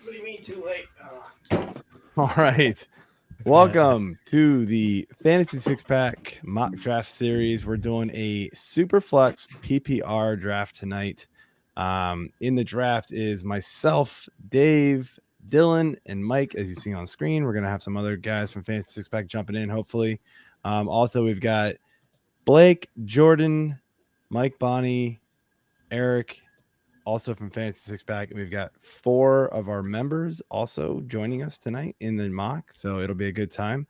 What do you mean too late? All right. Welcome to the Fantasy Six Pack Mock Draft Series. We're doing a Superflex PPR draft tonight. In the draft is myself, Dave, Dylan, and Mike, as you see on screen. We're going to have some other guys from Fantasy Six Pack jumping in, hopefully. Also, we've got Blake, Jordan, Mike, Bonnie, Eric, also from Fantasy Six Pack. And we've got 4 of our members also joining us tonight in the mock. So it'll be a good time.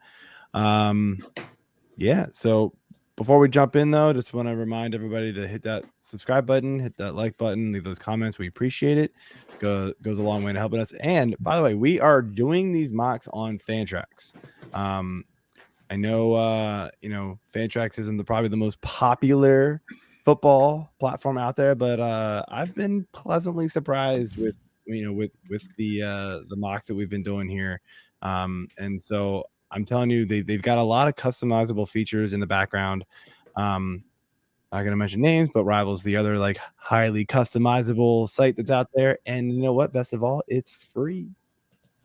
Yeah. So before we jump in, though, just want to remind everybody to hit that subscribe button, hit that like button, leave those comments. We appreciate it. Goes a long way to helping us. And by the way, we are doing these mocks on Fantrax. I know, Fantrax isn't probably the most popular football platform out there, but I've been pleasantly surprised with the mocks that we've been doing here. And so I'm telling you, they've got a lot of customizable features in the background. I'm not going to mention names, but Rivals, the other like highly customizable site that's out there. And you know what? Best of all, it's free.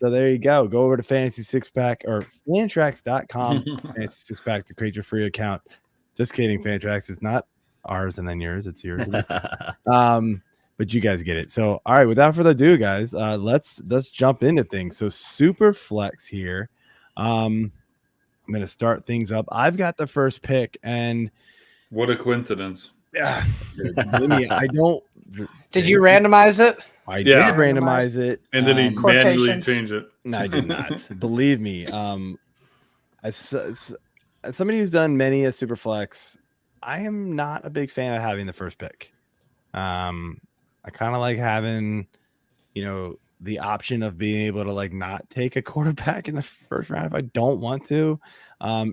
So there you go. Go over to Fantasy Six Pack or Fantrax.com, Fantasy Six Pack to create your free account. Just kidding. Fantrax is not ours and then yours. It's yours. But you guys get it. So, all right, without further ado, guys, let's jump into things. So Superflex here. I'm going to start things up. I've got the first pick, and what a coincidence. Yeah, I don't. Did you randomize it? I did randomize it, and then he manually changed it. No, I did not. Believe me. As somebody who's done many a Superflex, I am not a big fan of having the first pick. I kind of like having, the option of being able to like not take a quarterback in the first round if I don't want to.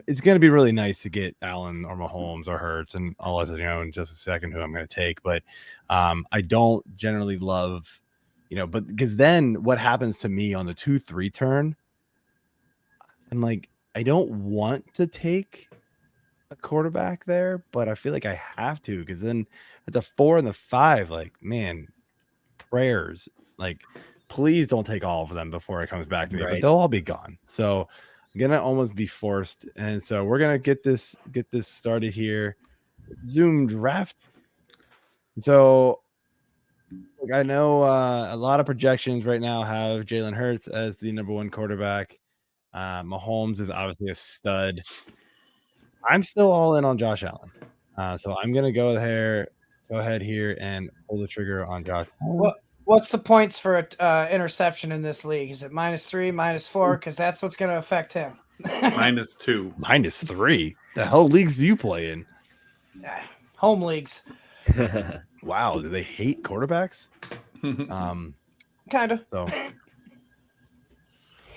It's going to be really nice to get Allen or Mahomes or Hurts, and I'll let you know in just a second who I'm going to take. But I don't generally love, but because then what happens to me on the 2-3 turn, I'm like, I don't want to take a quarterback there, but I feel like I have to, because then at the 4 and the 5, like, man, prayers, like, please don't take all of them before it comes back to me, but they'll all be gone. So I'm gonna almost be forced, and so we're gonna get this started here. Zoom draft. So I know a lot of projections right now have Jalen Hurts as the number 1 quarterback. Mahomes is obviously a stud. I'm still all in on Josh Allen. So I'm going to go ahead here and pull the trigger on Josh Allen. What's the points for interception in this league? Is it -3, -4? Because that's what's going to affect him. -2. -3? The hell leagues do you play in? Home leagues. Wow. Do they hate quarterbacks? Kind of. So,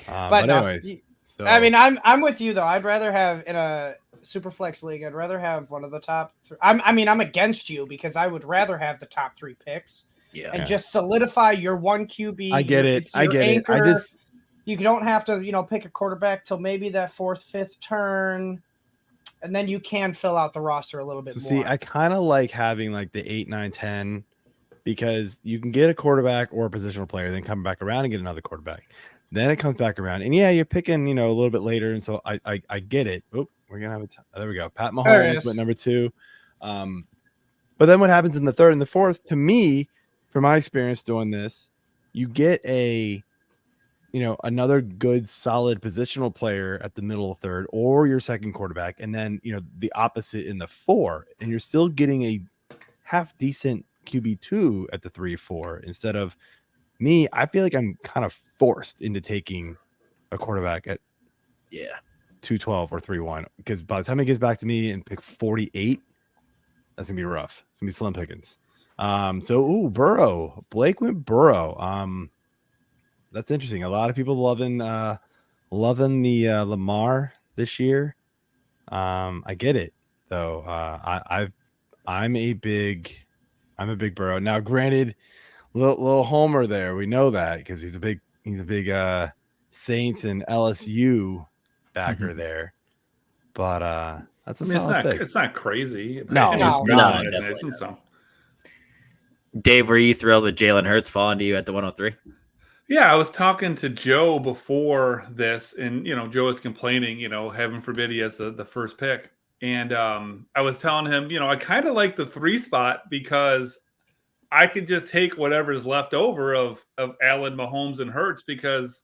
but anyways. So, I mean, I'm with you though. I'd rather have in a Superflex league. I'd rather have one of the top 3. I'm against you because I would rather have the top 3 picks. Yeah. And just solidify your 1 QB. I get it. Anchor. You don't have to, pick a quarterback till maybe that 4th, 5th turn, and then you can fill out the roster a little bit more. See, I kind of like having like the 8, 9, 10 because you can get a quarterback or a positional player, then come back around and get another quarterback. Then it comes back around, and you're picking, a little bit later, and so I get it. Oh, we're gonna have there we go. Pat Mahomes went number 2. But then what happens in the 3rd and the 4th? To me, from my experience doing this, you get another good, solid positional player at the middle of 3rd or your 2nd quarterback, and then the opposite in the 4, and you're still getting a half decent QB2 at the 3-4 instead of me. I feel like I'm kind of forced into taking a quarterback at 2-12 or 3-1 because by the time it gets back to me and pick 48, that's gonna be rough. It's gonna be slim pickings. Burrow. Blake went Burrow. That's interesting. A lot of people loving the Lamar this year. I get it though. I'm a big Burrow. Now, granted, little homer there. We know that because he's a big Saints and LSU backer there. But that's it's not crazy. No, definitely not. Dave, were you thrilled with Jalen Hurts falling to you at the 103? Yeah, I was talking to Joe before this, and Joe was complaining, heaven forbid he has the first pick. And I was telling him, I kind of like the 3 spot because I could just take whatever's left over of Allen, Mahomes, and Hurts because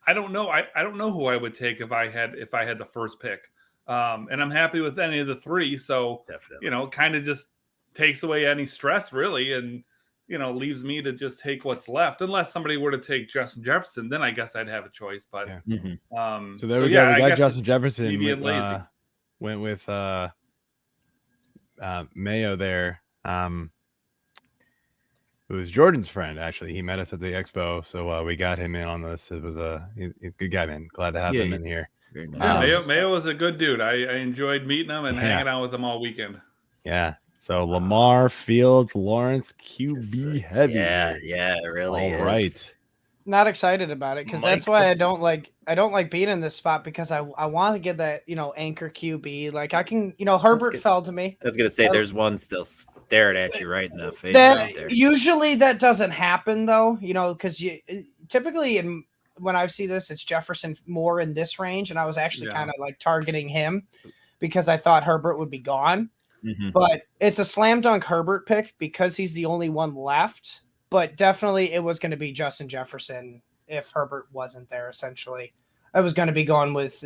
I don't know. I don't know who I would take if I had the first pick. And I'm happy with any of the 3. So Definitely. kind of just takes away any stress really, and leaves me to just take what's left. Unless somebody were to take Justin Jefferson, then I guess I'd have a choice. But so there we go. We got Justin Jefferson. Lazy. Went with Mayo there. It was Jordan's friend, actually. He met us at the expo, so we got him in on this. It was he's a good guy, man. Glad to have him in here. Very nice. Mayo was a good dude. I enjoyed meeting him and hanging out with him all weekend. Yeah. So Lamar, Fields, Lawrence, QB heavy. Yeah, it really is. Right. Not excited about it because that's why I don't like being in this spot because I want to get that anchor QB. Like I can Herbert fell to me. I was gonna say there's one still staring at you right in the face. Right there. Usually that doesn't happen though, because typically when I see this, it's Jefferson more in this range, and I was actually kind of like targeting him because I thought Herbert would be gone. Mm-hmm. But it's a slam dunk Herbert pick because he's the only one left. But definitely it was going to be Justin Jefferson if Herbert wasn't there, essentially. I was going to be going with,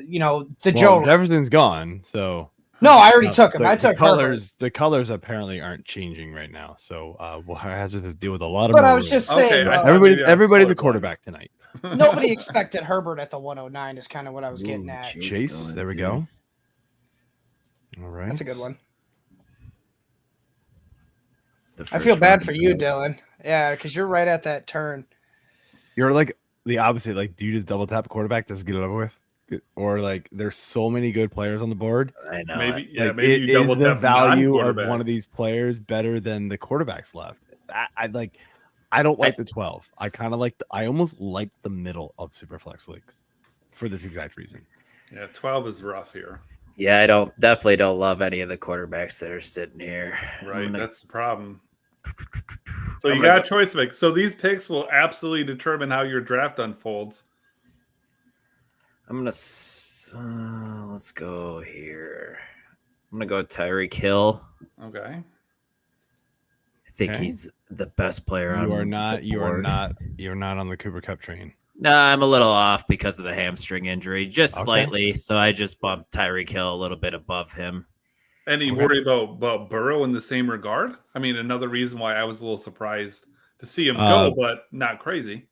Joe. Jefferson's gone, so. No, I already took him. I took colors. Herbert. The colors apparently aren't changing right now, so we'll have to deal with a lot of. But I was just saying, everybody's the quarterback tonight. Nobody expected Herbert at the 109 is kind of what I was getting at. Chase, there we go. All right, that's a good one. I feel bad for you, Dylan. Yeah, because you're right at that turn. You're like the opposite. Like, do you just double tap a quarterback, just get it over with? Or like, there's so many good players on the board. I know. Maybe you double tap the value of one of these players better than the quarterbacks left. I don't like the 12. I kind of like I almost like the middle of Superflex leagues for this exact reason. Yeah, 12 is rough here. Yeah, I definitely don't love any of the quarterbacks that are sitting here. Right, that's the problem. So you got a choice to make. So these picks will absolutely determine how your draft unfolds. I'm gonna let's go here. I'm gonna go Tyreek Hill. Okay. I think he's the best player on. You're not on the Cooper Kupp train. No, I'm a little off because of the hamstring injury, just slightly. So I just bumped Tyreek Hill a little bit above him. Any worry about Burrow in the same regard? I mean, another reason why I was a little surprised to see him go, but not crazy.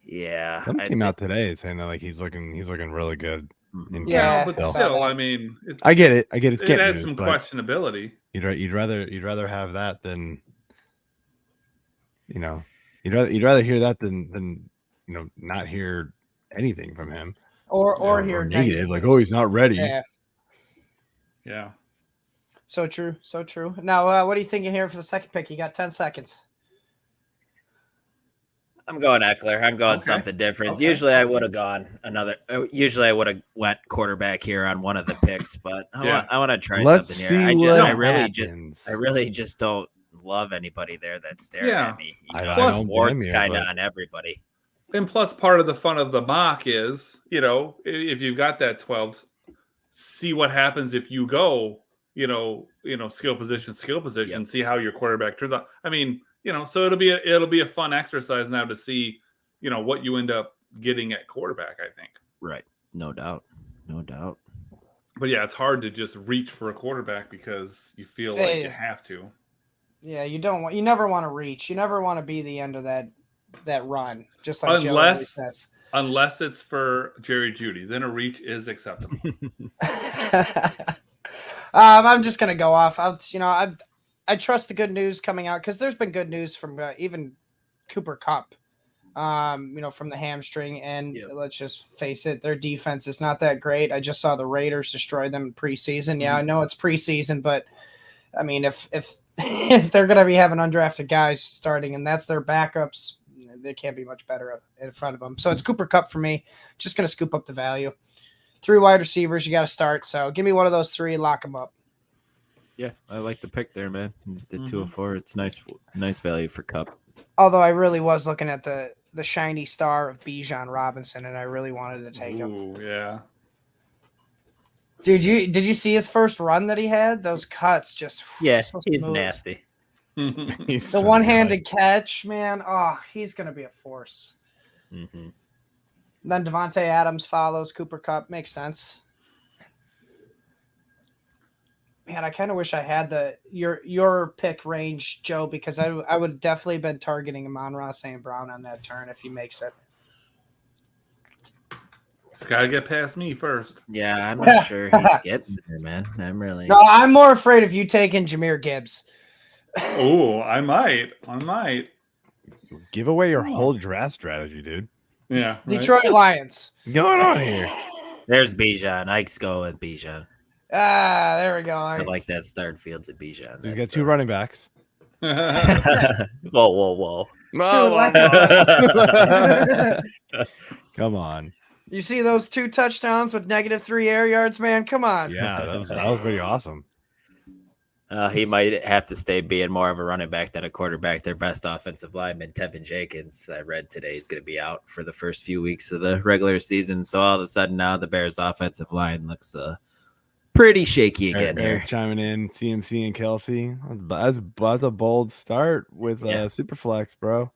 Yeah, I came out today saying that like he's looking really good. But still, I mean, I get it. It had some questionability. You'd rather have that than you'd rather hear that than not hear anything from him or hear negative like he's not ready. Yeah. So true. Now, what are you thinking here for the second pick? You got 10 seconds. I'm going Eckler. I'm going something different. Okay. Usually I would have gone Usually I would have went quarterback here on one of the picks, but I want to try something here. I really just don't love anybody there that's staring at me. Plus, Ward's kind of on everybody. And plus, part of the fun of the mock is, if you've got that 12, see what happens if you go, skill position, see how your quarterback turns out. I mean, so it'll be a fun exercise now to see, what you end up getting at quarterback, I think. Right. No doubt. But yeah, it's hard to just reach for a quarterback because you feel like you have to. Yeah, you never want to reach. You never want to be the end of that run, just like Joe always says. Unless it's for Jerry Jeudy, then a reach is acceptable. I'm just gonna go off. I trust the good news coming out because there's been good news from even Cooper Kupp, from the hamstring. And let's just face it, their defense is not that great. I just saw the Raiders destroy them in preseason. Yeah, I know it's preseason, but I mean, if they're gonna be having undrafted guys starting and that's their backups, they can't be much better in front of them. So it's Cooper Kupp for me. Just going to scoop up the value. 3 wide receivers, you got to start. So give me one of those 3, lock them up. Yeah, I like the pick there, man. The 204, it's nice value for Kupp. Although I really was looking at the shiny star of Bijan Robinson, and I really wanted to take him. Ooh, yeah. Dude, did you see his first run that he had? Those cuts just so he's nasty. He's the one-handed catch, man. Oh, he's gonna be a force. Mm-hmm. Then Devontae Adams follows Cooper Kupp. Makes sense. Man, I kind of wish I had your pick range, Joe, because I would definitely been targeting Amon-Ra St. Brown on that turn if he makes it. He's got to get past me first. Yeah, I'm not sure he's getting there, man. No, I'm more afraid of you taking Jahmyr Gibbs. Oh, I might. Give away your whole draft strategy, dude. Yeah. Right? Detroit Lions. What's going on here? There's Bijan. Ike's going with Bijan. There we go. I like that start fields at Bijan. He's got two running backs. Whoa. Come on. You see those 2 touchdowns with -3 air yards, man? Come on. Yeah, that was pretty awesome. He might have to stay being more of a running back than a quarterback. Their best offensive lineman, Tevin Jenkins, I read today, is going to be out for the first few weeks of the regular season. So all of a sudden now the Bears' offensive line looks pretty shaky again here. Chiming in, CMC and Kelsey. That's a bold start with Superflex, bro.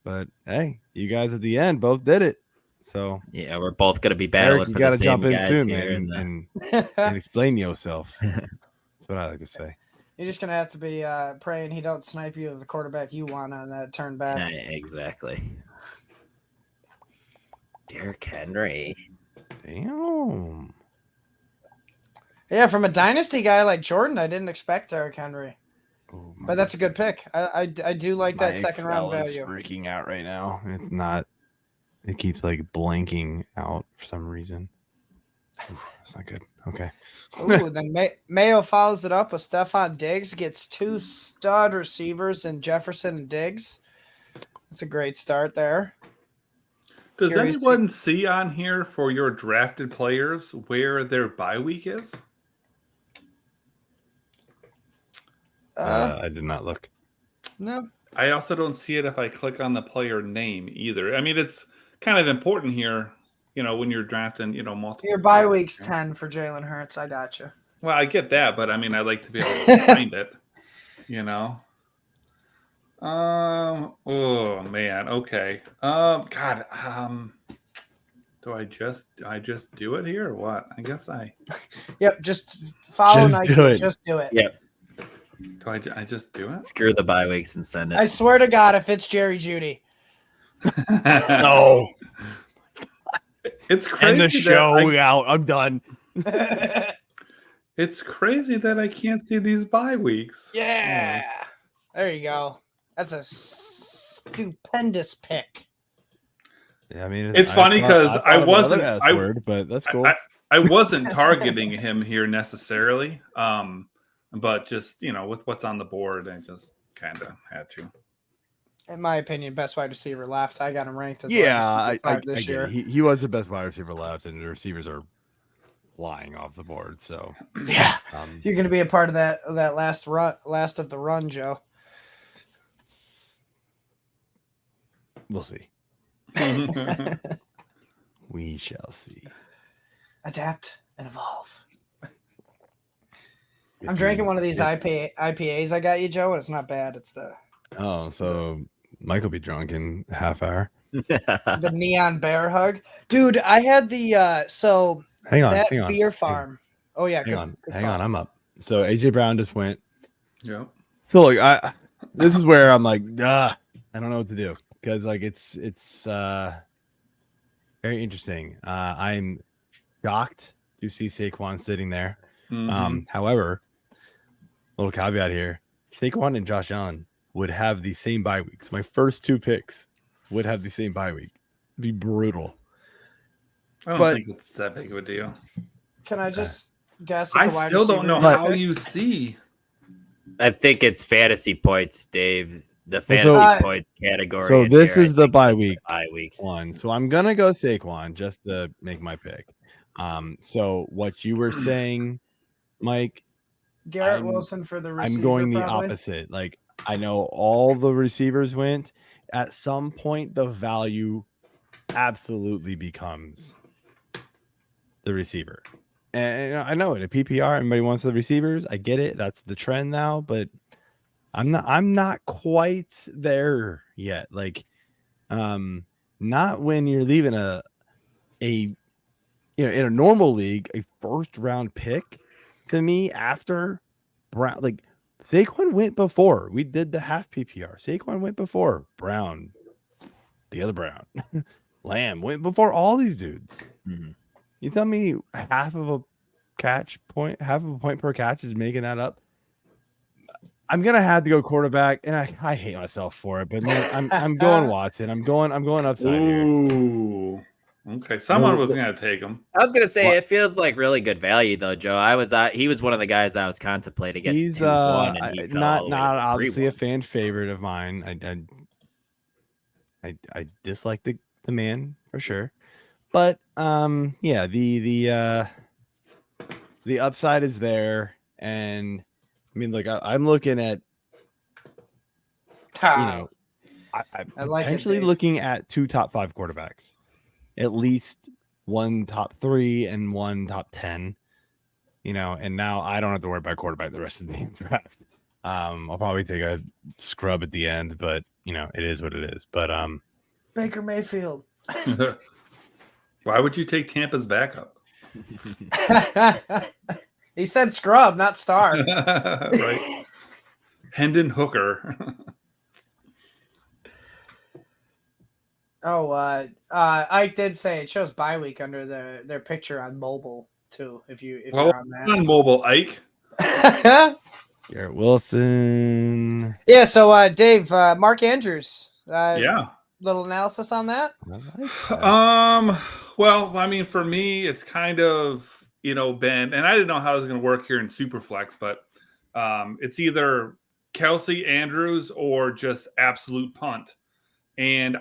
But hey, you guys at the end both did it. So yeah, we're both going to be battling Eric, for the same jump in guys soon, here. man, and explain yourself. That's what I like to say. You're just gonna have to be praying he don't snipe you with the quarterback you want on that turn back. Yeah, exactly. Derrick Henry. Damn. Yeah, from a dynasty guy like Jordan, I didn't expect Derrick Henry. Oh, but that's a good pick. I do like that second round value. It's freaking out right now. It's not. It keeps like blanking out for some reason. That's not good. Okay. Ooh, then Mayo follows it up with Stephon Diggs, gets 2 stud receivers in Jefferson and Diggs. That's a great start there. Does anyone see on here for your drafted players where their bye week is? I did not look. No. I also don't see it if I click on the player name either. I mean, it's kind of important here, when you're drafting, multiple. Your bye week's 10 for Jalen Hurts. I got you. Well, I get that, but I mean, I'd like to be able to find it, Oh man. Okay. God. Do I just do it here or what? I guess I. Yep. Just follow. Just do it. Just do it. Yep. Do I just do it? Screw the bye weeks and send it. I swear to God, if it's Jerry Jeudy. No. It's crazy. End the show out. I'm done. It's crazy that I can't see these bye weeks. Yeah. There you go. That's a stupendous pick. Yeah, I mean, it's funny because I wasn't. But that's cool. I wasn't targeting him here necessarily, but just with what's on the board, I just kind of had to. In my opinion, best wide receiver left. I got him ranked as I this year. He was the best wide receiver left, and the receivers are flying off the board. So yeah, you're going to be a part of that last of the run, Joe. We'll see. We shall see. Adapt and evolve. I'm drinking one of these IPAs I got you, Joe, and it's not bad. It's the so Mike will be drunk in a half hour. The Neon Bear Hug, dude. I had the hang on, beer farm. Oh yeah, hang on, I'm up. So AJ Brown just went. Yeah. So look, this is where I'm like, I don't know what to do because like it's very interesting. I'm shocked to see Saquon sitting there. Mm-hmm. However, little caveat here: Saquon and Josh Allen would have the same bye weeks. My first 2 picks would have the same bye week. It'd be brutal. I don't think it's that big of a deal. Can I just guess? I still don't know how you see. I think it's fantasy points, Dave. The fantasy points category. So this is the bye week weeks one. So I'm gonna go Saquon just to make my pick. So what you were saying, Mike? Garrett Wilson for the receiver. I'm going the opposite. Like I know all the receivers went. At some point, the value absolutely becomes the receiver. And I know it. A PPR, everybody wants the receivers. I get it. That's the trend now, but I'm not quite there yet. Like, not when you're leaving in a normal league, a first round pick to me after Brown. Like, Saquon went before we did the half PPR. Saquon went before Brown, the other Brown. Lamb went before all these dudes. Mm-hmm. You tell me half of a point per catch is making that up. I'm gonna have to go quarterback, and I hate myself for it, but man, I'm going Watson. I'm going upside here. Okay, someone was gonna take him. I was gonna say it feels like really good value though, Joe. He was one of the guys I was contemplating. He's not obviously a fan favorite of mine. I dislike the man for sure, but yeah, the upside is there, and I mean, like I'm looking at, I'm potentially looking at 2 top 5 quarterbacks, at least 1 top 3 and 1 top 10, and now I don't have to worry about quarterback the rest of the draft. I'll probably take a scrub at the end, but it is what it is. But Baker Mayfield. Why would you take Tampa's backup? He said scrub, not star. Right. Hendon Hooker. Ike did say it shows bye week under their picture on mobile too. If you're on that. On mobile, Ike. Garrett Wilson. Yeah. So Dave, Mark Andrews. Yeah. Little analysis on that. Well, I mean, for me, it's kind of been, and I didn't know how it was going to work here in Superflex, but it's either Kelsey, Andrews, or just absolute punt. And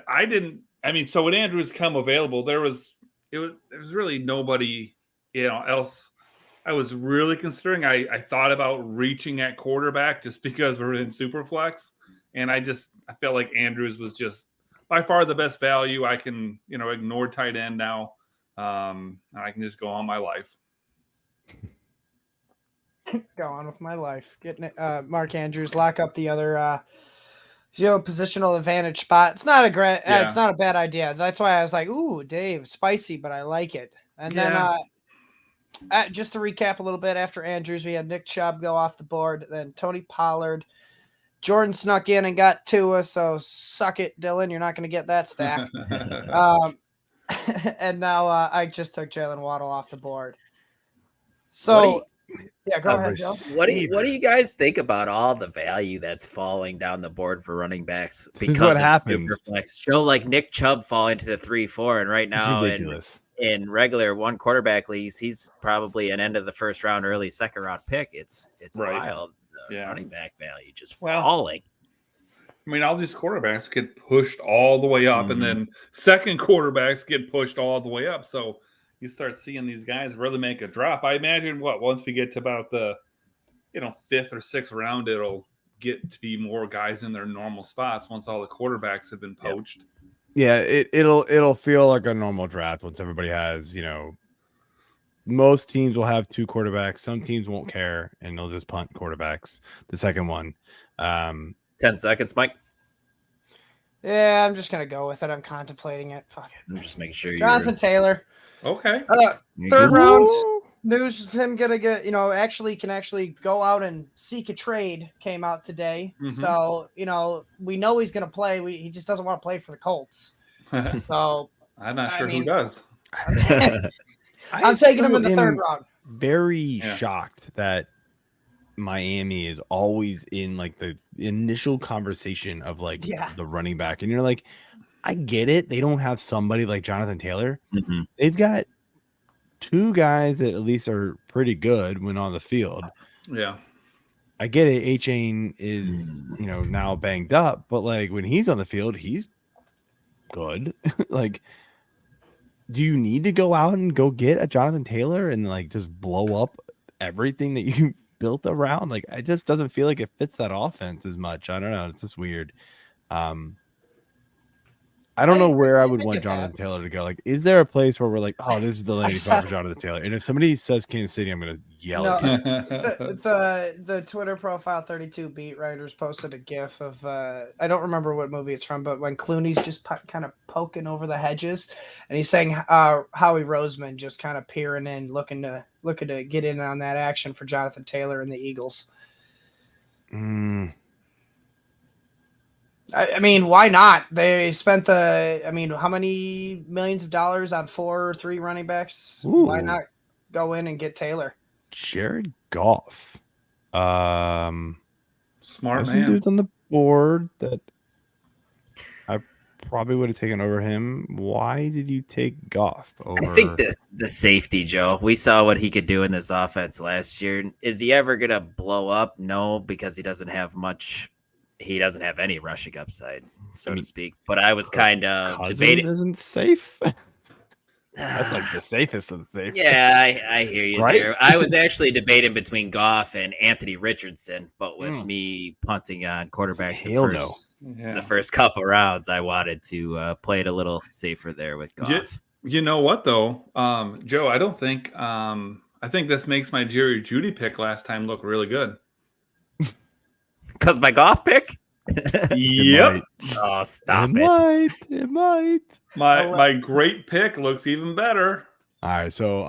so when Andrews come available, there was really nobody, else I was really considering. I thought about reaching at quarterback just because we're in Superflex, and I felt like Andrews was just by far the best value. I can, ignore tight end now. And I can just go on my life. Go on with my life. Getting it, Mark Andrews, lock up the other positional advantage spot. It's not it's not a bad idea. That's why I was like, ooh, Dave, spicy, but I like it. And then just to recap a little bit, after Andrews, we had Nick Chubb go off the board, then Tony Pollard. Jordan snuck in and got Tua, so suck it, Dylan. You're not going to get that stack. And now I just took Jalen Waddle off the board. So, go ahead, Joe. What do you guys think about all the value that's falling down the board for running backs because what it's happens. Superflex? Show like Nick Chubb fall into the 3-4, and right now in regular 1 quarterback leagues, he's probably an end of the first round, early second round pick. It's right. Wild. Running back value just falling. I mean, all these quarterbacks get pushed all the way up, and then second quarterbacks get pushed all the way up. So you start seeing these guys really make a drop. I imagine once we get to about the 5th or 6th round, it'll get to be more guys in their normal spots once all the quarterbacks have been poached. Yeah, it'll feel like a normal draft once everybody has, most teams will have 2 quarterbacks. Some teams won't care, and they'll just punt quarterbacks. The second one. 10 seconds, Mike. Yeah, I'm just going to go with it. I'm contemplating it. Fuck it. I'm just making sure Jonathan Taylor. Okay. 3rd round. News of him going to get, can actually go out and seek a trade came out today. Mm-hmm. So, we know he's going to play. He just doesn't want to play for the Colts. So I'm not sure who does. I'm taking him in the 3rd round. Very shocked that Miami is always in like the initial conversation of the running back, and you're like, I get it. They don't have somebody like Jonathan Taylor. Mm-hmm. They've got 2 guys that at least are pretty good when on the field. Yeah, I get it. A-Chain is now banged up, but like when he's on the field, he's good. Like, do you need to go out and go get a Jonathan Taylor and like just blow up everything that you built around. Like, it just doesn't feel like it fits that offense as much. I don't know. It's just weird. I don't know where I would want Jonathan Taylor to go. Like, is there a place where we're like, oh, this is the landing spot for Jonathan Taylor? And if somebody says Kansas City, I'm going to yell at you. The Twitter profile 32 beat writers posted a GIF of I don't remember what movie it's from, but when Clooney's just kind of poking over the hedges, and he's saying Howie Roseman just kind of peering in, looking to get in on that action for Jonathan Taylor and the Eagles. I mean, why not? They spent how many millions of dollars on 4 or 3 running backs? Ooh. Why not go in and get Taylor? Jared Goff. Smart man. Some dudes on the board that I probably would have taken over him. Why did you take Goff over? I think the safety, Joe. We saw what he could do in this offense last year. Is he ever going to blow up? No, because he doesn't have much. He doesn't have any rushing upside, so to speak. But I was kind of debating. Isn't safe. That's like the safest of the safe. Yeah, I hear you there. I was actually debating between Goff and Anthony Richardson, but with me punting on quarterback the first couple rounds, I wanted to play it a little safer there with Goff. You know what though, Joe? I don't think. I think this makes my Jerry Jeudy pick last time look really good. Because my Goff pick? Yep. Oh, stop it. It might. My great pick looks even better. All right, so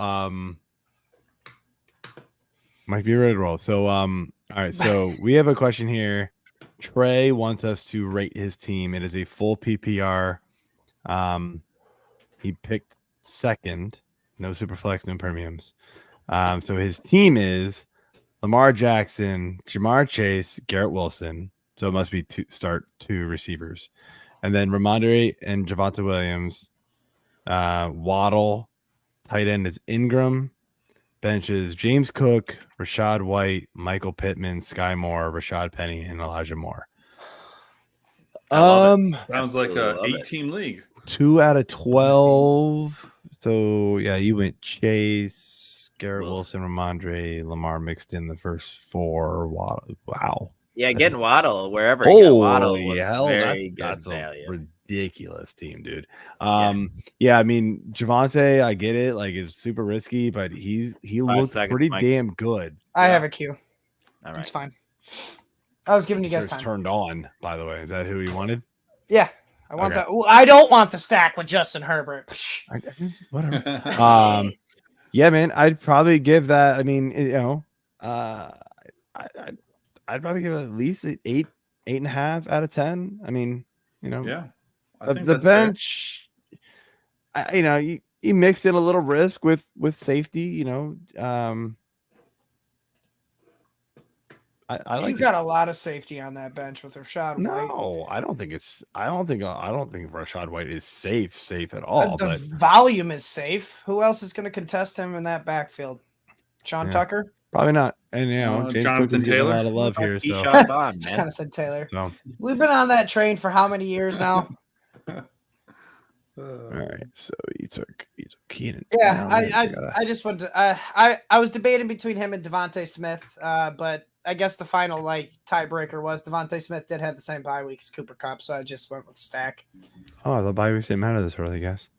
might be ready to roll. So all right, so we have a question here. Trey wants us to rate his team. It is a full PPR. He picked second, no Superflex, no premiums. So his team is Lamar Jackson, Jamar Chase, Garrett Wilson. So it must be two receivers. And then Ramondre and Javonte Williams. Waddle. Tight end is Ingram. Bench is James Cook, Rashad White, Michael Pittman, Sky Moore, Rashad Penny, and Elijah Moore. Sounds like a 8-team league. 2 out of 12. So yeah, you went Chase, Garrett Wilson, Ramondre, Lamar mixed in the first 4. Wow. Yeah, getting Waddle wherever you get Waddle was very good that's value. A ridiculous team, dude. Yeah, I mean Javonte, I get it, like it's super risky, but he looks pretty damn good. I have a queue. All right, it's fine. I was giving you guys time. Turned on, by the way. Is that who you wanted? Yeah, I want that. I don't want the stack with Justin Herbert. Whatever. Yeah, man, I'd probably give that. I mean, I'd probably give it at least 8.5 out of 10. I mean, yeah, the bench. You mixed in a little risk with safety. I like. You got a lot of safety on that bench with Rashad White. No, I don't think Rashad White is safe at all. The volume is safe. Who else is going to contest him in that backfield? Sean Tucker? Probably not. And James Jonathan Taylor. A lot of love here. So Jonathan Taylor. So. We've been on that train for how many years now? All right, so you took Keenan. Yeah, I just went to I was debating between him and Devontae Smith, but I guess the final tiebreaker was Devontae Smith did have the same bye week as Cooper Kupp, so I just went with Stack. Oh, the bye weeks didn't matter this early, I guess.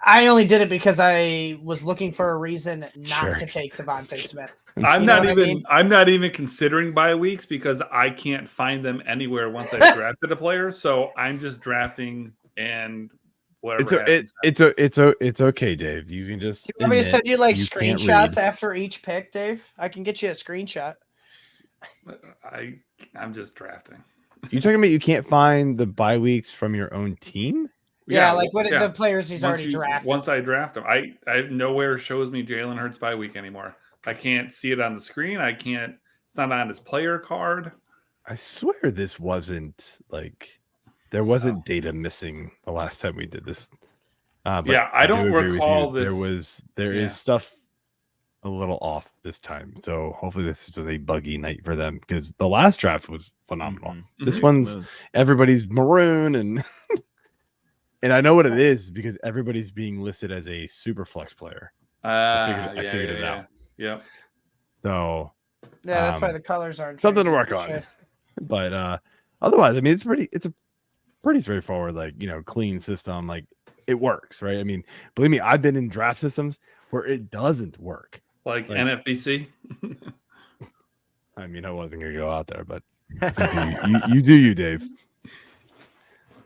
I only did it because I was looking for a reason not to take Devontae Smith. I'm not even considering bye weeks because I can't find them anywhere once I drafted a player. So I'm just drafting and whatever. It's okay, Dave. You can just. Do you want me to send you screenshots after each pick, Dave? I can get you a screenshot. I'm just drafting. You talking about you can't find the bye weeks from your own team? Yeah, the players he's already drafted. Once I draft them, I nowhere shows me Jalen Hurts bye week anymore. I can't see it on the screen. It's not on his player card. I swear this wasn't there wasn't data missing the last time we did this. I don't recall this. There is stuff a little off this time. So hopefully this is a buggy night for them because the last draft was phenomenal. Mm-hmm. This one's everybody's maroon and and I know what it is because everybody's being listed as a super flex player. I figured it out. Yeah. So Yeah, that's why the colors aren't something to work on. But otherwise, I mean, it's a pretty straightforward, like, clean system. Like, it works, right? I mean, believe me, I've been in draft systems where it doesn't work. Like NFBC. I mean, I wasn't gonna go out there, but you do you, Dave.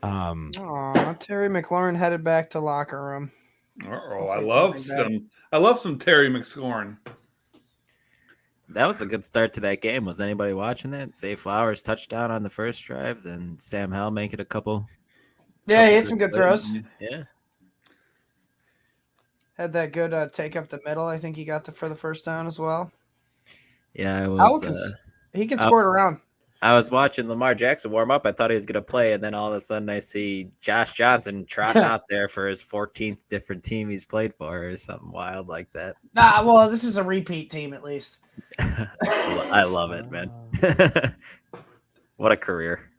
Terry McLaurin headed back to locker room. I love some Terry McScorn. That was a good start to that game. Was anybody watching that? Zay Flowers touchdown on the first drive, then Sam Howell making a couple. Yeah, he had some good throws. Yeah. Had that good take up the middle. I think he got for the first down as well. Yeah, he can squirt around. I was watching Lamar Jackson warm up. I thought he was going to play, and then all of a sudden I see Josh Johnson trotting out there for his 14th different team he's played for, or something wild like that. Nah, well, this is a repeat team at least. I love it, man. What a career.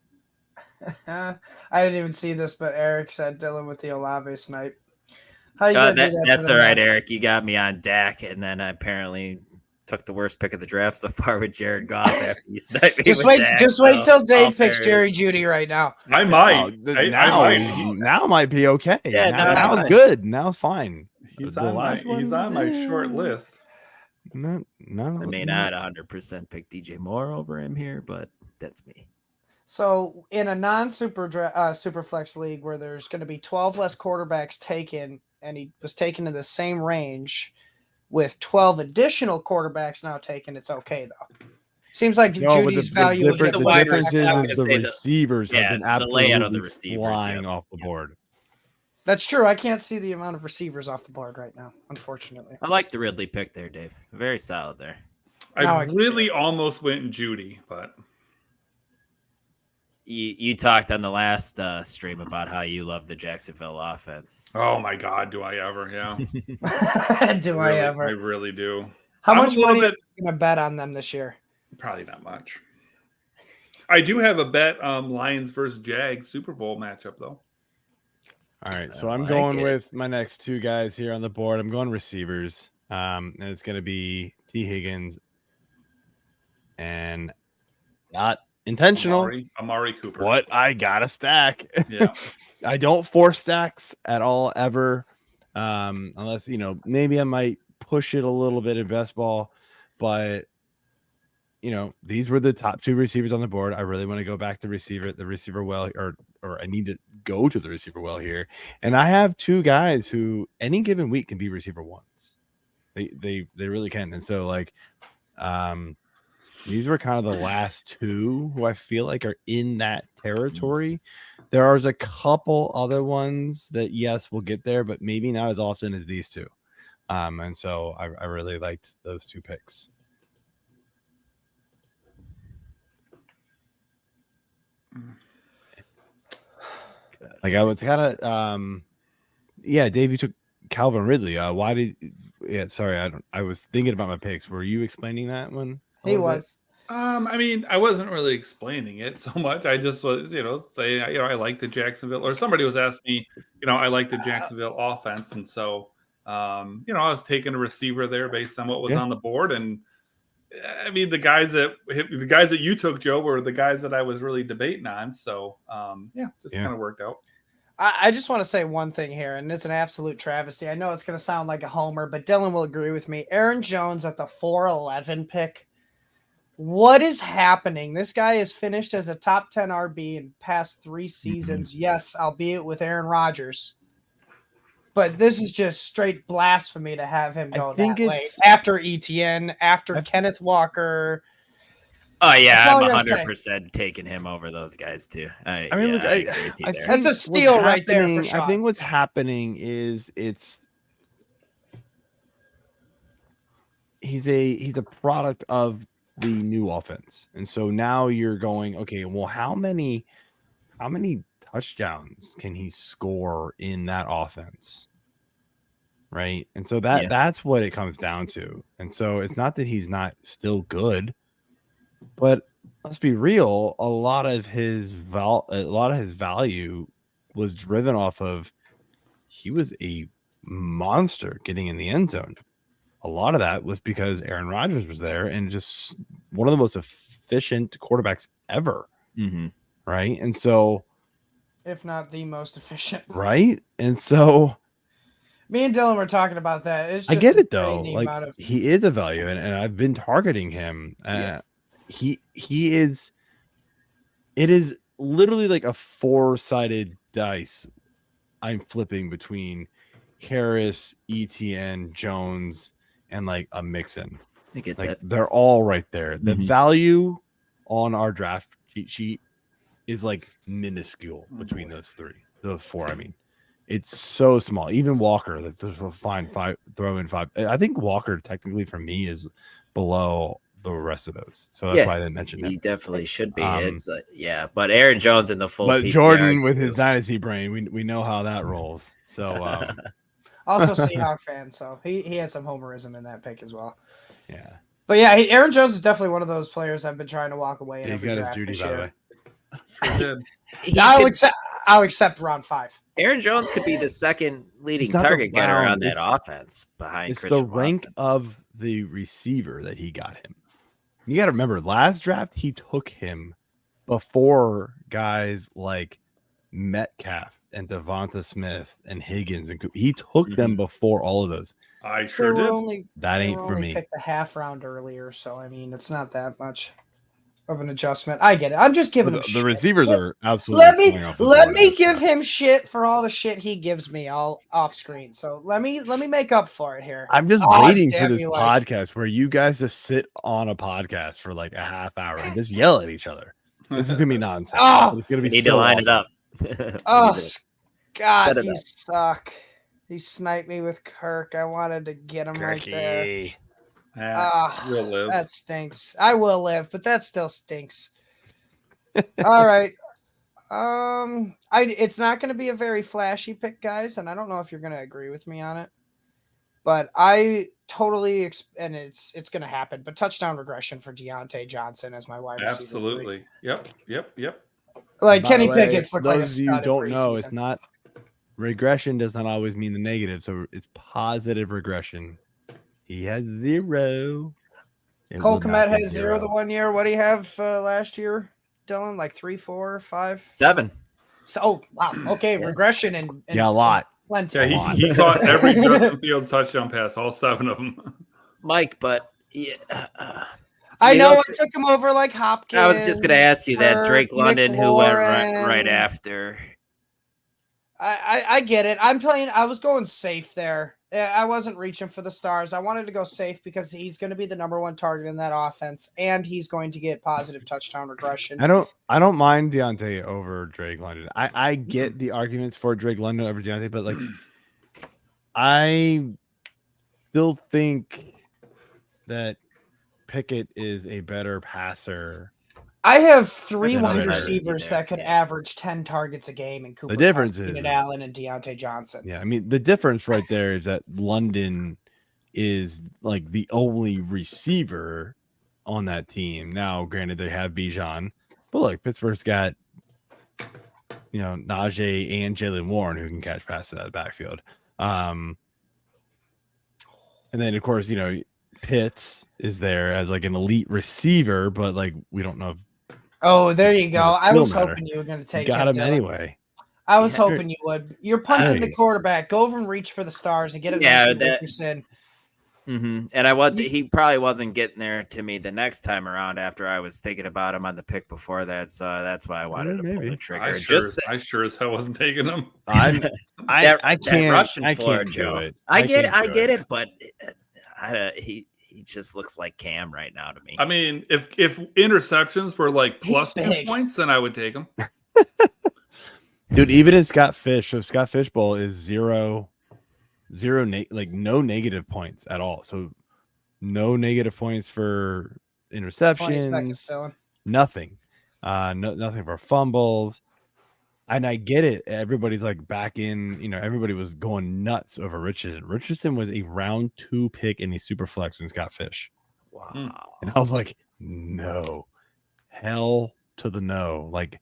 I didn't even see this, but Eric said Dylan with the Olave snipe. How you gonna do that? That's all right, Eric. You got me on Dak, and then I apparently took the worst pick of the draft so far with Jared Goff after you sniped me. Just wait till Dave picks Jerry Jeudy right now. I might. Now might be okay. Yeah, now it's good. Now it's fine. He's on my short list. I mean, I'd 100% pick DJ Moore over him here, but that's me. So in a non-Superflex league where there's going to be 12 less quarterbacks taken, and he was taken in the same range with 12 additional quarterbacks now taken, it's okay though. Seems like Judy's value. The difference is the receivers have been absolutely flying off the board. That's true. I can't see the amount of receivers off the board right now, unfortunately. I like the Ridley pick there, Dave. Very solid there. I really almost went Judy, but you talked on the last stream about how you love the Jacksonville offense. Oh my God, do I ever? Yeah. I ever? I really do. How much money are you going to bet on them this year? Probably not much. I do have a bet Lions versus Jags Super Bowl matchup though. All right, so I'm going with my next two guys here on the board. I'm going receivers, and it's going to be T. Higgins and not intentional. Amari Cooper. What I got a stack. Yeah, I don't force stacks at all ever, unless maybe I might push it a little bit in best ball, but these were the top two receivers on the board. I really want to go back to the receiver well, or I need to go to the receiver well here. And I have two guys who any given week can be receiver ones. They really can. And so these were kind of the last two who I feel like are in that territory. There are a couple other ones that will get there, but maybe not as often as these two. And so I really liked those two picks. Like I was kind of Dave, you took Calvin Ridley. I was thinking about my picks. Were you explaining that one? He was. I mean, I wasn't really explaining it so much. I just was, saying, I like the Jacksonville, or somebody was asking me, I like the Jacksonville offense. And so, I was taking a receiver there based on what was on the board. And I mean, the guys that you took, Joe, were the guys that I was really debating on. So, kind of worked out. I just want to say one thing here, and it's an absolute travesty. I know it's going to sound like a homer, but Dylan will agree with me. Aaron Jones at the 4-11 pick. What is happening? This guy is finished as a top 10 RB in past 3 seasons. Yes, albeit with Aaron Rodgers. But this is just straight blasphemy to have him go that way. After Etienne, after Kenneth Walker. Oh, yeah, I'm 100% taking him over those guys, too. I mean, look, I think that's a steal right there for Sean. I think what's happening is he's a product of the new offense. And so now you're going, okay, well, how many touchdowns can he score in that offense? Right. And so that's what it comes down to. And so it's not that he's not still good, but let's be real. A lot of his value was driven off of he was a monster getting in the end zone. a lot of that was because Aaron Rodgers was there and just one of the most efficient quarterbacks ever. Mm-hmm. Right. And so, if not the most efficient. Right. And so, me and Dylan were talking about that. It's just I get it though. Like of... he is a value, and I've been targeting him. He is. It is literally like a 4-sided dice. I'm flipping between Harris, ETN, Jones, and like a Mixon. I get like that. They're all right there. The value on our draft cheat sheet is like minuscule between those four. I mean, it's so small. Even Walker, that's fine. Throw in 5. I think Walker technically for me is below the rest of those. So that's why I didn't mention him. He definitely should be. It's but Aaron Jones in the full. But PPR Jordan with his dynasty brain, we know how that rolls. So also Seahawk fan, so he had some homerism in that pick as well. Yeah. But yeah, Aaron Jones is definitely one of those players I've been trying to walk away. He got his Judy, by the way. I'll accept round 5. Aaron Jones could be the second leading target getter on that offense behind It's Christian the rank Watson. of the receiver that he got him. You got to remember, last draft he took him before guys like Metcalf and Devonta Smith and Higgins and he took them before all of those. I sure did. That ain't for me. Picked the half round earlier, so I mean it's not that much of an adjustment. I get it. I'm just giving him the receivers are absolutely. Let me give him shit for all the shit he gives me all off screen. So let me make up for it here. I'm just waiting for this podcast where you guys just sit on a podcast for like a half hour and just yell at each other. This is gonna be nonsense. It's gonna be need to line it up. God, you suck. He sniped me with Kirk. I wanted to get him right there. We'll live. That stinks. I will live, but that still stinks. All right. It's not going to be a very flashy pick, guys, and I don't know if you're going to agree with me on it, but I totally and it's going to happen. But touchdown regression for Deontay Johnson as my wide receiver. Absolutely. Yep. Like Kenny Pickett's look like a those of you don't know, it's not regression does not always mean the negative, so it's positive regression. He has 0. Cole Kmet had 0 the 1 year. What do you have last year, Dylan? Like 3, 4, 5, 7. So wow, okay, regression and a lot. Plenty. Yeah, he caught every Justin Fields touchdown pass, all 7 of them. Mike, but I know I took him over like Hopkins. I was just going to ask you that Drake London, who went right after. I get it. I was going safe there. I wasn't reaching for the stars. I wanted to go safe because he's going to be the number 1 target in that offense, and he's going to get positive touchdown regression. I don't mind Deontay over Drake London. I get the arguments for Drake London over Deontay, but like I still think that Pickett is a better passer. I have 3 wide receivers that could average 10 targets a game, and Cooper. The difference is Keenan Allen and Deontay Johnson. Yeah, I mean the difference right there is that London is like the only receiver on that team. Now, granted, they have Bijan, but look, Pittsburgh's got Najee and Jaylen Warren who can catch passes out of the backfield. And then of course Pitts is there as like an elite receiver, but like we don't know if Oh, there you go. I was hoping you were going to take got him anyway. I was hoping you would. You're punting the quarterback. Go over and reach for the stars and get it. Yeah, and he probably wasn't getting there to me the next time around after I was thinking about him on the pick before that. So that's why I wanted to pull the trigger. I sure as hell wasn't taking him. I can't. Russian I floor, can't do it. I get it, but he just looks like Cam right now to me. I mean, if interceptions were like plus 2 points, then I would take him. Dude, even in Scott Fish, so Scott Fishbowl is 0, no negative points at all. So no negative points for interceptions, nothing. Nothing for fumbles. And I get it. Everybody's like back in, everybody was going nuts over Richardson. Richardson was a round 2 pick in a super flex and Scott Fish. Wow. And I was like, no, hell to the no. Like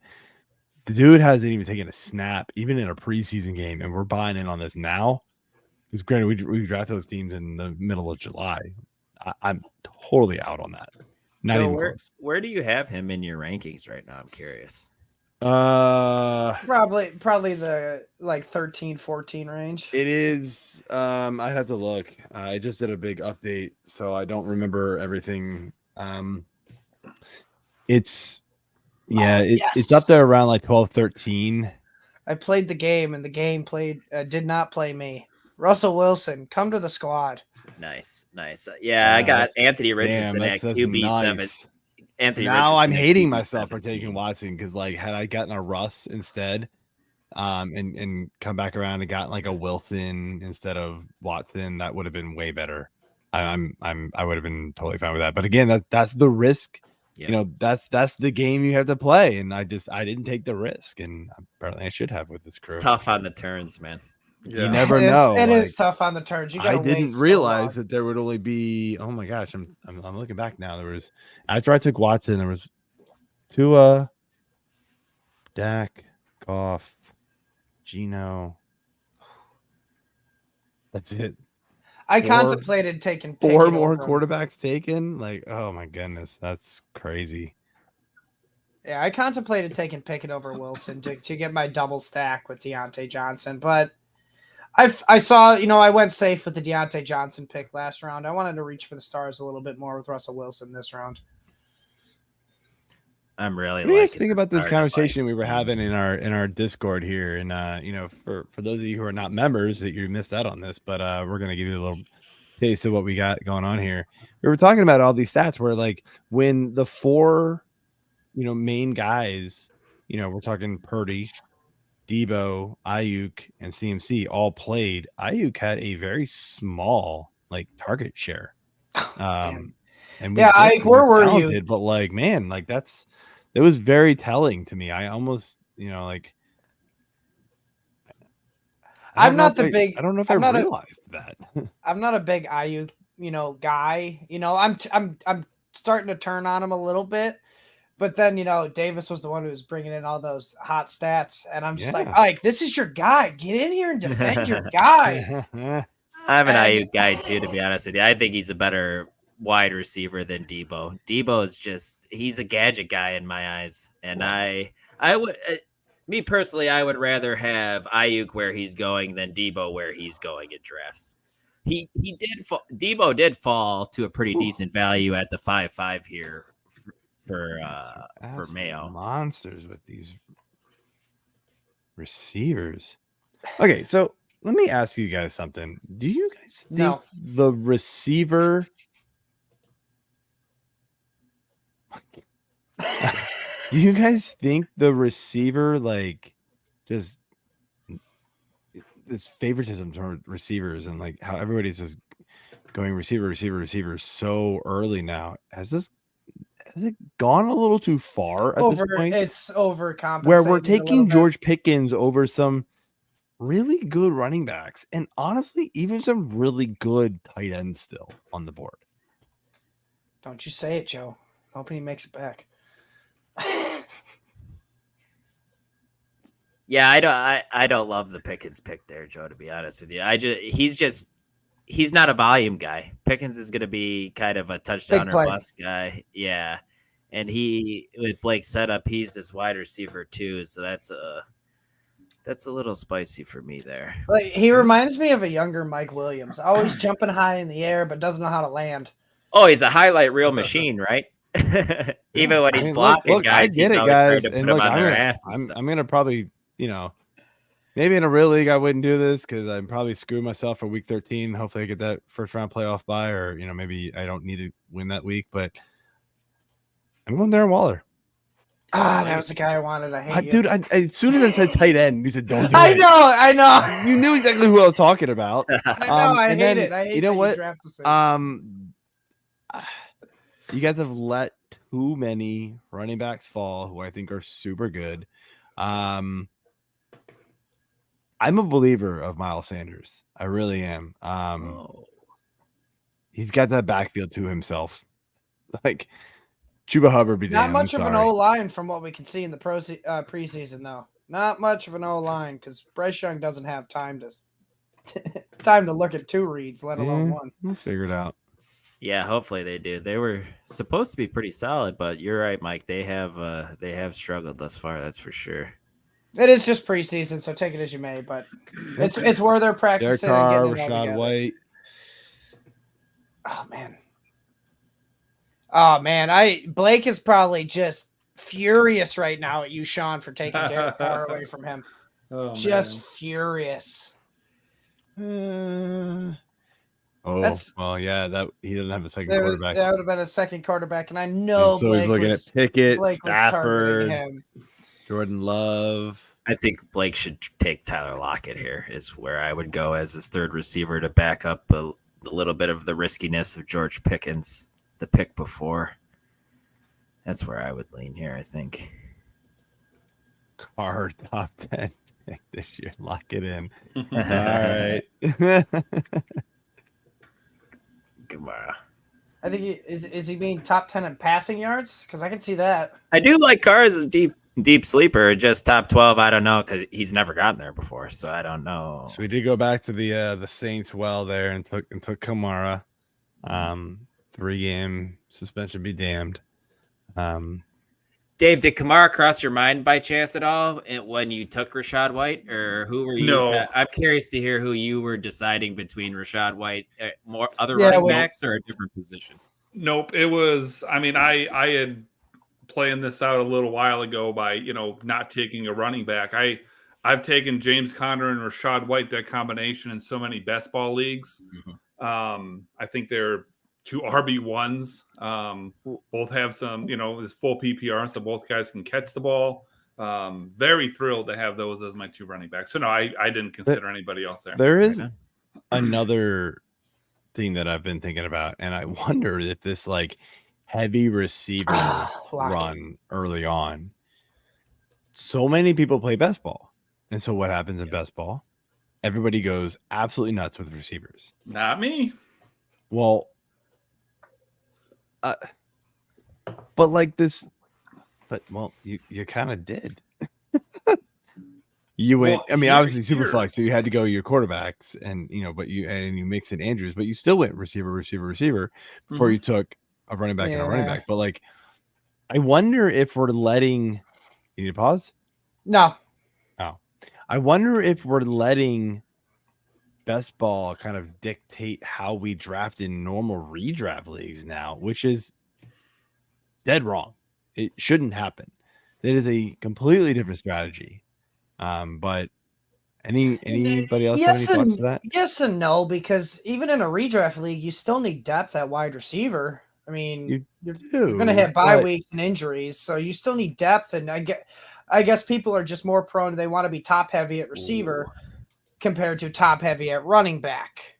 the dude hasn't even taken a snap, even in a preseason game. And we're buying in on this now. Because granted, we draft those teams in the middle of July. I'm totally out on that. Not Joe, even close. Where do you have him in your rankings right now? I'm curious. Probably the like 13, 14 range. It is. I have to look. I just did a big update, so I don't remember everything. It's it's up there around like 12, 13. I played the game, and the game did not play me. Russell Wilson, come to the squad. Nice. Yeah, I got Anthony Richardson at QB7. Nice. Now I'm hating myself for taking Watson because, like, had I gotten a Russ instead, and come back around and gotten like a Wilson instead of Watson, that would have been way better. I would have been totally fine with that. But again, that's the risk. Yeah. That's the game you have to play, and I didn't take the risk, and apparently I should have with this crew. It's tough on the turns, man. Yeah. You never know. It is tough on the turns. I didn't realize that there would only be. Oh my gosh, I'm looking back now. There was, after I took Watson, there was Tua, Dak, Goff, Gino. That's it. I contemplated taking four more quarterbacks taken. Like, oh my goodness, that's crazy. Yeah, I contemplated taking Pickett over Wilson to get my double stack with Deontay Johnson, but I saw, I went safe with the Deontay Johnson pick last round. I wanted to reach for the stars a little bit more with Russell Wilson this round. I'm really. What do you guys think about this conversation we were having in our Discord here? And for those of you who are not members, that you missed out on this, but we're gonna give you a little taste of what we got going on here. We were talking about all these stats where, like, when the four, main guys, we're talking Purdy, Debo, Ayuk, and CMC all played. Ayuk had a very small target share. And Ayuk, where were you? But man, it was very telling to me. I almost, I'm not the big. I don't know if I realized that. I'm not a big Ayuk, guy. I'm starting to turn on him a little bit. But then, Davis was the one who was bringing in all those hot stats. And I'm just like, this is your guy. Get in here and defend your guy. I'm an Ayuk guy, too, to be honest with you. I think he's a better wide receiver than Debo. Debo is he's a gadget guy in my eyes. And I would, me personally, I would rather have Ayuk where he's going than Debo where he's going in drafts. Debo did fall to a pretty decent value at the 5.5 here. For Mayo. Monsters with these receivers. Okay, so let me ask you guys something. Do you guys think the receiver do you guys think the receiver just this favoritism toward receivers and how everybody's just going receiver so early now? Has it gone a little too far at this point? It's overcompensating. Where we're taking George Pickens over some really good running backs, and honestly, even some really good tight ends still on the board. Don't you say it, Joe. Hoping he makes it back. Yeah, I don't love the Pickens pick there, Joe, to be honest with you. He's not a volume guy. Pickens is going to be kind of a touchdown or bust guy. Yeah. And with Blake's setup, he's this wide receiver too. So that's a little spicy for me there. He reminds me of a younger Mike Williams, always jumping high in the air, but doesn't know how to land. Oh, he's a highlight reel machine, right? Even when he's blocking guys, I get it, guys. And look, I'm going to probably, maybe in a real league, I wouldn't do this because I'm probably screwing myself for week 13. Hopefully I get that first round playoff bye, or, maybe I don't need to win that week, but I'm going Darren Waller. That was the guy I wanted. I hate you. Dude, as soon as I said tight end, you said don't do it. I know. You knew exactly who I was talking about. I know. I hate it. I hate what? You guys have let too many running backs fall who I think are super good. I'm a believer of Miles Sanders. I really am. He's got that backfield to himself. Chuba Hubbard be damned. Not much of an O-line from what we can see in the preseason, though. Not much of an O-line because Bryce Young doesn't have time to time to look at 2 reads, let alone 1. We'll figure it out. Yeah, hopefully they do. They were supposed to be pretty solid, but you're right, Mike. They have struggled thus far. That's for sure. It is just preseason, so take it as you may. But it's where they're practicing and getting it all Rashad together. White. Oh man, Blake is probably just furious right now at you, Sean, for taking Derek Carr away from him. Just furious. Well, yeah, that he doesn't have a second quarterback. That would have been a second quarterback, and I know. And so he's looking at Pickett, Stafford, him. Jordan Love. I think Blake should take Tyler Lockett here. Is where I would go as his third receiver to back up a little bit of the riskiness of George Pickens, the pick before. That's where I would lean here. I think. Carr top 10 pick this year. Lock it in. All right. Kamara. I think is he being top 10 in passing yards? Because I can see that. I do like Carr as a deep sleeper. Just top 12. I don't know because he's never gotten there before, so I don't know. So we did go back to the Saints well there and took Kamara. 3-game suspension be damned. Dave, did Kamara cross your mind by chance at all when you took Rashad White, or who were you? No. I'm curious to hear who you were deciding between Rashad White, more other running backs, or a different position. Nope, it was. I mean, I had planned this out a little while ago by not taking a running back. I've taken James Conner and Rashad White, that combination, in so many best ball leagues. Mm-hmm. I think they're 2 RB1s. Both have some, this full PPR, so both guys can catch the ball. Very thrilled to have those as my 2 running backs. So no, I didn't consider anybody else there. There is another thing that I've been thinking about, and I wonder if this heavy receiver run early on. So many people play best ball, and so what happens in best ball? Everybody goes absolutely nuts with receivers. Not me. Well. You kind of did. You went. Obviously Superflex, so you had to go your quarterbacks, and you mixed in Andrews, but you still went receiver before you took a running back and a running back. But I wonder if we're letting. You need to pause? No. Oh, I wonder if we're letting best ball kind of dictate how we draft in normal redraft leagues now, which is dead wrong. It shouldn't happen. That is a completely different strategy. But anybody else have any thoughts to that? Yes and no, because even in a redraft league, you still need depth at wide receiver. I mean, you're going to have bye weeks and injuries, so you still need depth. And I guess people are just more prone. They want to be top heavy at receiver compared to top heavy at running back.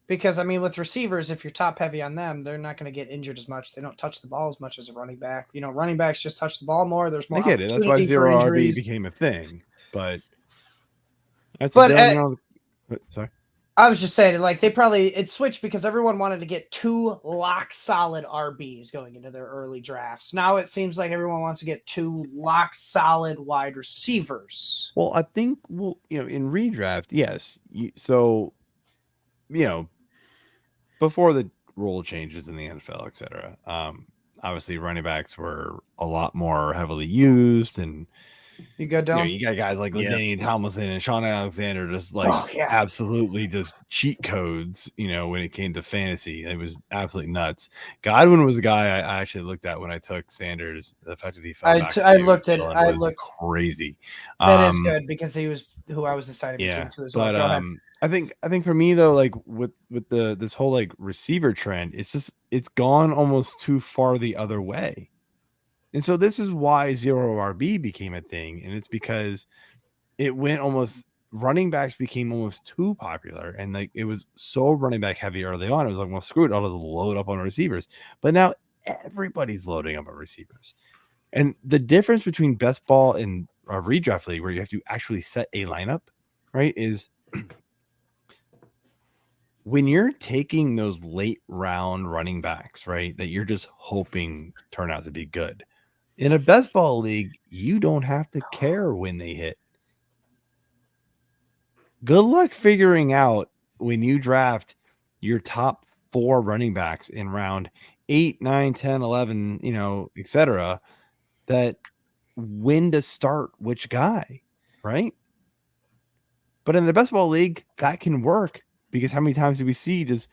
Because, with receivers, if you're top heavy on them, they're not going to get injured as much. They don't touch the ball as much as a running back. Running backs just touch the ball more. There's more. I get it. That's why zero RB became a thing. But sorry. I was just saying, it switched because everyone wanted to get 2 lock solid RBs going into their early drafts. Now it seems like everyone wants to get 2 lock solid wide receivers. Well, I think in redraft, yes. Before the rule changes in the NFL, et cetera, obviously running backs were a lot more heavily used, and you go down. You got guys like LaDainian Tomlinson and Sean Alexander just absolutely just cheat codes. When it came to fantasy, it was absolutely nuts. Godwin was a guy I actually looked at when I took Sanders. The fact that he fell back I looked at. I looked crazy. That is good because he was who I was deciding between 2 as well. But I think for me though, with this whole receiver trend, it's gone almost too far the other way. And so this is why zero RB became a thing. And it's because it went running backs became almost too popular. And it was so running back heavy early on. It was well, screw it. I'll just load up on receivers. But now everybody's loading up on receivers. And the difference between best ball and a redraft league where you have to actually set a lineup, right, is when you're taking those late round running backs, right, that you're just hoping turn out to be good. In a best ball league, you don't have to care when they hit. good luck figuring out when you draft your top 4 running backs in round 8, 9, 10, 11, etc., that when to start which guy, right? But in the best ball league, that can work because how many times do we see just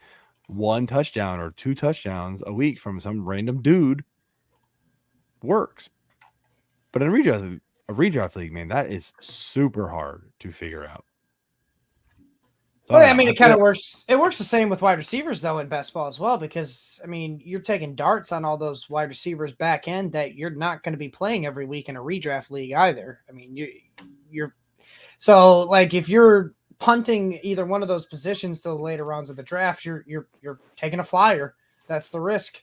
1 touchdown or 2 touchdowns a week from some random dude works? But in a redraft league, man, that is super hard to figure out. So well, I mean, it kind of works. It works the same with wide receivers, though, in best ball as well, because, I mean, you're taking darts on all those wide receivers back end that you're not going to be playing every week in a redraft league either. I mean, you're so, like, if you're punting either one of those positions to the later rounds of the draft, you're taking a flyer. That's the risk.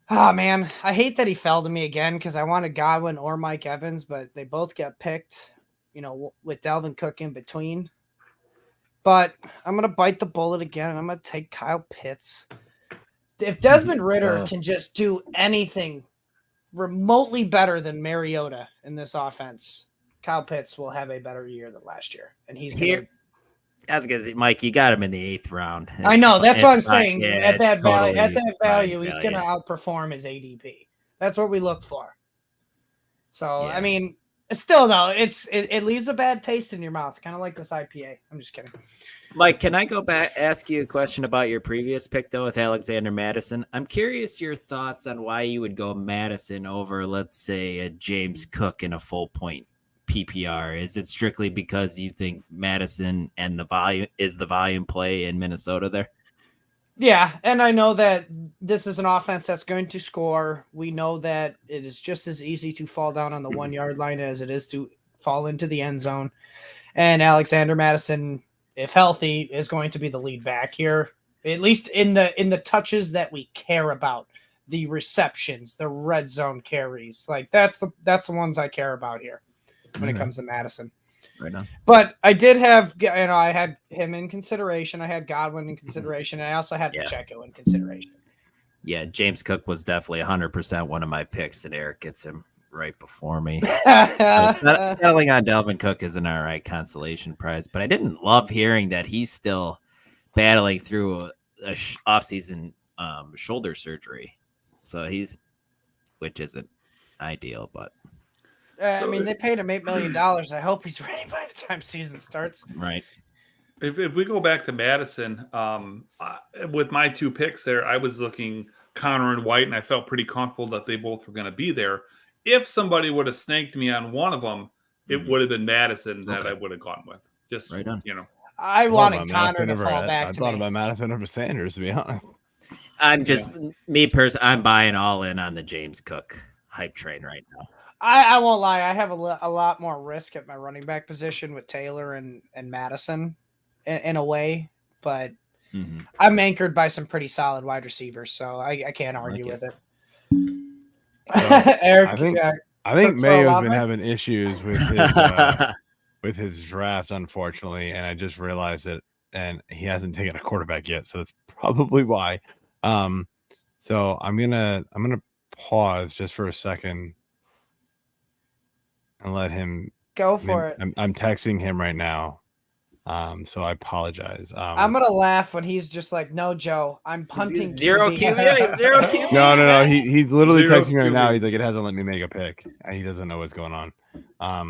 Oh, man, I hate that he fell to me again because I wanted Godwin or Mike Evans, but they both got picked, with Dalvin Cook in between. But I'm going to bite the bullet again, and I'm going to take Kyle Pitts. If Desmond Ridder can just do anything remotely better than Mariota in this offense, Kyle Pitts will have a better year than last year. And he's here. As good, Mike, you got him in the 8th round. I know. That's what I'm saying. Yeah, at that value, he's going to outperform his ADP. That's what we look for. So, yeah. I mean, still, though, it leaves a bad taste in your mouth, kind of like this IPA. I'm just kidding. Mike, can I go back, ask you a question about your previous pick, though, with Alexander Madison? I'm curious your thoughts on why you would go Madison over, let's say, a James Cook in a full point PPR. Is it strictly because you think Madison and the volume play in Minnesota there? Yeah, and I know that this is an offense that's going to score. We know that it is just as easy to fall down on the 1 yard line as it is to fall into the end zone. And Alexander Madison, if healthy, is going to be the lead back here, at least in the touches that we care about, the receptions, the red zone carries. Like that's the ones I care about here when it comes to Madison. Right on. But I did have, I had him in consideration. I had Godwin in consideration. And I also had Pacheco in consideration. Yeah, James Cook was definitely 100% one of my picks, and Eric gets him right before me. So settling on Dalvin Cook is an all right consolation prize. But I didn't love hearing that he's still battling through a off-season shoulder surgery. So which isn't ideal, but. I mean, they paid him $8 million. I hope he's ready by the time season starts. Right. If we go back to Madison, with my 2 picks there, I was looking Connor and White, and I felt pretty comfortable that they both were going to be there. If somebody would have snaked me on one of them, it would have been Madison that I would have gone with. Just right on. I wanted Connor to fall back. I thought about Madison over Sanders, to be honest. I'm just me personally. I'm buying all in on the James Cook hype train right now. I won't lie. I have a lot more risk at my running back position with Taylor and Madison in a way, but I'm anchored by some pretty solid wide receivers, so I can't argue with it. Eric, I think Mayo's been having issues with his draft, unfortunately, and I just realized it, and he hasn't taken a quarterback yet, so that's probably why. So I'm gonna pause just for a second and let him go for it. I'm texting him right now. So I apologize. I'm gonna laugh when he's just like, "No, Joe, I'm punting zero QB, zero QB." No. He's literally texting right now. He's like, "It hasn't let me make a pick." And he doesn't know what's going on. I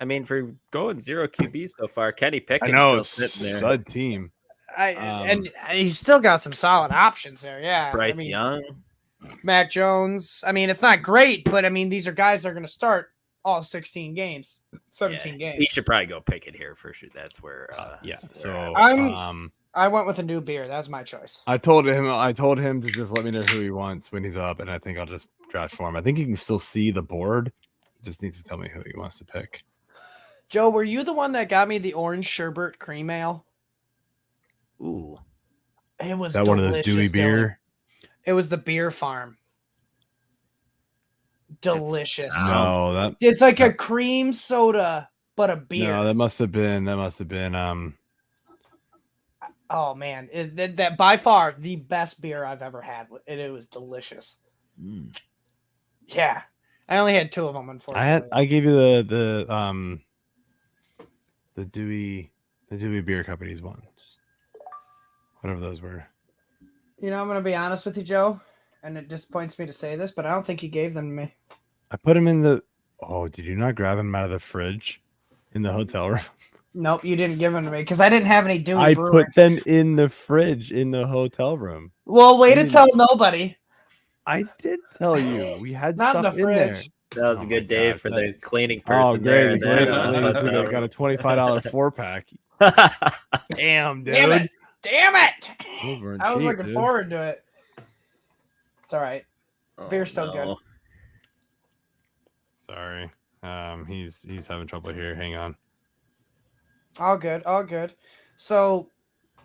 mean, for going 0 QB so far, Kenny Pickett's still sitting there. Stud team. And he's still got some solid options there. Yeah, Bryce Young. Mac Jones. I mean, it's not great, but I mean, these are guys that are going to start all 16 games, 17 games. He should probably go Pickett here for sure. That's where. So I went with a new beer. That's my choice. I told him to just let me know who he wants when he's up, and I think I'll just draft for him. I think he can still see the board. He just needs to tell me who he wants to pick. Joe, were you the one that got me the orange sherbet cream ale? Ooh, it was that one of those Dewey beer. It was the Beer Farm. Delicious. No, it's like a cream soda, but a beer. No, that must have been. Oh man, that by far the best beer I've ever had. It was delicious. Yeah, I only had 2 of them. Unfortunately, I gave you the the Dewey Beer Company's one. Whatever those were. I'm going to be honest with you, Joe, and it disappoints me to say this, but I don't think you gave them to me. I put them in the... Oh, did you not grab them out of the fridge in the hotel room? Nope, you didn't give them to me because I didn't have any Dewey I Brewing. put them in the fridge in the hotel room. Well, way to tell nobody. I did tell you. We had Not stuff in the in there. fridge. That was a good day for the cleaning person. Oh, great. There. The got a $25 4-pack. Damn, dude. Damn it. I was cheap, looking forward to it. It's all right. Beer's still good. Sorry. He's having trouble here. Hang on. All good. So,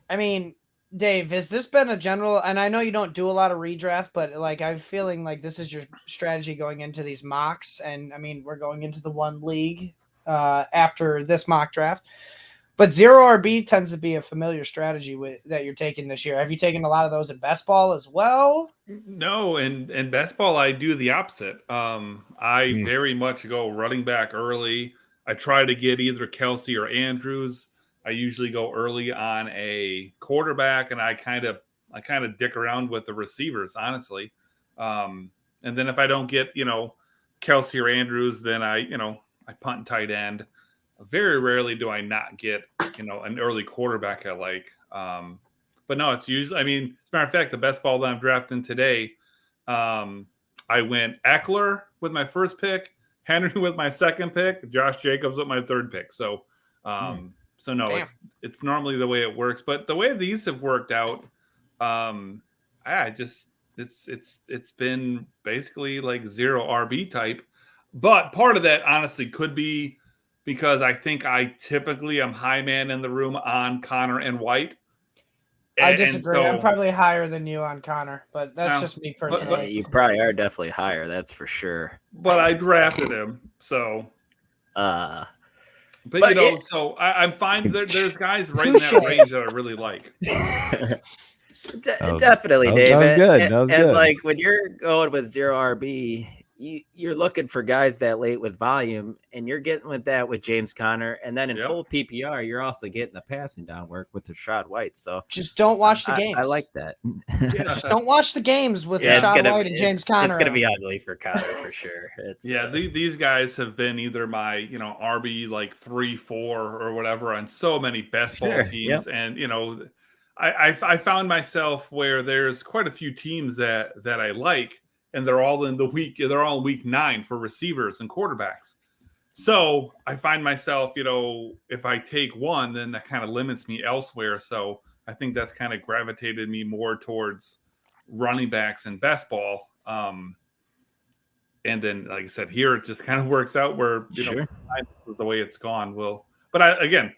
I mean, Dave, has this been a general, and I know you don't do a lot of redraft, but like I'm feeling like this is your strategy going into these mocks, and I mean we're going into the one league after this mock draft. But 0 RB tends to be a familiar strategy that you're taking this year. Have you taken a lot of those in best ball as well? No, in best ball I do the opposite. I very much go running back early. I try to get either Kelsey or Andrews. I usually go early on a quarterback, and I kind of dick around with the receivers, honestly. And then if I don't get Kelsey or Andrews, then I punt and tight end. Very rarely do I not get an early quarterback I like. But no, it's usually. I mean, as a matter of fact, the best ball that I'm drafting today, I went Eckler with my first pick, Henry with my second pick, Josh Jacobs with my third pick. So, so no, Damn. it's normally the way it works. But the way these have worked out, it's been basically like 0 RB type. But part of that honestly could be because I think I typically am high man in the room on Connor and White. I disagree. I'm probably higher than you on Connor, but that's just me personally. But you probably are definitely higher, that's for sure. But I drafted him, so. But so I'm fine. There's guys right in that range that I really like. Definitely, David. That was good. That was good. Like when you're going with 0 RB, you're looking for guys that late with volume, and you're getting with that with James Conner, and then in full PPR, you're also getting the passing down work with Rashad White. So just don't watch the games. I like that. Just don't watch the games with Rashad White and James Conner. It's going to be ugly for Conner for sure. These guys have been either my RB like 3-4 or whatever on so many best ball teams, and I found myself where there's quite a few teams that I like. And they're all in week 9 for receivers and quarterbacks. So I find myself, if I take one, then that kind of limits me elsewhere. So I think that's kind of gravitated me more towards running backs and best ball. And then, like I said, here it just kind of works out where this is the way it's gone. But again,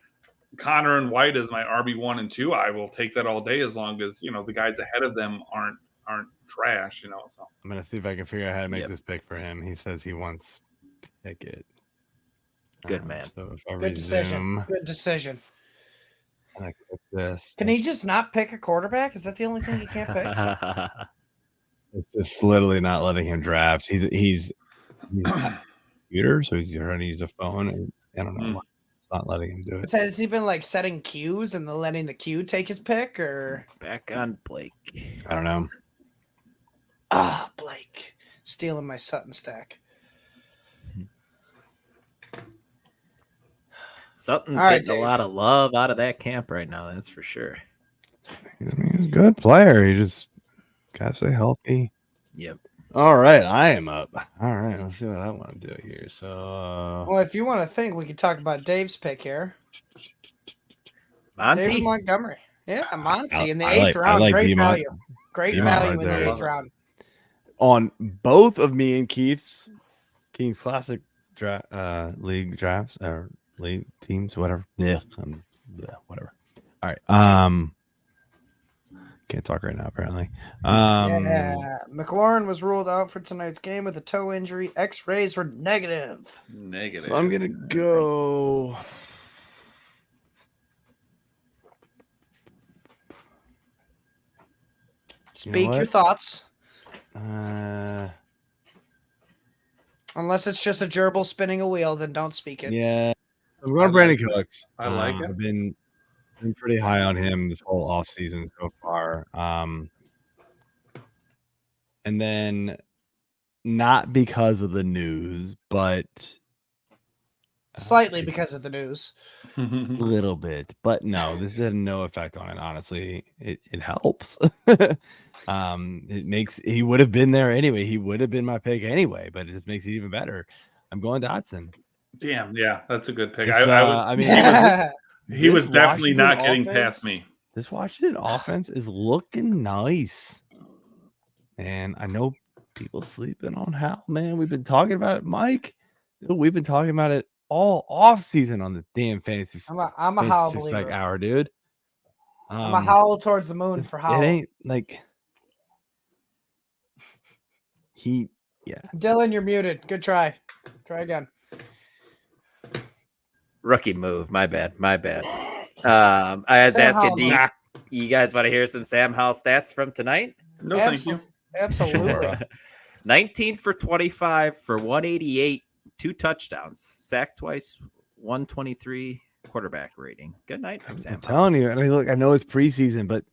Connor and White is my RB1 and 2. I will take that all day as long as the guys ahead of them aren't trash, So I'm gonna see if I can figure out how to make this pick for him. He says he wants Pickett. Good man. So if I Good decision. And I click this. Can he just not pick a quarterback? Is that the only thing he can't pick? It's just literally not letting him draft. He's on a computer, so he's trying to use a phone, and I don't know why it's not letting him do it. Has he been like setting cues and then letting the cue take his pick, or back on Blake? I don't know. Blake stealing my Sutton stack. Sutton's getting a lot of love out of that camp right now. That's for sure. He's a good player. He just gotta stay healthy. Yep. All right, I am up. All right, let's see what I want to do here. So, well, if you want to think, we could talk about Dave's pick here. Monty? David Montgomery. Yeah, Monty in the 8th round. Like Great value. Great value in the 8th round. On both of me and Keith's Classic league drafts or league teams, whatever. Yeah, whatever. All right. Can't talk right now, apparently. McLaurin was ruled out for tonight's game with a toe injury. X-rays were negative. So I'm gonna go. Speak your thoughts. Unless it's just a gerbil spinning a wheel, then don't speak it. Yeah, I'm going Brandon Cooks. I like it. I've been pretty high on him this whole off season so far. And then not because of the news, but slightly because of the news. A little bit, but no, this had no effect on it. Honestly, it helps. It makes he would have been there anyway. He would have been my pick anyway, but it just makes it even better. I'm going Dotson. Damn, yeah, that's a good pick. I mean, he was definitely not getting past me. This Washington offense is looking nice, and I know people sleeping on Hal. Man, we've been talking about it, Mike. We've been talking about it all off season on the damn fantasy. I'm a Hal believer. Hour, dude. I'm a howl towards the moon for Hal. It ain't like yeah. Dylan, you're muted. Good try. Try again. Rookie move. My bad. I was asking, do you guys want to hear some Sam Howell stats from tonight? No, thank you. Absolutely. 19 for 25 for 188, 2 touchdowns, sacked twice, 123 quarterback rating. Good night from Sam. I'm telling you. I mean, look, I know it's preseason, but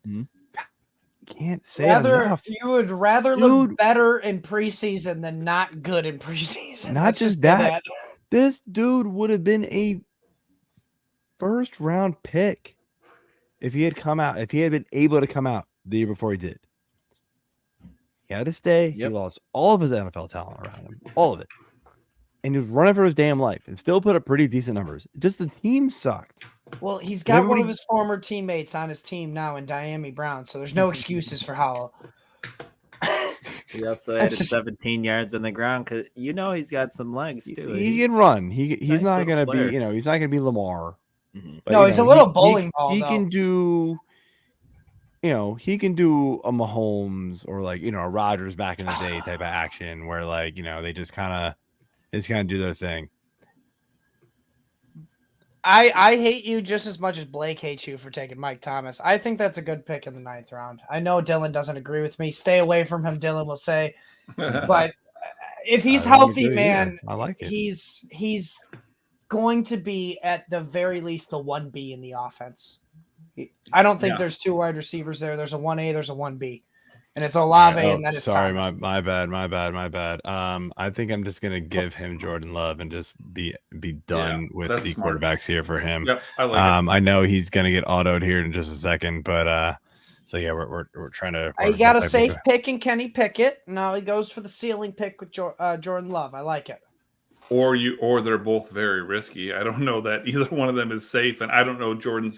can't say enough. You would rather look better in preseason than not good in preseason. Not just that. This dude would have been a first round pick if he had been able to come out the year before he did. He had to stay. Yep. He lost all of his NFL talent around him. All of it. And he was running for his damn life and still put up pretty decent numbers. Just the team sucked. Well, he's got one of his former teammates on his team now in Diami Brown, so there's no excuses for Howell. He also had 17 yards on the ground because he's got some legs too. He can run. He's not going to be, he's not going to be Lamar. Mm-hmm. But, no, he's a little bowling ball. He can do, he can do a Mahomes or a Rodgers back in the day type of action where they just kind of do their thing. I hate you just as much as Blake hates you for taking Mike Thomas. I think that's a good pick in the 9th round. I know Dylan doesn't agree with me. Stay away from him, Dylan will say. But if he's healthy, man, I like it. He's going to be at the very least the 1B in the offense. I don't think there's 2 wide receivers there. There's a 1A, there's a 1B. And it's Olave, and then it's sorry, Thomas. my bad. I think I'm just gonna give him Jordan Love and just be done with the quarterbacks here for him. Yep, I like it. I know he's gonna get autoed here in just a second, but we're trying to. He got a safe pick in Kenny Pickett. Now he goes for the ceiling pick with Jordan Love. I like it. Or they're both very risky. I don't know that either one of them is safe, and I don't know Jordan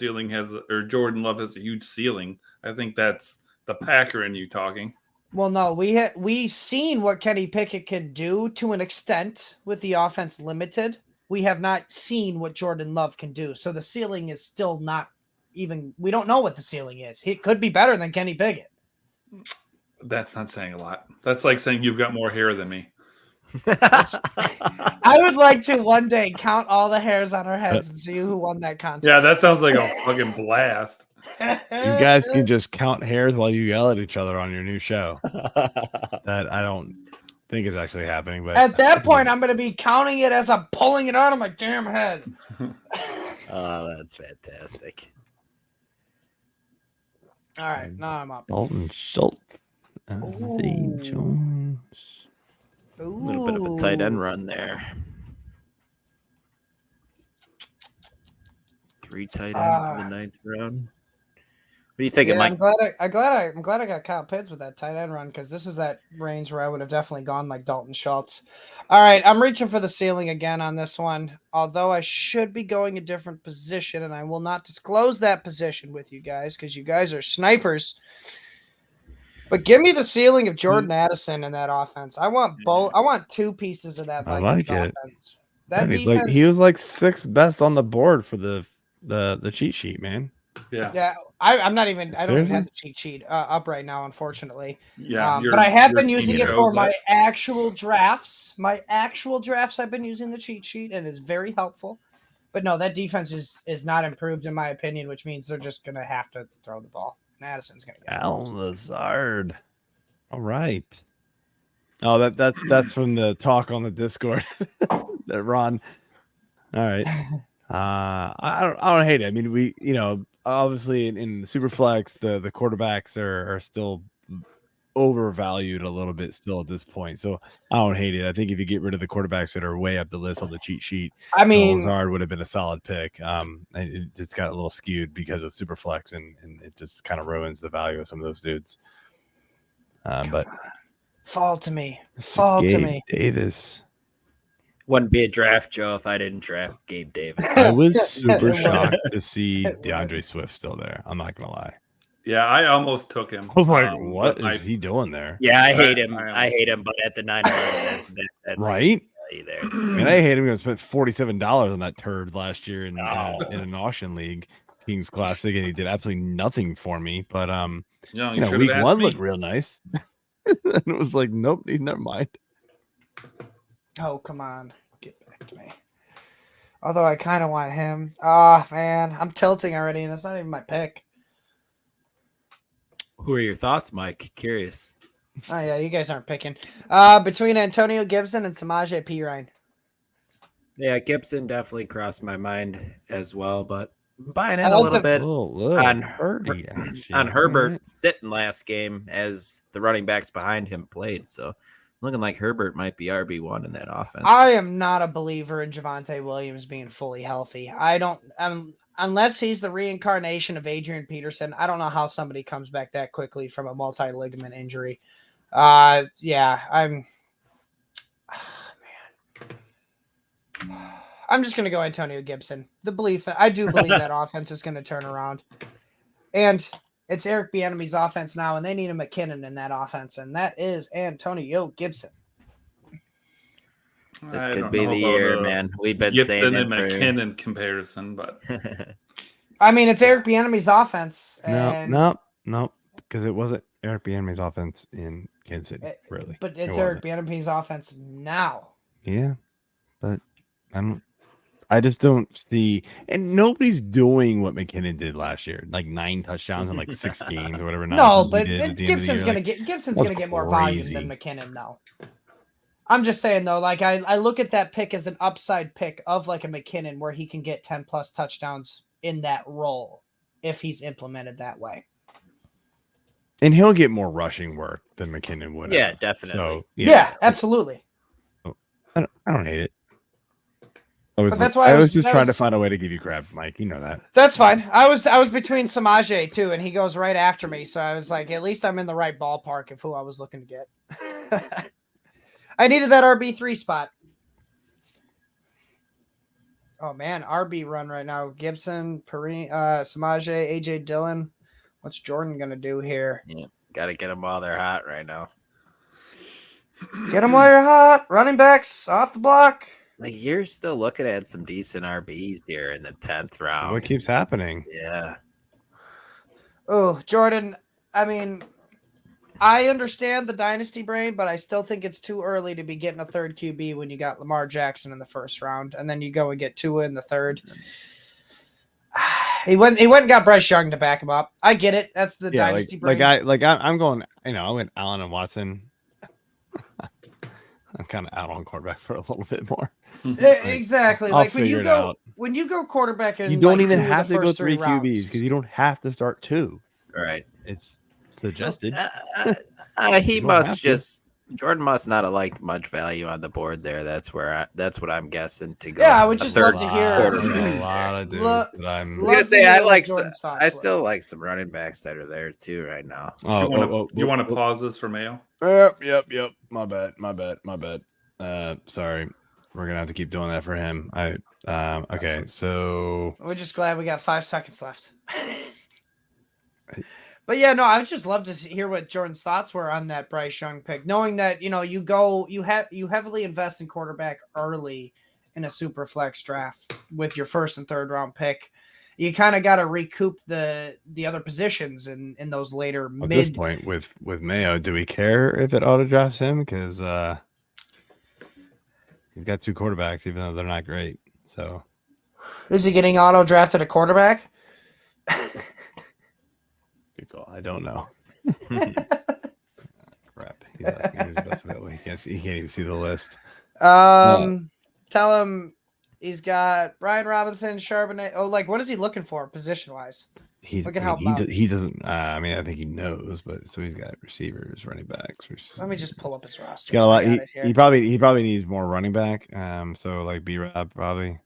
Love has a huge ceiling. I think that's the Packer in you talking. Well, no, we seen what Kenny Pickett can do to an extent with the offense limited. We have not seen what Jordan Love can do. So the ceiling is still not even, we don't know what the ceiling is. He could be better than Kenny Pickett. That's not saying a lot. That's like saying you've got more hair than me. I would like to one day count all the hairs on our heads and see who won that contest. Yeah, that sounds like a fucking blast. You guys can just count hairs while you yell at each other on your new show. That I don't think is actually happening. But at that point, I'm going to be counting it as I'm pulling it out of my damn head. Oh, that's fantastic. All right, now I'm up. Dalton Schultz. Zay Jones. A little bit of a tight end run there. 3 tight ends in the 9th round. What do you think, Mike? I'm glad I got Kyle Pitts with that tight end run because this is that range where I would have definitely gone like Dalton Schultz. All right, I'm reaching for the ceiling again on this one, although I should be going a different position, and I will not disclose that position with you guys because you guys are snipers. But give me the ceiling of Jordan Addison in that offense. I want both. I want 2 pieces of that Vikings offense. That defense, he was like 6th best on the board for the cheat sheet, man. Yeah. I'm not even. I don't even have the cheat sheet up right now, unfortunately. Yeah, but I have been using it for my actual drafts. I've been using the cheat sheet, and it's very helpful. But no, that defense is not improved in my opinion, which means they're just gonna have to throw the ball. Addison's gonna get Al Lazard. All right. Oh, that's from the talk on the Discord. That Ron. All right. I don't hate it. I mean, we obviously in the Superflex, the quarterbacks are still overvalued a little bit still at this point. So I don't hate it. I think if you get rid of the quarterbacks that are way up the list on the cheat sheet, I mean, Lazard would have been a solid pick. And it just got a little skewed because of Superflex, and it just kind of ruins the value of some of those dudes. But fall to me, Davis. Wouldn't be a draft, Joe, if I didn't draft Gabe Davis. I was super shocked to see DeAndre Swift still there. I'm not gonna lie. Yeah, I almost took him. I was like, what is he doing there? Yeah, I hate him. I hate him, but at the 9 that's right there. And I hate him. I spent $47 on that turd last year in an auction league, Kings Classic, and he did absolutely nothing for me. But week 1 looked real nice. And it was like, nope, never mind. Oh, come on. Get back to me. Although I kind of want him. Oh, man. I'm tilting already, and it's not even my pick. Who are your thoughts, Mike? Curious. Oh, yeah, you guys aren't picking. Between Antonio Gibson and Samaje Perine. Yeah, Gibson definitely crossed my mind as well, but buying in a little bit on Herbert sitting last game as the running backs behind him played. So looking like Herbert might be RB1 in that offense. I am not a believer in Javonte Williams being fully healthy. I don't unless he's the reincarnation of Adrian Peterson. I don't know how somebody comes back that quickly from a multi-ligament injury. I'm just going to go Antonio Gibson. I do believe that offense is going to turn around. And it's Eric Bieniemy's offense now, and they need a McKinnon in that offense, and that is Antonio Gibson. This could be the year, man. We've been Gibson saying and McKinnon comparison, but I mean, it's Eric Bieniemy's offense. And no, because it wasn't Eric Bieniemy's offense in Kansas City, really. But it's Eric Bieniemy's offense now. Yeah, but I just don't see, and nobody's doing what McKinnon did last year, like 9 touchdowns in like 6 games or whatever. No, but Gibson's gonna get more volume than McKinnon, though. I'm just saying though, like I look at that pick as an upside pick of like a McKinnon, where he can get 10+ touchdowns in that role if he's implemented that way. And he'll get more rushing work than McKinnon would. Yeah, definitely. So yeah, absolutely. I don't hate it. But that's why I was just trying to find a way to give you crap, Mike. You know that. That's fine. I was between Samaje too, and he goes right after me. So I was like, at least I'm in the right ballpark of who I was looking to get. I needed that RB3 spot. Oh man, RB run right now. Gibson, Perine, Samaje, AJ Dillon. What's Jordan gonna do here? Yeah, gotta get them while they're hot right now. Get them while you're hot. Running backs off the block. Like you're still looking at some decent RBs here in the 10th round. So what keeps happening? Yeah. Oh, Jordan. I mean, I understand the dynasty brain, but I still think it's too early to be getting a third QB when you got Lamar Jackson in the first round, and then you go and get Tua in the third. He went and got Bryce Young to back him up. I get it. That's the dynasty brain. I'm going. I went Allen and Watson. I'm kind of out on quarterback for a little bit more. Exactly. Like when you go quarterback, and you don't even have to go 3 QBs because you don't have to start 2. Right. It's suggested. Jordan must not have liked much value on the board there. That's what I'm guessing to go. Yeah, I would just love to hear a lot of dudes that I'm gonna say I still like some running backs that are there too right now. You want to pause this for Mayo? Yep. My bad. Sorry. We're gonna have to keep doing that for him. Okay, so we're just glad we got 5 seconds left. But yeah, no, I would just love to hear what Jordan's thoughts were on that Bryce Young pick, knowing that you heavily invest in quarterback early in a super flex draft with your 1st and 3rd round pick. You kind of got to recoup the other positions in those later at this point with Mayo. Do we care if it auto drafts him because he's got 2 quarterbacks, even though they're not great. So is he getting auto drafted a quarterback? Good call. I don't know. Crap. He's asking who's the best available. He can't even see the list. Tell him He's got Brian Robinson, Charbonnet. Oh, like what is he looking for position wise? He doesn't. I mean, I think he knows, but so he's got receivers, running backs. Let me just pull up his roster. He's got a lot. He probably needs more running back. So like B-Rob probably.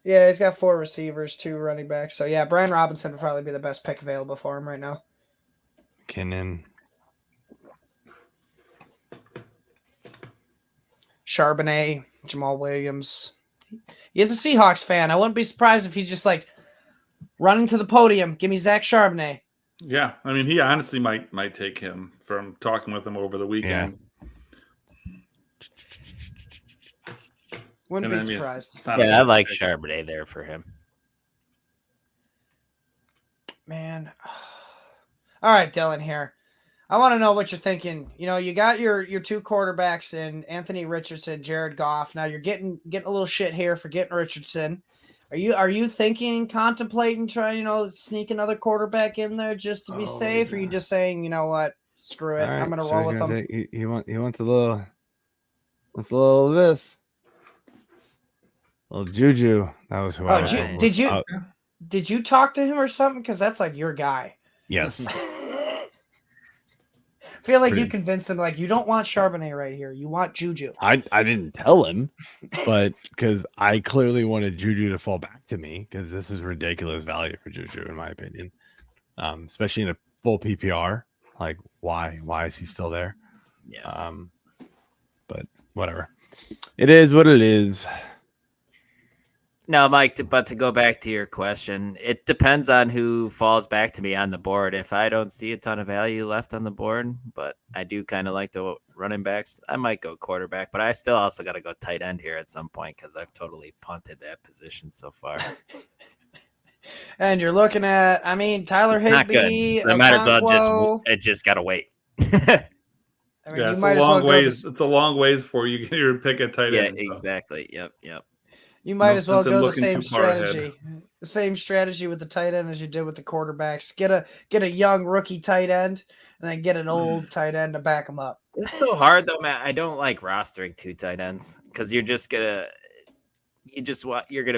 Yeah, he's got 4 receivers, 2 running backs. So yeah, Brian Robinson would probably be the best pick available for him right now. McKinnon. Charbonnet, Jamal Williams. He is a Seahawks fan. I wouldn't be surprised if he just like running to the podium. Give me Zach Charbonnet. Yeah, I mean, he honestly might take him from talking with him over the weekend. Yeah. Wouldn't be surprised. Yeah, I like Charbonnet there for him. Man. All right, Dylan here. I want to know what you're thinking. You know, you got your 2 quarterbacks in Anthony Richardson, Jared Goff. Now you're getting a little shit here for getting Richardson. Are you thinking, contemplating, trying, sneak another quarterback in there just to be safe? Or are you just saying, you know what, screw it, right, I'm gonna roll with him? He wants a little of this. Little Juju. That was who I was. Did you talk to him or something? Because that's like your guy. Yes. I feel like you convinced him, like, you don't want Charbonnet right here. You want Juju. I didn't tell him, but because I clearly wanted Juju to fall back to me because this is ridiculous value for Juju, in my opinion. Especially in a full PPR. Like, why is he still there? Yeah. But whatever. It is what it is. No, Mike, but to go back to your question, it depends on who falls back to me on the board. If I don't see a ton of value left on the board, but I do kind of like the running backs, I might go quarterback, but I still also got to go tight end here at some point because I've totally punted that position so far. And you're looking at, I mean, Tyler Higbee. I might as well just got to wait. I mean, it's a long ways for you to get your pick at tight end. Yeah, exactly. Yep. You might as well go the same strategy. The same strategy with the tight end as you did with the quarterbacks. Get a young rookie tight end, and then get an old tight end to back them up. It's so hard though, Matt. I don't like rostering 2 tight ends because you're gonna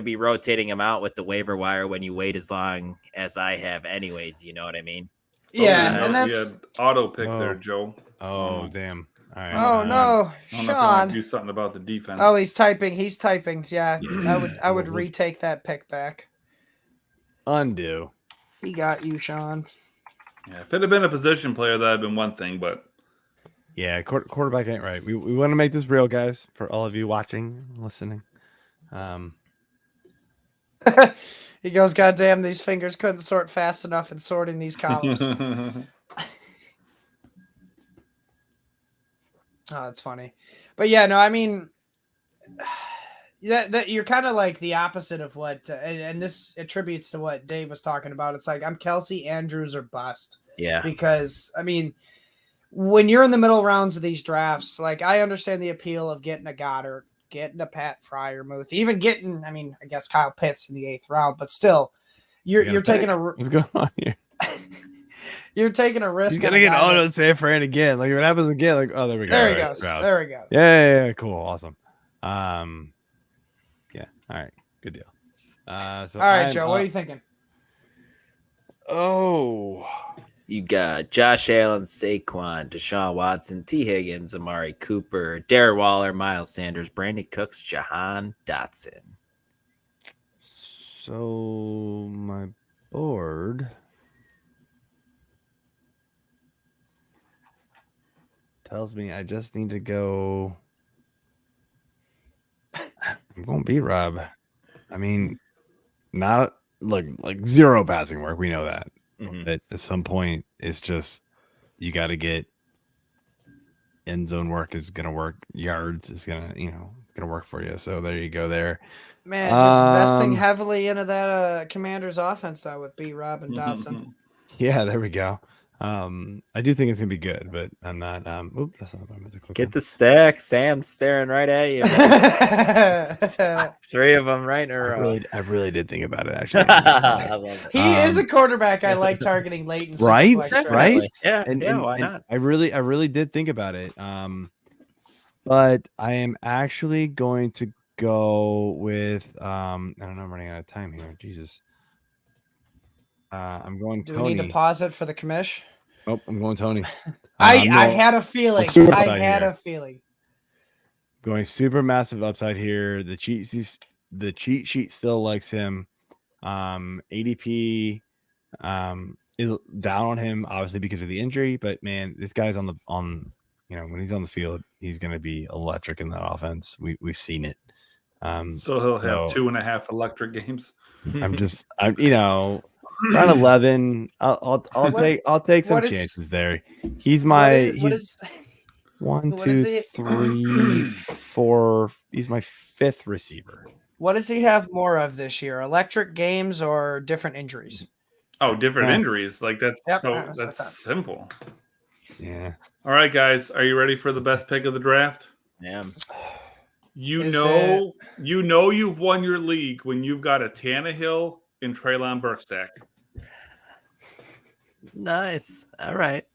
be rotating them out with the waiver wire when you wait as long as I have, anyways. You know what I mean? Yeah, and that's you had auto pick there, Joe. Oh, damn. All right. Oh no, Sean! Do something about the defense. Oh, he's typing. Yeah, I would retake that pick back. Undo. He got you, Sean. Yeah, if it had been a position player, that'd have been one thing, but yeah, quarterback ain't right. We want to make this real, guys, for all of you watching, listening. He goes, "Goddamn, these fingers couldn't sort fast enough in sorting these columns." Oh, that's funny. But yeah, no, I mean, that you're kind of like the opposite of what, and this attributes to what Dave was talking about. It's like, I'm Kelsey, Andrews, or bust. Yeah. Because, I mean, when you're in the middle rounds of these drafts, like, I understand the appeal of getting a Goddard, getting a Pat Freiermuth, even getting, I mean, I guess Kyle Pitts in the 8th round, but still, you're taking What's going on here? You're taking a risk. He's gonna get auto save for it again. Like, what happens again? Like, oh, there we go. There he goes. There we go. Yeah, cool, awesome. Yeah, all right, good deal. All right, Joe, what are you thinking? Oh, you got Josh Allen, Saquon, Deshaun Watson, T. Higgins, Amari Cooper, Darren Waller, Miles Sanders, Brandon Cooks, Jahan Dotson. So my board tells me I just need to go. I'm going to beat Rob. I mean, not like zero passing work. We know that. Mm-hmm. But at some point, it's just you got to get end zone work is going to work. Yards is going to work for you. So there you go. There, man. Just investing heavily into that Commanders offense though with B. Rob and Dotson. Yeah, there we go. I do think it's gonna be good, but I'm not. Oops, that's not what I meant to click. Get the stack. Sam's staring right at you. 3 of them right in a row. I really did think about it actually. I love it. He is a quarterback I like targeting late in right. Yeah, and why not? I really did think about it. But I am actually going to go with I don't know, I'm running out of time here. Jesus. I'm going Do Tony. we need to pause it for the commish? Nope, I'm going Tony. I had a feeling. I had a feeling. Going super massive upside here. The cheat sheet still likes him. ADP is down on him obviously because of the injury, but man, this guy's on when he's on the field, he's going to be electric in that offense. We've seen it. So he'll have 2.5 electric games. I'm around 11. I'll take some chances there. He's my one, two, three, four. He's my 5th receiver. What does he have more of this year? Electric games or different injuries? Oh, different injuries. Like that's simple. Yeah. All right, guys. Are you ready for the best pick of the draft? Yeah. You've won your league when you've got a Tannehill and Treylon Burks stack. Nice. All right.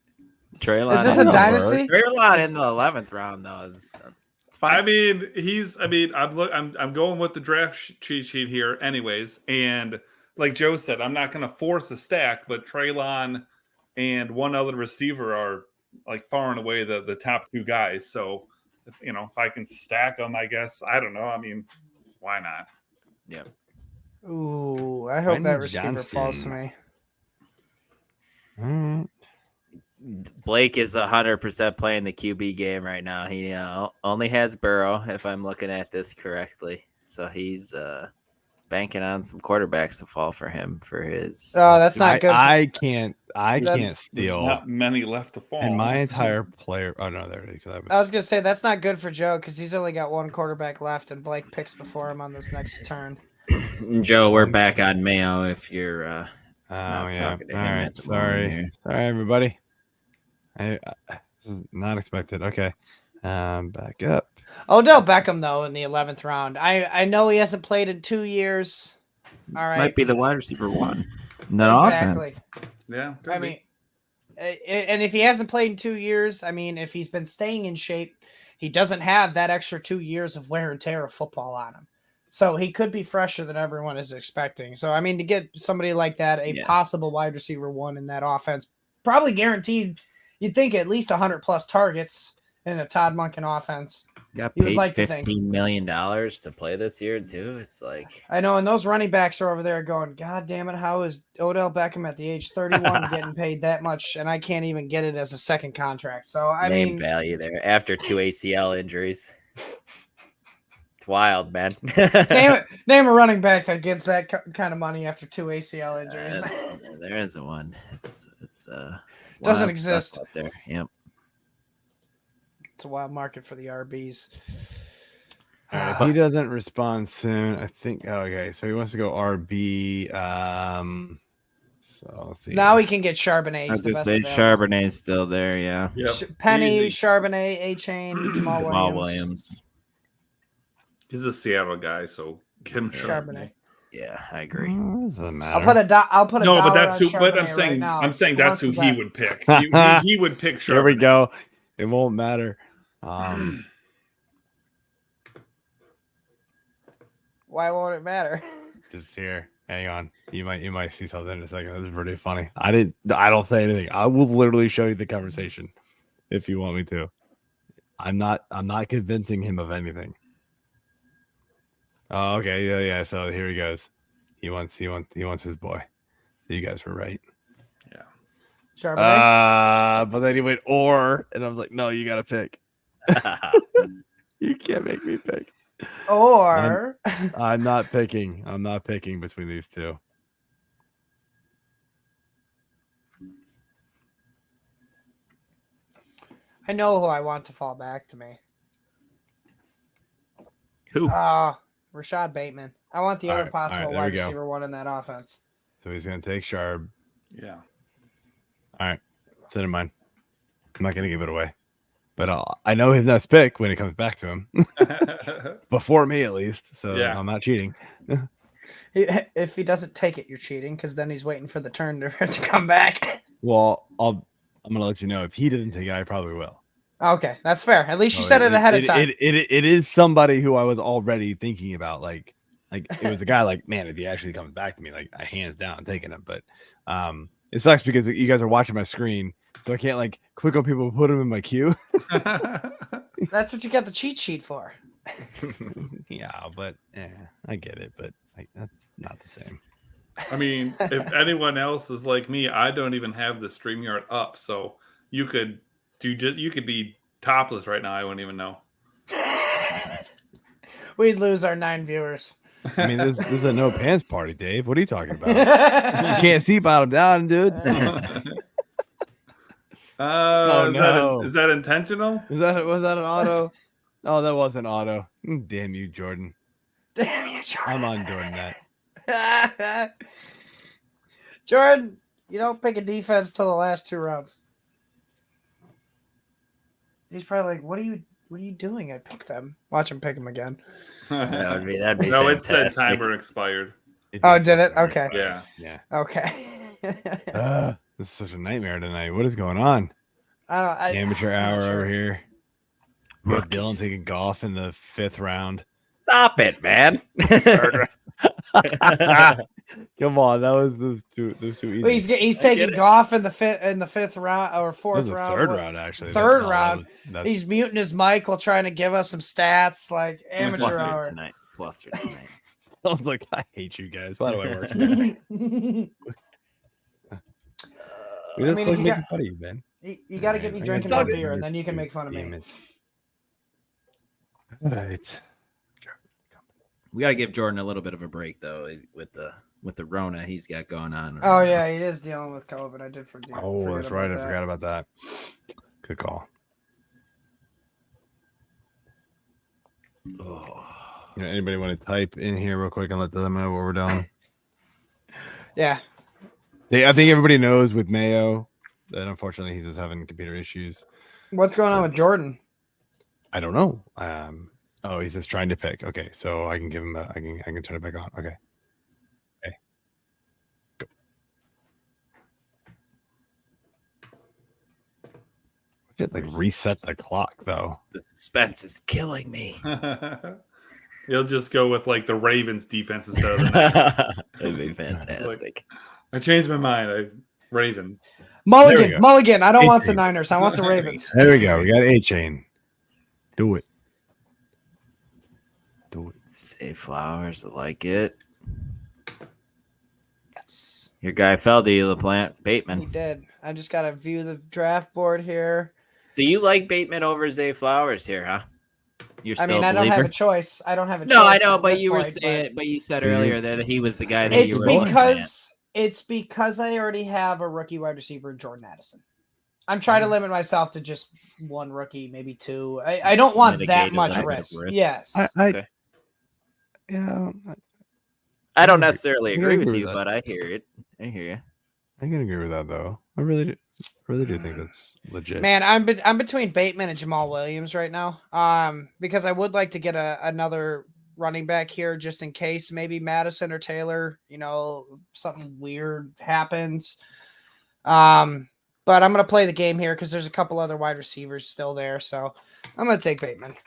Treylon. Is this a dynasty? Treylon in the 11th round though it's fine. I mean, I'm going with the draft cheat sheet here, anyways. And like Joe said, I'm not going to force a stack, but Treylon and one other receiver are like far and away the top 2 guys. So, if I can stack them, I guess I don't know. I mean, why not? Yeah. Ooh, I hope that receiver falls to me. Blake is 100% playing the QB game right now. He only has Burrow, if I'm looking at this correctly. So he's banking on some quarterbacks to fall for him for his. Oh, that's not good. I can't steal. Not many left to fall. And my entire player. Oh no, there it is. I was gonna say that's not good for Joe because he's only got one quarterback left, and Blake picks before him on this next turn. Joe, we're back on Mayo. If you're not talking to him. All right, sorry, everybody. This is not expected. Okay, back up. Odell Beckham though in the 11th round. I know he hasn't played in 2 years. All right, might be the wide receiver 1. That offense. Yeah, I mean, and if he hasn't played in 2 years, I mean, if he's been staying in shape, he doesn't have that extra 2 years of wear and tear of football on him. So he could be fresher than everyone is expecting. So, I mean, to get somebody like that, a possible wide receiver 1 in that offense, probably guaranteed, you'd think at least 100-plus targets in a Todd Monken offense. Got paid $15 million to play this year, too. It's like... I know, and those running backs are over there going, God damn it, how is Odell Beckham at the age 31 getting paid that much, and I can't even get it as a second contract? So, I mean... value there after 2 ACL injuries. It's wild, man. name a running back that gets that kind of money after 2 ACL injuries. There isn't one. It's doesn't exist out there. Yep. It's a wild market for the RBs. All right, he doesn't respond soon. I think. Okay, so he wants to go RB. So let's see. Now he can get Charbonnet. I was gonna say Charbonnet's still there. Yeah. Yep. Penny, easy. Charbonnet, A-Chain, Jamal Williams. He's a Seattle guy, so him Charbonnet. Yeah, I agree. Doesn't matter. I'll put a no, dollar but that's who. But I'm saying that's who he would pick. He would pick Charbonnet. Here we go. It won't matter. Why won't it matter? Just here. Hang on. You might see something in a second. This is pretty funny. I don't say anything. I will literally show you the conversation if you want me to. I'm not convincing him of anything. Oh, okay. Yeah. So here he goes. He wants his boy. You guys were right. Yeah. Charbonnet. But then he went and I was like, no, you gotta pick. You can't make me pick. Or I'm not picking. I'm not picking between these two. I know who I want to fall back to me. Who? Rashad Bateman. I want the other possible wide receiver 1 in that offense. So he's going to take Sharb. Yeah. All right. Set in mind. I'm not going to give it away. But I know his next pick when it comes back to him. Before me, at least. So yeah. I'm not cheating. If he doesn't take it, you're cheating because then he's waiting for the turn to come back. Well, I'm going to let you know. If he doesn't take it, I probably will. Okay, that's fair. At least you said it ahead of time. It is somebody who I was already thinking about. Like it was a guy. Like, man, if he actually comes back to me, like I hands down taking him. But it sucks because you guys are watching my screen, so I can't like click on people and put them in my queue. That's what you got the cheat sheet for. Yeah, but I get it. But like that's not the same. I mean, if anyone else is like me, I don't even have the StreamYard up, so you could be topless right now. I wouldn't even know. We'd lose our 9 viewers. I mean, this is a no pants party, Dave. What are you talking about? You can't see bottom down, dude. Oh no! Is that intentional? Was that an auto? Oh, that wasn't auto. Damn you, Jordan. Damn you, Jordan. I'm on Jordan that. Jordan, you don't pick a defense till the last 2 rounds. He's probably like, "What are you doing? I picked them. Watch him pick him again." That'd be no, fantastic. it said timer expired. Oh, did it? Okay. Yeah. Okay. This is such a nightmare tonight. What is going on? Amateur hour over here. Dylan taking golf in the 5th round. Stop it, man. Come on, that was those two easy. Well, he's taking golf in the 5th round or 4th round. 3rd round, actually. 3rd round. He's muting his mic while trying to give us some stats, like amateur hour. Flustered tonight. I was like, I hate you guys. Why do I work here? It's like making fun of you, man. You got to get me drinking more beer, and then you can make fun of me. All right. We got to give Jordan a little bit of a break, though, with the Rona he's got going on. Oh, yeah, he is dealing with COVID. I did forget. Oh, that's right. I forgot about that. Good call. Oh. Anybody want to type in here real quick and let them know what we're doing? Yeah. I think everybody knows with Mayo that unfortunately he's just having computer issues. What's going on with Jordan? I don't know. Oh, he's just trying to pick. Okay, so I can give him I can turn it back on. Okay. Go. It like reset the clock though. The suspense is killing me. You'll just go with like the Ravens defense instead of the That'd be fantastic. Like, I changed my mind. Ravens. Mulligan. I don't want the Niners. I want the Ravens. There we go. We got A-Chain. Do it. Say Flowers, I like it. Yes. Your guy fell to you, LaPlant. Bateman. He did. I just got to view the draft board here. So you like Bateman over Zay Flowers here, huh? You're still I don't have a choice. I don't have a choice. No, I know, but you were saying, but you said earlier there that he was the guy that you were It's because I already have a rookie wide receiver, Jordan Addison. I'm trying to limit myself to just 1 rookie, maybe 2. I don't want that much risk. Yes. Okay. Yeah. I don't necessarily agree with you, but I hear it. I hear you. I can agree with that, though. I really do think that's legit. Man, I'm between Bateman and Jamal Williams right now. Because I would like to get another running back here just in case maybe Madison or Taylor, something weird happens. But I'm going to play the game here because there's a couple other wide receivers still there. So I'm going to take Bateman.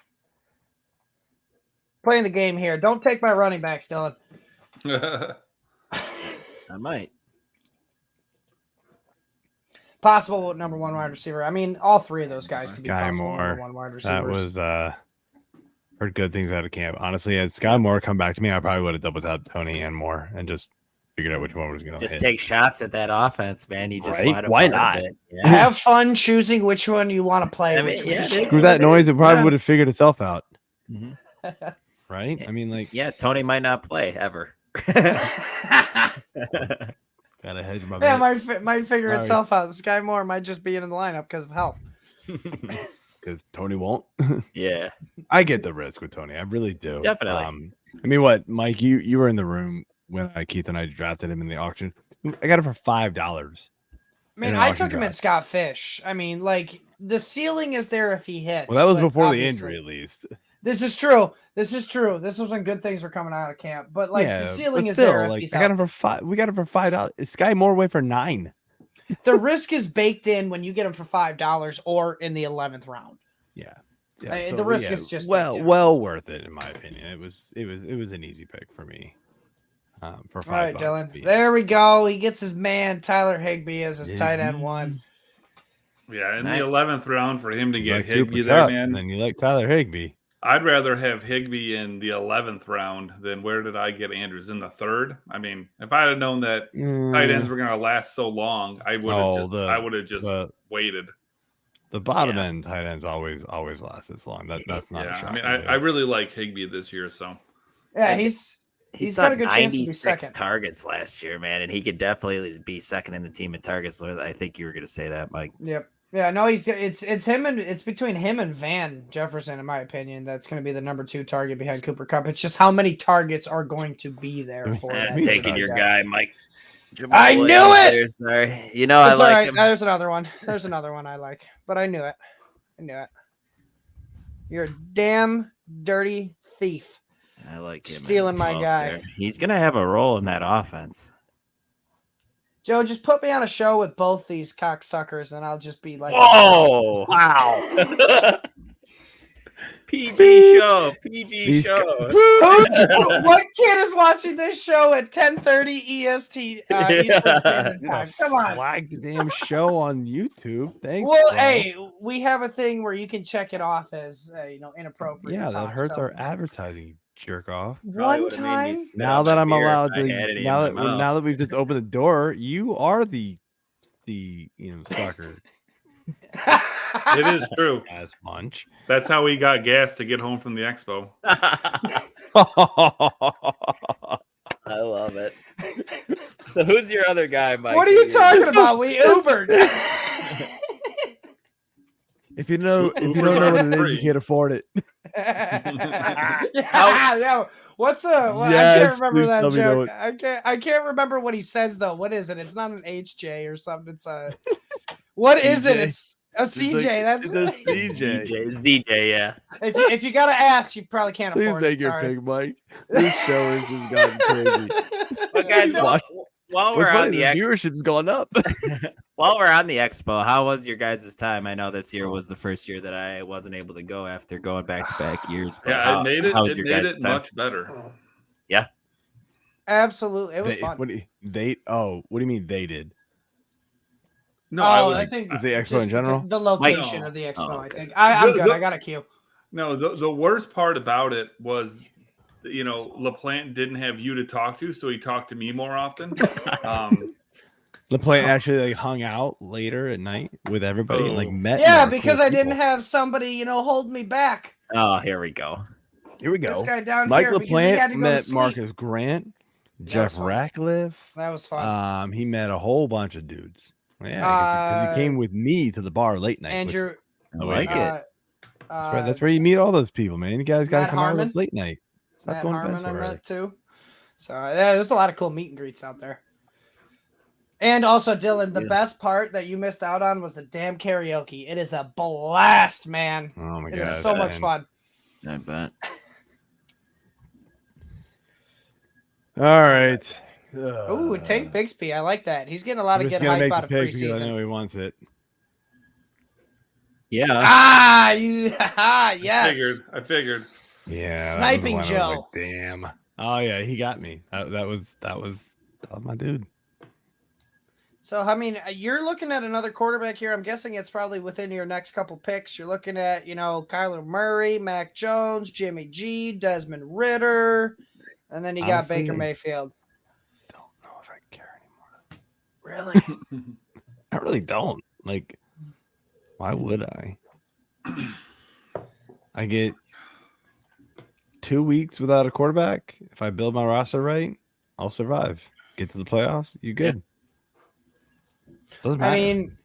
Playing the game here. Don't take my running backs, Dylan. I might. Possible number 1 wide receiver. I mean, all 3 of those guys could be possible number 1 wide receivers. That was heard good things out of camp. Honestly, had Sky Moore come back to me, I probably would have double tapped Tony and Moore and just figured out which one was going to just take shots at that offense, man. You just why not? Yeah. Have fun choosing which one you want to play. Screw that noise. It probably would have figured itself out. Mm-hmm. Right? I mean, Tony might not play ever. Gotta hedge my might figure itself out. Sky Moore might just be in the lineup because of health. Because Tony won't. Yeah, I get the risk with Tony. I really do. Definitely. I mean, what, Mike? You were in the room when Keith and I drafted him in the auction. I got it for $5. Man, I took him at Scott Fish. I mean, like the ceiling is there if he hits. Well, that was before the injury, at least. This is true. This was when good things were coming out of camp. But the ceiling is there. If he's I got him for $5. We got him for $5. Sky Moore away for $9. the risk is baked in when you get him for $5 or in the 11th round. Yeah. The risk is just well worth it in my opinion. It was an easy pick for me. For $5. All right, Dylan. There we go. He gets his man Tyler Higbee as his tight end 1. Yeah, in the 11th round for him to get like Higbee there, man. And then you like Tyler Higbee. I'd rather have Higbee in the 11th round than where did I get Andrews in the 3rd? I mean, if I had known that tight ends were going to last so long, I would have just waited. The bottom end tight ends always last this long. That's not. Yeah, I mean, I really like Higbee this year. So yeah, he's got a good chance to be 96 targets last year, man, and he could definitely be second in the team in targets. I think you were going to say that, Mike. Yep. Yeah, no, it's him and it's between him and Van Jefferson, in my opinion. That's going to be the number 2 target behind Cooper Kupp. It's just how many targets are going to be there for that. Taking your guy, Mike. Jamal I Williams knew it. Sorry. You know, it's I like him. There's another one. There's another one I like, but I knew it. You're a damn dirty thief. I like him. Stealing my guy. There. He's going to have a role in that offense. Joe, just put me on a show with both these cocksuckers, and I'll just be like, "Whoa, wow!" PG show. What kid is watching this show at 10:30 EST? Eastern Standard Time? Come on, flag the damn show on YouTube. Thanks. Well, hey, we have a thing where you can check it off as inappropriate. Yeah, that hurts our advertising. Jerk off. One time. Now that I'm allowed to, now that we've just opened the door, you are the sucker. It is true. As munch. That's how we got gas to get home from the expo. I love it. So who's your other guy, Mike? What are you talking about? We Ubered. If you don't know what it is, you can't afford it. What's I can't remember that joke. I can't remember what he says though. What is it? It's not an HJ or something. It's a what is it? It's a CJ. That's the CJ. ZJ, yeah. If you gotta ask, you probably can't afford it. Please make your pick, Mike. This show has just gotten crazy. But guys, while we're on the viewership's gone up. While we're on the expo, how was your guys' time? I know this year was the first year that I wasn't able to go after going back-to-back years. Yeah, it made it much better. Yeah, absolutely, it was fun. What do you mean they did? No, I think is the expo in general the location of the expo. I think I'm good. I got a cue. No, the worst part about it was, LaPlant didn't have you to talk to, so he talked to me more often. LaPlant actually hung out later at night with everybody and met. Yeah, because I didn't have somebody, hold me back. Oh, here we go. This guy down Mike here. LaPlant met Marcus Grant, Jeff Ratcliffe. That was fun. He met a whole bunch of dudes. Yeah, because he came with me to the bar late night. Andrew, I like it. That's where you meet all those people, man. You guys got to come out this late night. Matt Harmon I met too. So there's a lot of cool meet and greets out there. And also, Dylan, the best part that you missed out on was the damn karaoke. It is a blast, man. Oh my god, it is so much fun. I bet. All right. Ooh, Tank Bixby. I like that. He's getting a lot of good hype out of preseason. I know he wants it. Yeah. Yes. I figured. Yeah. Sniping Joe. Damn. Oh yeah, he got me. That was my dude. So I mean, you're looking at another quarterback here. I'm guessing it's probably within your next couple picks. You're looking at, Kyler Murray, Mac Jones, Jimmy G, Desmond Ridder, and then you got Baker Mayfield. Don't know if I care anymore. Really? I really don't. Like, why would I? I get 2 weeks without a quarterback. If I build my roster right, I'll survive. Get to the playoffs, you good. Yeah. Doesn't matter. I mean,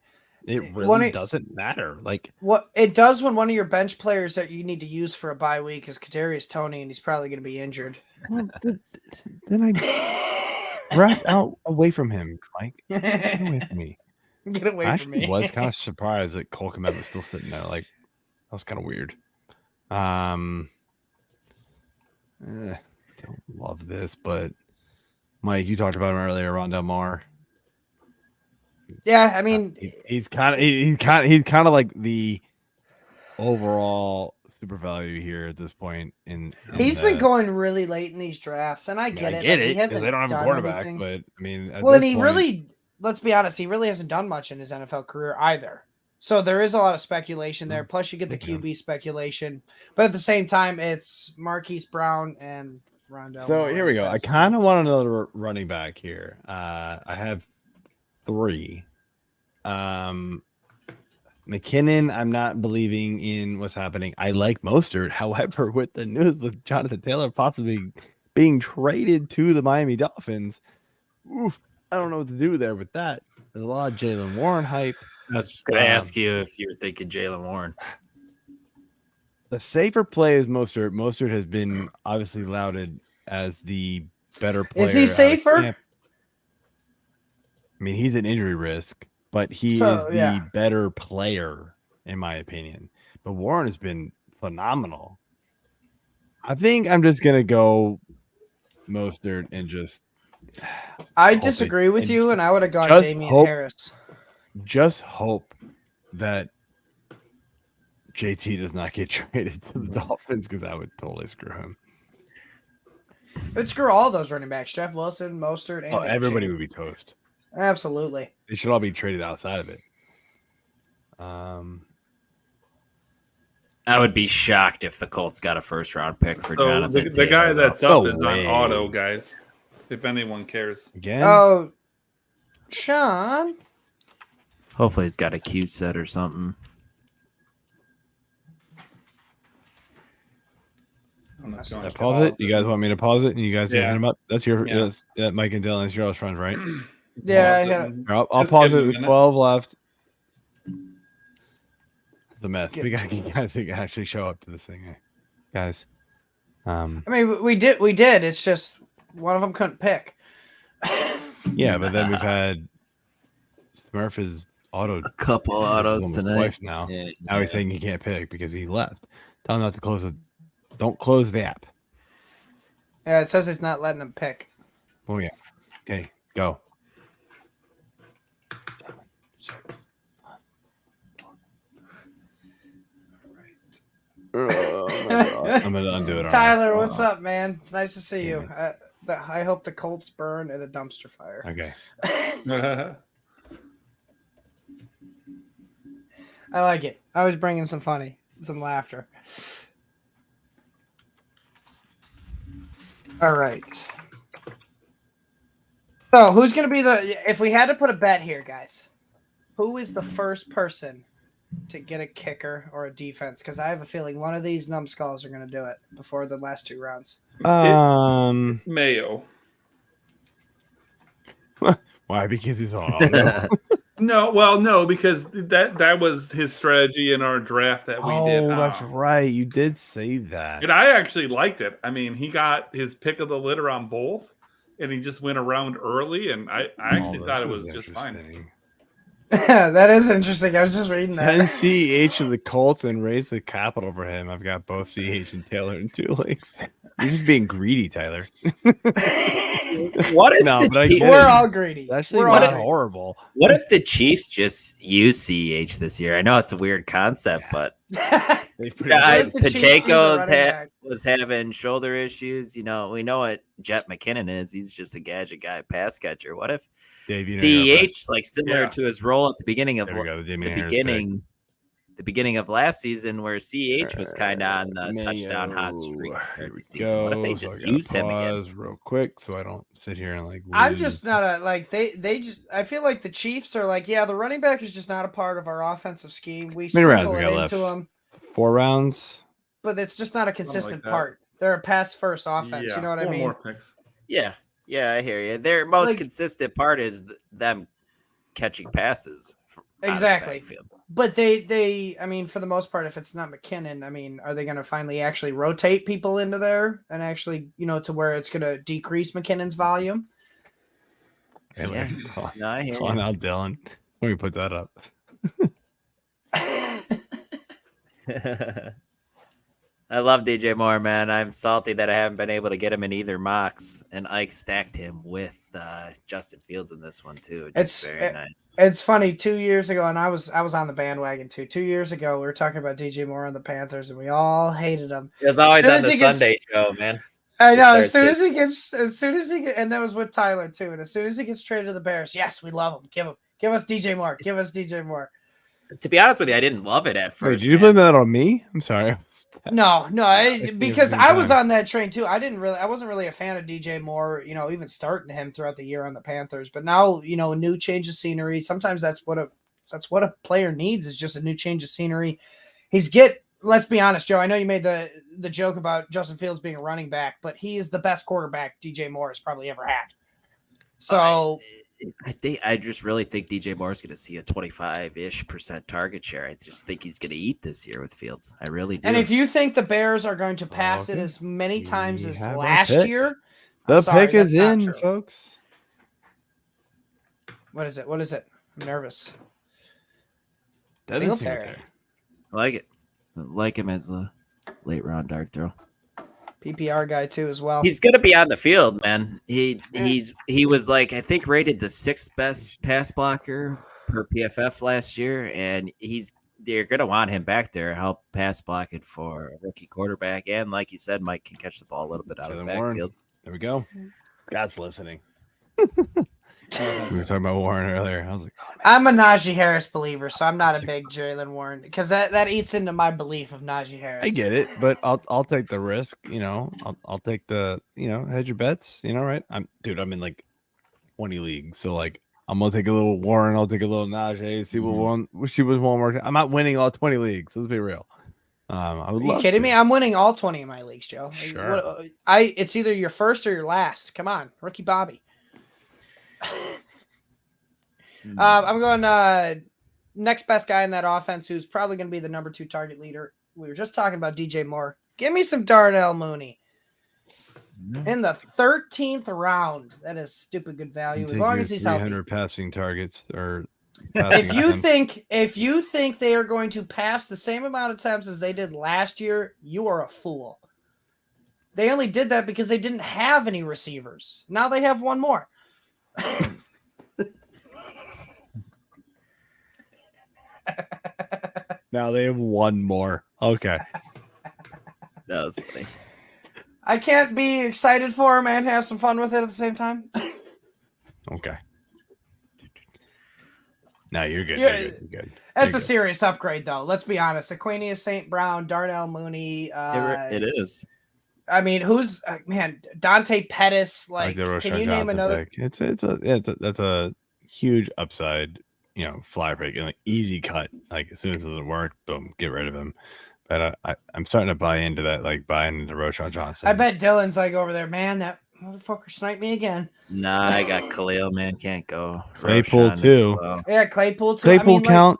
it really doesn't matter. Like, what it does when one of your bench players that you need to use for a bye week is Kadarius Toney, and he's probably going to be injured. Well, then I wrap out away from him, Mike. Get away from me. Get away from me. I was kind of surprised that Cole Kmet was still sitting there. Like, that was kind of weird. Don't love this, but Mike, you talked about him earlier, Rondell Moore. Yeah, I mean, he's kind of like the overall super value here at this point. He's been going really late in these drafts, and I get it. Like, he hasn't they don't have a done quarterback, anything. but I mean, well, and he really, let's be honest, he really hasn't done much in his NFL career either. So there is a lot of speculation there. Plus, you get the QB speculation, but at the same time, it's Marquise Brown and Rondell. So here we go. I kind of want another running back here. I have 3. McKinnon, I'm not believing in what's happening. I like Mostert. However, with the news with Jonathan Taylor possibly being traded to the Miami Dolphins, I don't know what to do there with that. There's a lot of Jaylen Warren hype. I was just going to ask you if you were thinking Jaylen Warren. The safer play is Mostert. Mostert has been obviously lauded as the better player. Is he safer? I mean, he's an injury risk, but he is the better player, in my opinion. But Warren has been phenomenal. I think I'm just going to go Mostert and just... I disagree with you, and I would have gone Damian Harris. Just hope that JT does not get traded to the Dolphins, because I would totally screw him. It'd screw all those running backs. Jeff Wilson, Mostert, and everybody would be toast. Absolutely. They should all be traded outside of it. I would be shocked if the Colts got a first-round pick for Jonathan. The guy that's up is on auto, guys. If anyone cares. Again? Oh, Sean. Hopefully he's got a Q set or something. Pause it. You guys want me to pause it? And you guys hit him up? That's your that's Mike and Dylan. It's your friends, right? Yeah. I'll pause it with 12 left. It's a mess. We got you guys to actually show up to this thing, guys. I mean, we did. It's just one of them couldn't pick. Yeah, but then we've had Smurf is auto a couple autos tonight. Now he's saying he can't pick because he left. Tell him not to close it. Don't close the app. Yeah, it says it's not letting him pick. Oh yeah. Okay, go. I'm gonna undo it. Tyler, what's up, man? It's nice to see you. I hope the Colts burn in a dumpster fire. Okay. I like it. I was bringing some laughter. All right. So who's going to be if we had to put a bet here, guys, who is the first person to get a kicker or a defense? Because I have a feeling one of these numbskulls are going to do it before the last 2 rounds. Mayo. Why? Because he's all No, because that was his strategy in our draft that we did. Oh, that's right. You did say that. And I actually liked it. I mean, he got his pick of the litter on both, and he just went around early, and I actually thought it was just fine. That is interesting. I was just reading that. Send CH to the Colts and raise the capital for him. I've got both CH and Taylor in 2 leagues. You're just being greedy, Tyler. What if we're all greedy? That's not horrible. What if the Chiefs just use CEH this year? I know it's a weird concept, but Pacheco was having shoulder issues. You know, we know what Jet McKinnon is. He's just a gadget guy, pass catcher. What if CEH, like similar to his role at the beginning of the beginning of last season, where CH was kind of on the touchdown hot streak to start the season. What if they just use him again? Real quick, so I don't sit here and I'm just not they just. I feel like the Chiefs are like, the running back is just not a part of our offensive scheme. We sprinkle it into them. 4 rounds, but it's just not a consistent part. They're a pass first offense. You know what I mean? 4 more picks. Yeah, I hear you. Their most consistent part is them catching passes. Exactly. But they I mean, for the most part, if it's not McKinnon, I mean, are they going to finally actually rotate people into there and actually, to where it's going to decrease McKinnon's volume? Come on out, Dylan. Let me put that up. I love DJ Moore, man. I'm salty that I haven't been able to get him in either mocks, and Ike stacked him with Justin Fields in this one too. It's very nice. It's funny. 2 years ago, and I was on the bandwagon too. 2 years ago, we were talking about DJ Moore on the Panthers, and we all hated him. It was always on the Sunday show, man. I know. As soon as he gets, and that was with Tyler too. And as soon as he gets traded to the Bears, yes, we love him. Give us DJ Moore. Give us DJ Moore. To be honest with you, I didn't love it at first. Wait, did you blame that on me? I'm sorry. No, because I was on that train too. I wasn't really a fan of DJ Moore, even starting him throughout the year on the Panthers. But now, a new change of scenery. Sometimes that's what a player needs, is just a new change of scenery. Let's be honest, Joe. I know you made the joke about Justin Fields being a running back, but he is the best quarterback DJ Moore has probably ever had. So I just really think DJ Moore is going to see a 25-ish% target share. I just think he's going to eat this year with Fields. I really do. And if you think the Bears are going to pass it as many times as last year, the pick is in, folks. What is it? I'm nervous. Singletary. I like it. I like him as the late round dart throw. PPR guy too as well. He's gonna be on the field, man. He was I think rated the 6th best pass blocker per PFF last year, and they're gonna want him back there, help pass block it for a rookie quarterback, and like you said, Mike can catch the ball a little bit out of the backfield. There we go. God's listening. We were talking about Warren earlier. I was like, oh, I'm a Najee Harris believer, so I'm not a big Jalen Warren, because that eats into my belief of Najee Harris. I get it, but I'll take the risk. I'll take the hedge your bets. Right? I'm in 20 leagues, so I'm gonna take a little Warren. I'll take a little Najee. See what she was one more. I'm not winning all 20 leagues. Let's be real. I would. Are you kidding me? I'm winning all 20 of my leagues, Joe. Sure. It's either your first or your last. Come on, rookie Bobby. I'm going next best guy in that offense, who's probably going to be the number 2 target leader. We were just talking about DJ Moore. Give me some Darnell Mooney in the 13th round. That is stupid good value, as long as he's 300 healthy. passing targets or. If you think they are going to pass the same amount of times as they did last year, you are a fool. They only did that because they didn't have any receivers. Now they have one more. Now they have one more. Okay. That was funny. I can't be excited for him and have some fun with it at the same time. Okay. No, you're good. You're good. That's a serious upgrade, though. Let's be honest. Aquanius St. Brown, Darnell Mooney. It is. I mean, who's Dante Pettis? Can you name another? Pick. That's a huge upside. Fly break and easy cut. As soon as it doesn't work, boom, get rid of him. But I'm starting to buy into that, buying into Roshan Johnson. I bet Dylan's over there, man. That motherfucker sniped me again. Nah, I got Khalil, man. Can't go. Claypool too. Well. Yeah, Claypool too. Claypool count.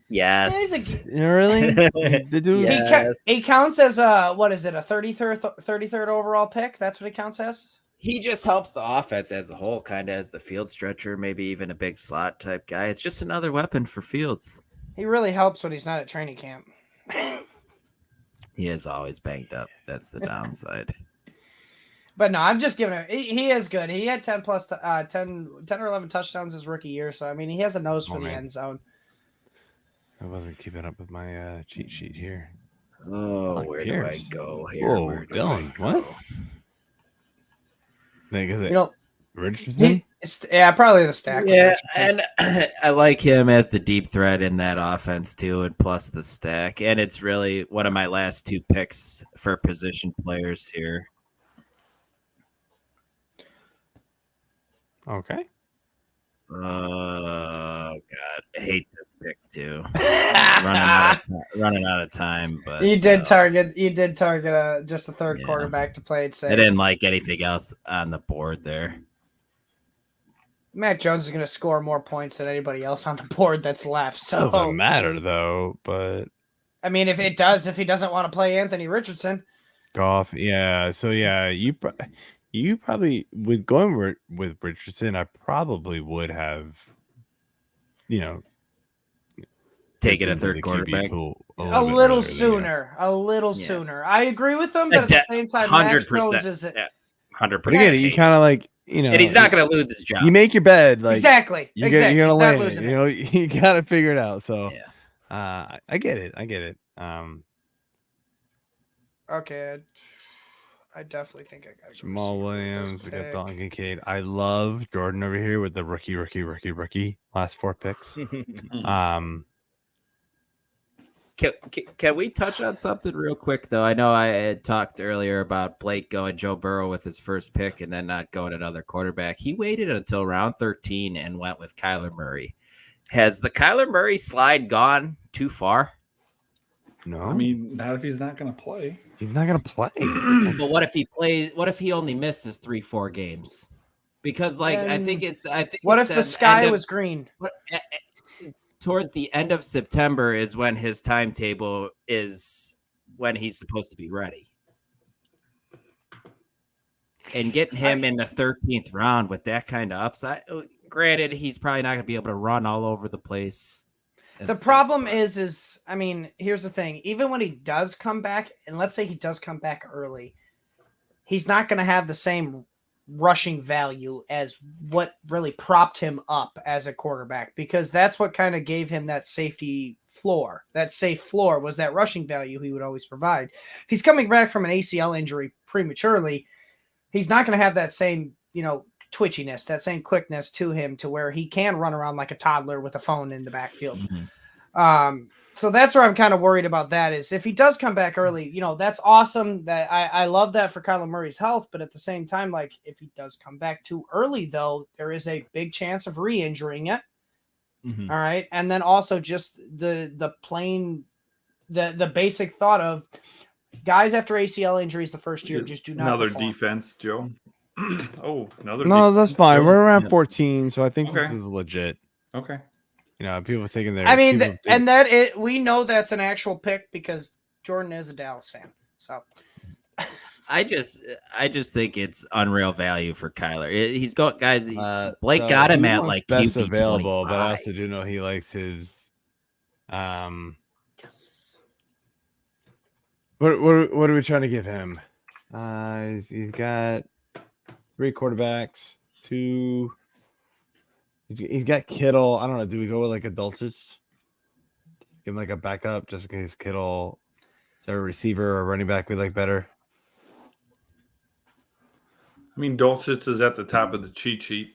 Yes. Really? The dude. Yes. He counts as what is it? A 33rd overall pick? That's what he counts as. He just helps the offense as a whole, kind of as the field stretcher, maybe even a big slot type guy. It's just another weapon for Fields. He really helps when he's not at training camp. He is always banged up. That's the downside. But no, I'm just giving him. He is good. He had 10 or 11 touchdowns his rookie year. So, I mean, he has a nose for the end zone. I wasn't keeping up with my cheat sheet here. Oh, where do I go here? Whoa, Dylan, what? Richardson? Probably the stack. Yeah, and I like him as the deep threat in that offense too, and plus the stack. And it's really one of my last 2 picks for position players here. Okay. Oh God, I hate this pick too. running out of time, but you did target just a third quarterback to play it safe. I didn't like anything else on the board there. Mac Jones is going to score more points than anybody else on the board that's left. So doesn't matter though. But I mean, if he doesn't want to play Anthony Richardson, Goff, yeah. So yeah, you probably with going with Richardson, I probably would have, taking a third quarterback. A little sooner. I agree with them, but at the same time, 100%. 100%. Again, you kind of like, and he's not going to lose his job. You make your bed, like exactly. You're gonna land it. You got to figure it out. So, I get it. Okay. I definitely think I got Jamal Williams. We got Dalton Kincaid. I love Jordan over here with the rookie. Last 4 picks. Can we touch on something real quick, though? I know I had talked earlier about Blake going Joe Burrow with his first pick and then not going another quarterback. He waited until round 13 and went with Kyler Murray. Has the Kyler Murray slide gone too far? No. I mean, not if he's not going to play. He's not going to play. But what if he plays? What if he only misses 3-4 games? Because, I think what if the sky was green? Towards the end of September is when his timetable is when he's supposed to be ready. And getting him in the 13th round with that kind of upside, granted, he's probably not going to be able to run all over the place. The problem is, I mean, here's the thing. Even when he does come back, and let's say he does come back early, he's not going to have the same rushing value as what really propped him up as a quarterback, because that's what kind of gave him that safety floor. That safe floor was that rushing value he would always provide. If he's coming back from an ACL injury prematurely, he's not going to have that same, twitchiness, that same quickness to him to where he can run around like a toddler with a phone in the backfield. Mm-hmm. So that's where I'm kind of worried about that is if he does come back early, that's awesome. That I love that for Kyler Murray's health. But at the same time, like if he does come back too early, though, there is a big chance of re-injuring it. Mm-hmm. All right. And then also just the basic thought of guys after ACL injuries the first year just do not another perform. Defense, Joe. No, that's fine. We're around 14, so I think this is legit. Okay. People thinking they're. I mean, we know that's an actual pick because Jordan is a Dallas fan. So, I just think it's unreal value for Kyler. He's got guys. Blake got him at like best QB available, 25. but I also do know he likes his. Yes. What are we trying to give him? He's got 3 quarterbacks, 2. He's got Kittle. I don't know. Do we go with like a Dulcich? Give him like a backup just in case Kittle is there a receiver or running back we like better? I mean, Dulcich is at the top of the cheat sheet.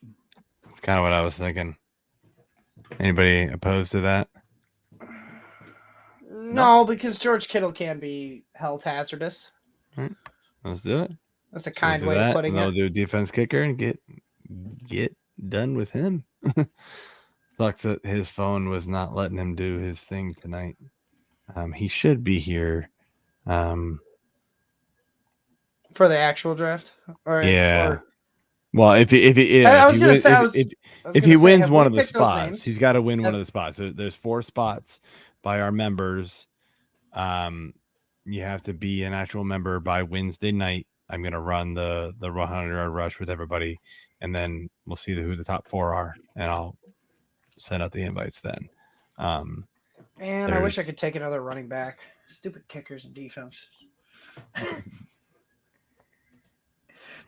That's kind of what I was thinking. Anybody opposed to that? No, because George Kittle can be health hazardous. All right. Let's do it. That's a kind way of putting it. We'll do defense kicker and get done with him. Sucks that his phone was not letting him do his thing tonight. He should be here. For the actual draft? Well, if he wins one of the spots, he's got to win one of the spots. There's 4 spots by our members. You have to be an actual member by Wednesday night. I'm going to run the 100-yard rush with everybody, and then we'll see who the top 4 are, and I'll send out the invites then. Man, I wish I could take another running back. Stupid kickers and defense.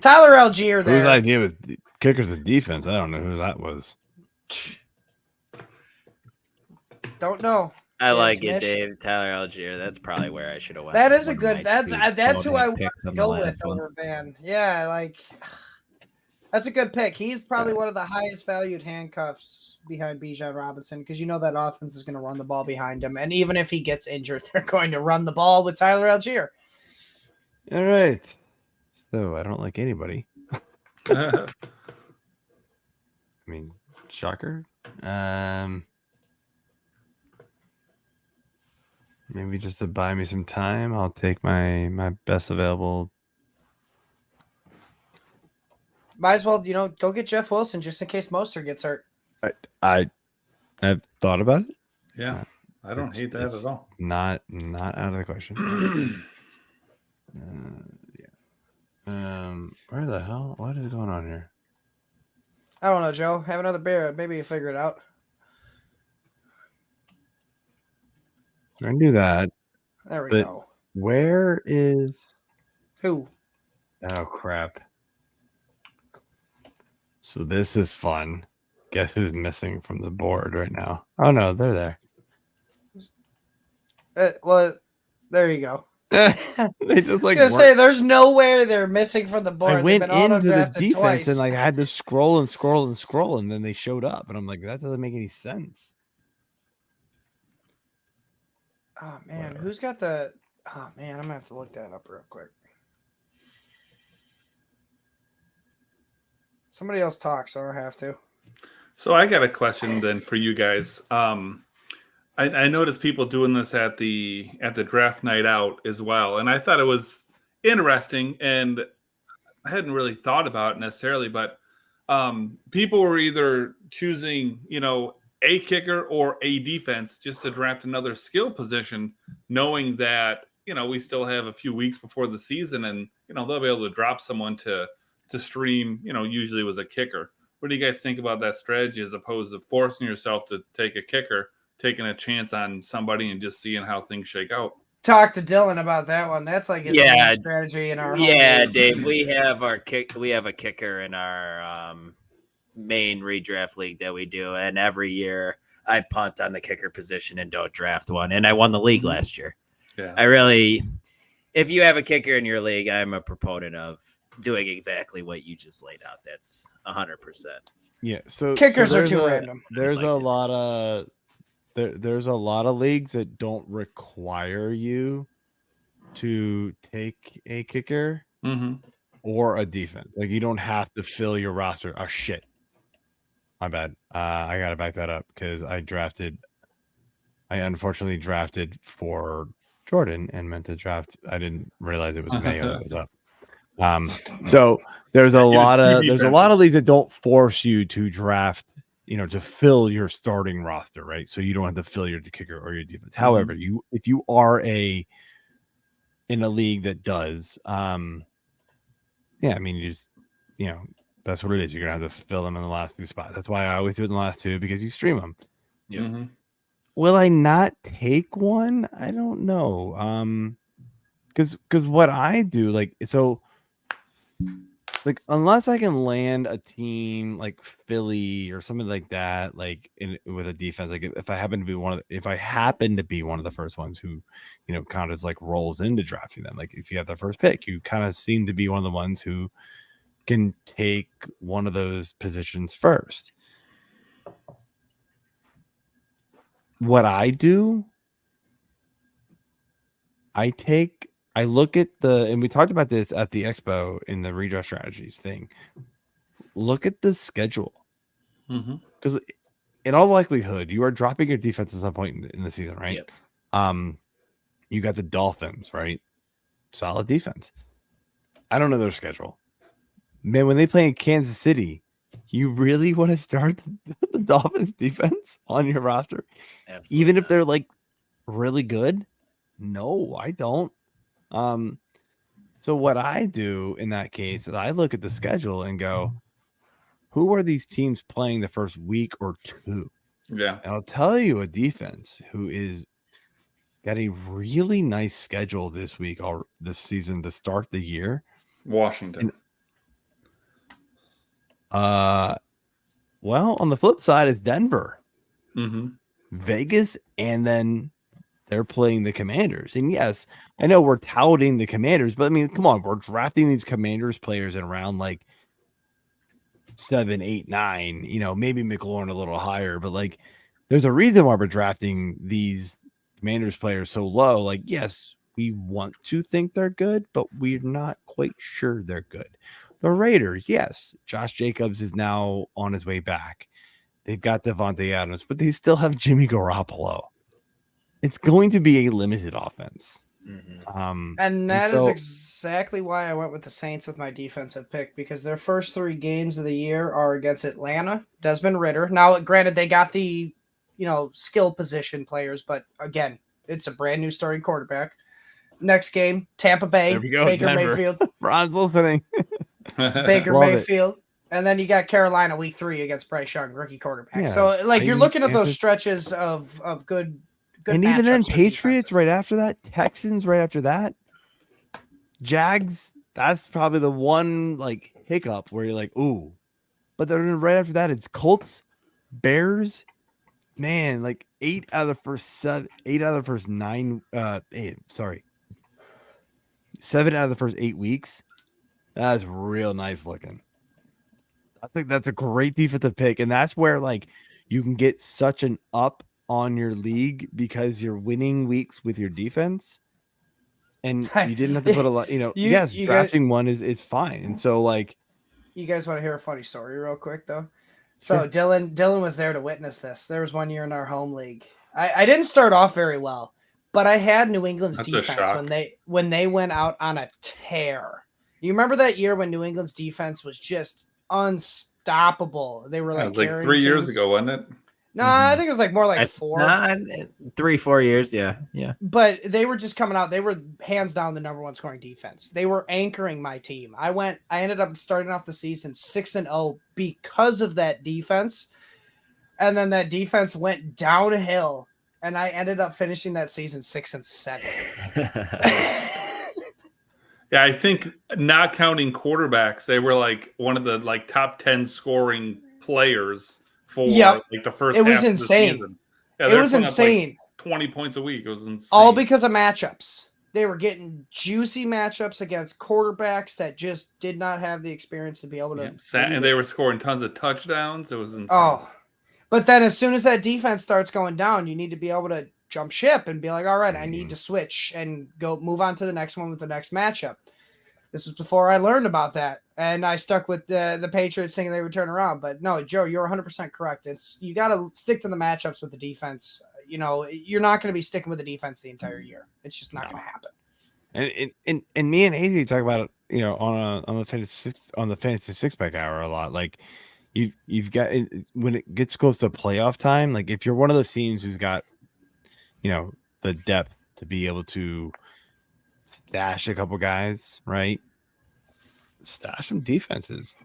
Tyler Algier there. Whose idea was kickers and defense? I don't know who that was. Don't know. I like it, Dave. Tyler Algier. That's probably where I should have went. That is a good. That's who I want to go with over Van. Yeah, like that's a good pick. He's probably one of the highest valued handcuffs behind Bijan Robinson because that offense is going to run the ball behind him, and even if he gets injured, they're going to run the ball with Tyler Algier. All right. So I don't like anybody. I mean, shocker. Maybe just to buy me some time, I'll take my best available. Might as well, go get Jeff Wilson just in case Mostert gets hurt. I've thought about it. Yeah, I don't hate that at all. Not out of the question. Where the hell? What is going on here? I don't know, Joe. Have another beer. Maybe you figure it out. We're gonna do that. There we go. Where is who? Oh crap! So this is fun. Guess who's missing from the board right now? Oh no, they're there. Well, there you go. They just like say there's no way they're missing from the board. I went into the defense twice. and like I had to scroll and then they showed up and I'm like, that doesn't make any sense. Oh man, who's got the? Oh man, I'm gonna have to look that up real quick. Somebody else talk, so I have to. So I got a question then for you guys. I noticed people doing this at the draft night out as well, and I thought it was interesting, and I hadn't really thought about it necessarily, but people were either choosing, a kicker or a defense just to draft another skill position, knowing that we still have a few weeks before the season, and they'll be able to drop someone to stream. Usually was a kicker. What do you guys think about that strategy as opposed to forcing yourself to take a kicker? Taking a chance on somebody and just seeing how things shake out. Talk to Dylan about that one. That's like his main strategy in our home Dave. We have a kicker in our main redraft league that we do, and every year I punt on the kicker position and don't draft one. And I won the league last year. Yeah, if you have a kicker in your league, I'm a proponent of doing exactly what you just laid out. That's 100%. Yeah. So kickers are too random. There's a lot of. There's a lot of leagues that don't require you to take a kicker or a defense. Like you don't have to fill your roster. Oh shit, my bad. I gotta back that up because I unfortunately drafted for Jordan and meant to draft. I didn't realize it was Mayo that was up. So there's a lot of leagues that don't force you to draft. To fill your starting roster, right? So you don't have to fill your kicker or your defense. However, if you are in a league that does, you just, that's what it is. You're gonna have to fill them in the last two spots. That's why I always do it in the last two because you stream them. Yeah. Mm-hmm. Will I not take one? I don't know. Because what I do, unless I can land a team like Philly or something like that, with a defense, like if I happen to be one of the first ones who, kind of rolls into drafting them. Like if you have the first pick, you kind of seem to be one of the ones who can take one of those positions first. What I do, I look at and we talked about this at the expo in the redraft strategies thing. Look at the schedule. Because in all likelihood, you are dropping your defense at some point in the season, right? Yep. You got the Dolphins, right? Solid defense. I don't know their schedule. Man, when they play in Kansas City, you really want to start the Dolphins defense on your roster? Absolutely. Even if they're really good? No, I don't. So what I do in that case is I look at the schedule and go, who are these teams playing the first week or two? Yeah. And I'll tell you a defense who is got a really nice schedule this week or this season to start the year. Washington. Well, on the flip side, it's Denver, Vegas, and then they're playing the Commanders. And yes, I know we're touting the Commanders, but I mean, come on, we're drafting these Commanders players in around 7, 8, 9, maybe McLaurin a little higher, but there's a reason why we're drafting these Commanders players so low. Yes, we want to think they're good, but we're not quite sure they're good. The Raiders, yes, Josh Jacobs is now on his way back. They've got Devontae Adams, but they still have Jimmy Garoppolo. It's going to be a limited offense. And that is exactly why I went with the Saints with my defensive pick, because their first 3 games of the year are against Atlanta, Desmond Ridder. Now, granted, they got the, skill position players, but again, it's a brand new starting quarterback. Next game, Tampa Bay, there we go, Baker Denver. Mayfield. Ron's listening. Baker Mayfield. And then you got Carolina week 3 against Bryce Young, rookie quarterback. Yeah, so you're looking at those stretches of good And even then, Patriots right after that, Texans right after that, Jags. That's probably the one like hiccup where you're like, ooh. But then right after that, it's Colts, Bears. Man, like 8 out of the first 7 out of the first 9. 7 out of the first 8 weeks. That's real nice looking. I think that's a great defensive pick, and that's where like you can get such an up on your league because you're winning weeks with your defense, and you didn't have to put a lot. Drafting one is fine, and so like. You guys want to hear a funny story real quick though? So sure. Dylan was there to witness this. There was one year in our home league. I didn't start off very well, but I had New England's defense when they went out on a tear. You remember that year when New England's defense was just unstoppable? They were like, it was like 3 years ago, wasn't it? No, I think it was like more like 4. 3-4 years, yeah. But they were just coming out. They were hands down the number 1 scoring defense. They were anchoring my team. I ended up starting off the season 6-0 because of that defense. And then that defense went downhill, and I ended up finishing that season 6-7. Yeah, I think not counting quarterbacks, they were like one of the like top 10 scoring players for like the first. It was insane. Yeah, it was insane. Like 20 points a week. It was insane. All because of matchups. They were getting juicy matchups against quarterbacks that just did not have the experience to be able to. And they were scoring tons of touchdowns. It was insane. Oh, but then as soon as that defense starts going down, you need to be able to jump ship and be like, all right, I need to switch and go move on to the next one with the next matchup. This was before I learned about that, and I stuck with the Patriots thinking they would turn around. But no, Joe, you're 100% correct. You got to stick to the matchups with the defense. You're not going to be sticking with the defense the entire year. It's just not going to happen. And me and AJ talk about it, on the fantasy 6-pack hour a lot. Like you've got when it gets close to playoff time. Like if you're one of those teams who's got, the depth to be able to stash a couple guys, right? Stash some defenses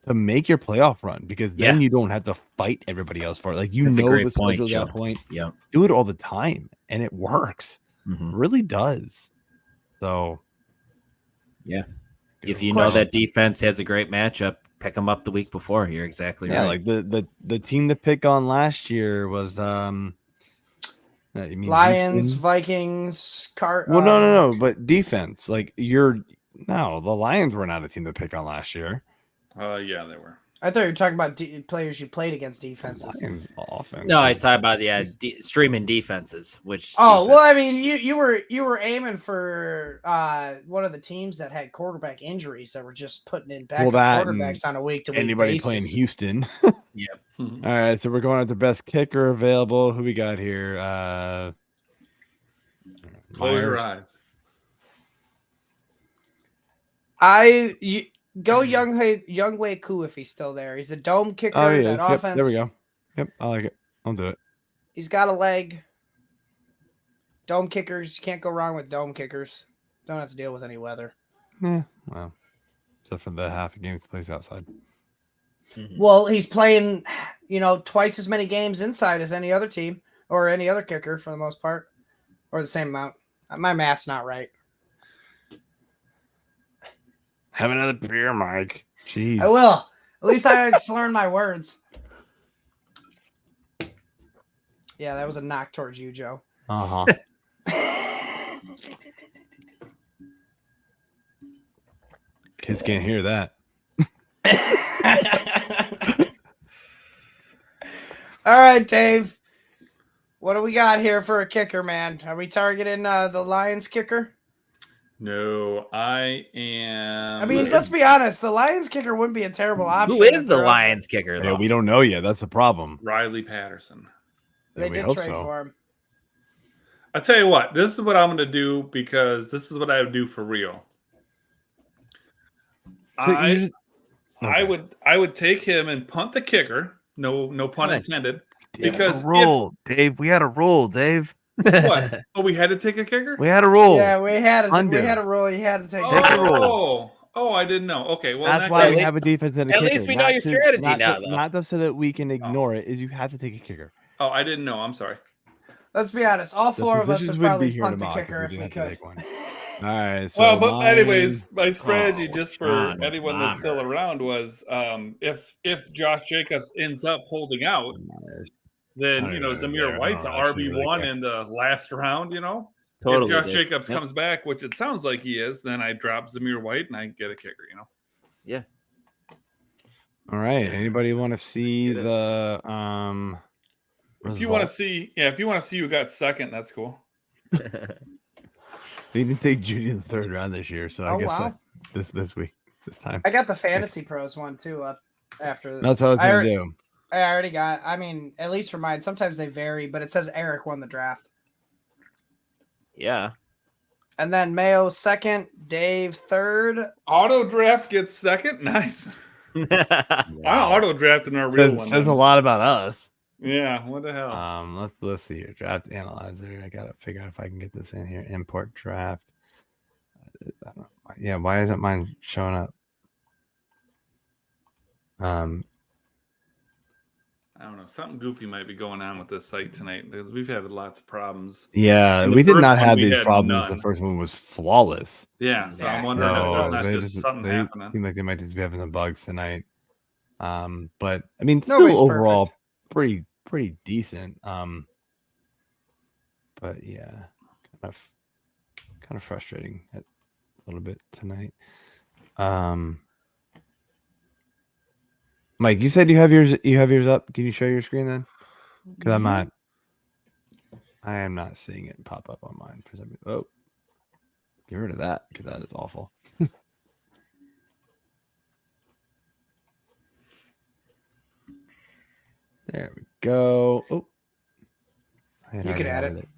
to make your playoff run, because then you don't have to fight everybody else for it. Like the schedule at that point. Yeah, do it all the time, and it works. Mm-hmm. It really does. So, yeah, if you know that defense has a great matchup, pick them up the week before. You're exactly right. Yeah, like the team to pick on last year was Lions, Houston? Vikings, Well, no, but defense. Like the Lions were not a team to pick on last year. Yeah, they were. I thought you were talking about players you played against defenses. Lions offense. No, I was talking about streaming defenses. Well, I mean, you were aiming for one of the teams that had quarterback injuries that were just putting in backup quarterbacks on a week-to-week anybody basis. Playing Houston. Yep. All right, so we're going at the best kicker available. Who we got here? Close your eyes. Go Younghoe Koo if he's still there. He's a dome kicker. Oh, yeah. That offense. There we go. Yep, I like it. I'll do it. He's got a leg. Dome kickers. You can't go wrong with dome kickers. Don't have to deal with any weather. Yeah, well, except for the half of games he plays outside. Mm-hmm. Well, he's playing, twice as many games inside as any other team or any other kicker for the most part, or the same amount. My math's not right. Have another beer, Mike. Jeez. I will. At least I learned my words. Yeah, that was a knock towards you, Joe. Uh-huh. Kids can't hear that. All right, Dave. What do we got here for a kicker, man? Are we targeting the Lions kicker? No, I am. I mean, let's be honest. The Lions kicker wouldn't be a terrible option. Who is the Lions kicker, though? Yeah, we don't know yet. That's the problem. Riley Patterson. They did trade for him. I tell you what, this is what I'm going to do, because this is what I would do for real. I would take him and punt the kicker. No pun intended. Because Dave, we had a rule, Dave. What? Oh, we had to take a kicker? We had a rule. Yeah, we had a rule. You had to take a rule. Oh, I didn't know. Okay, well, that's why we have a defense and a kicker. At least we know your strategy now, though. Not so that we can ignore it. Is you have to take a kicker. Oh, I didn't know. I'm sorry. Let's be honest. All four of us would probably punt the kicker if we could. All right. So well, but anyways, my strategy just for anyone that's still around was if Josh Jacobs ends up holding out, then Zamir White's RB1 in the last round. Totally. If Josh Jacobs comes back, which it sounds like he is, then I drop Zamir White and I get a kicker. Yeah. All right. Anybody want to see the If you want to see who got second, that's cool. We didn't take Judy in the third round this year, so I guess this week, this time. I got the Fantasy Pros one too up after. That's what I was gonna do. I already got. I mean, at least for mine, sometimes they vary, but it says Eric won the draft. Yeah. And then Mayo second, Dave third. Auto draft gets second. Nice. I auto drafted our real one. Says a lot about us. Yeah, what the hell? Let's see here. Draft analyzer. I gotta figure out if I can get this in here. Import draft. I don't know. Yeah, why isn't mine showing up? I don't know. Something goofy might be going on with this site tonight because we've had lots of problems. Yeah, we did not have these problems. The first one was flawless. Yeah, so I'm wondering if there's not just something happening. Seem like they might just be having some bugs tonight. But I mean, still overall pretty decent. But yeah, kind of frustrating a little bit tonight. Mike, you said you have yours up. Can you show your screen then? Because I am not seeing it pop up on mine for some reason. Oh, get rid of that because that is awful. There we go. Oh, you can add it.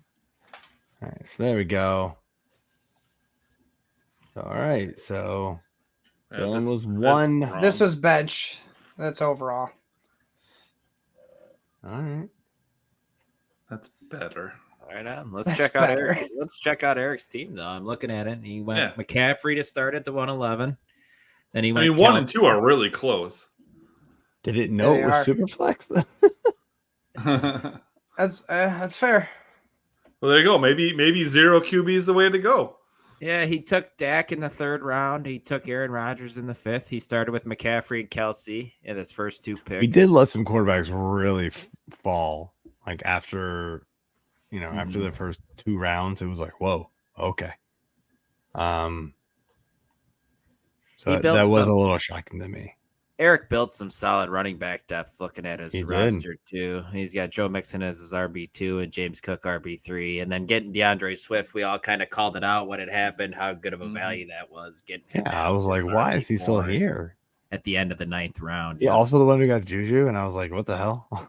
All right, so there we go. All right, so Dylan was one. This was bench. That's overall. All right, that's better. Right on. Let's check out Eric. Let's check out Eric's team though. I'm looking at it. He went McCaffrey to start at the 111. Then he went. 1 and 2 are really close. Did it know it was Superflex? That's fair. Well, there you go. Maybe 0 QB is the way to go. Yeah, he took Dak in the third round. He took Aaron Rodgers in the fifth. He started with McCaffrey and Kelsey in his first 2 picks. We did let some quarterbacks really fall. Like after the first 2 rounds, it was like, whoa, okay. So that was a little shocking to me. Eric built some solid running back depth looking at his roster too. He's got Joe Mixon as his RB2 and James Cook RB3. And then getting DeAndre Swift, we all kind of called it out when it happened, how good of a value that was. I was like, why is he still here? At the end of the 9th round. Yeah, also the one who got Juju, and I was like, what the hell?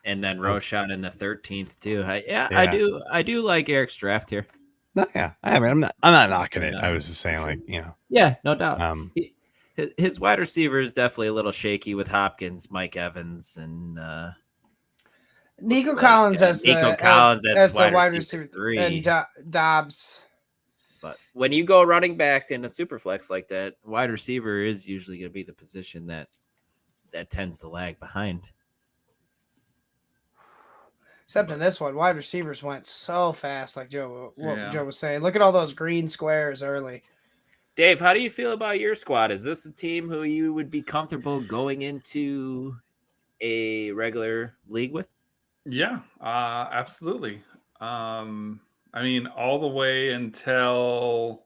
And then Roshan in the 13th too. I do like Eric's draft here. No, yeah. I mean, I'm not knocking it. I was just saying, Yeah, no doubt. His wide receiver is definitely a little shaky with Hopkins, Mike Evans, and Nico Collins as the wide receiver 3, and Dobbs. But when you go running back in a super flex like that, wide receiver is usually going to be the position that tends to lag behind. Except in this one, wide receivers went so fast, like Joe was saying. Look at all those green squares early. Dave, how do you feel about your squad? Is this a team who you would be comfortable going into a regular league with? Yeah, absolutely. I mean, all the way until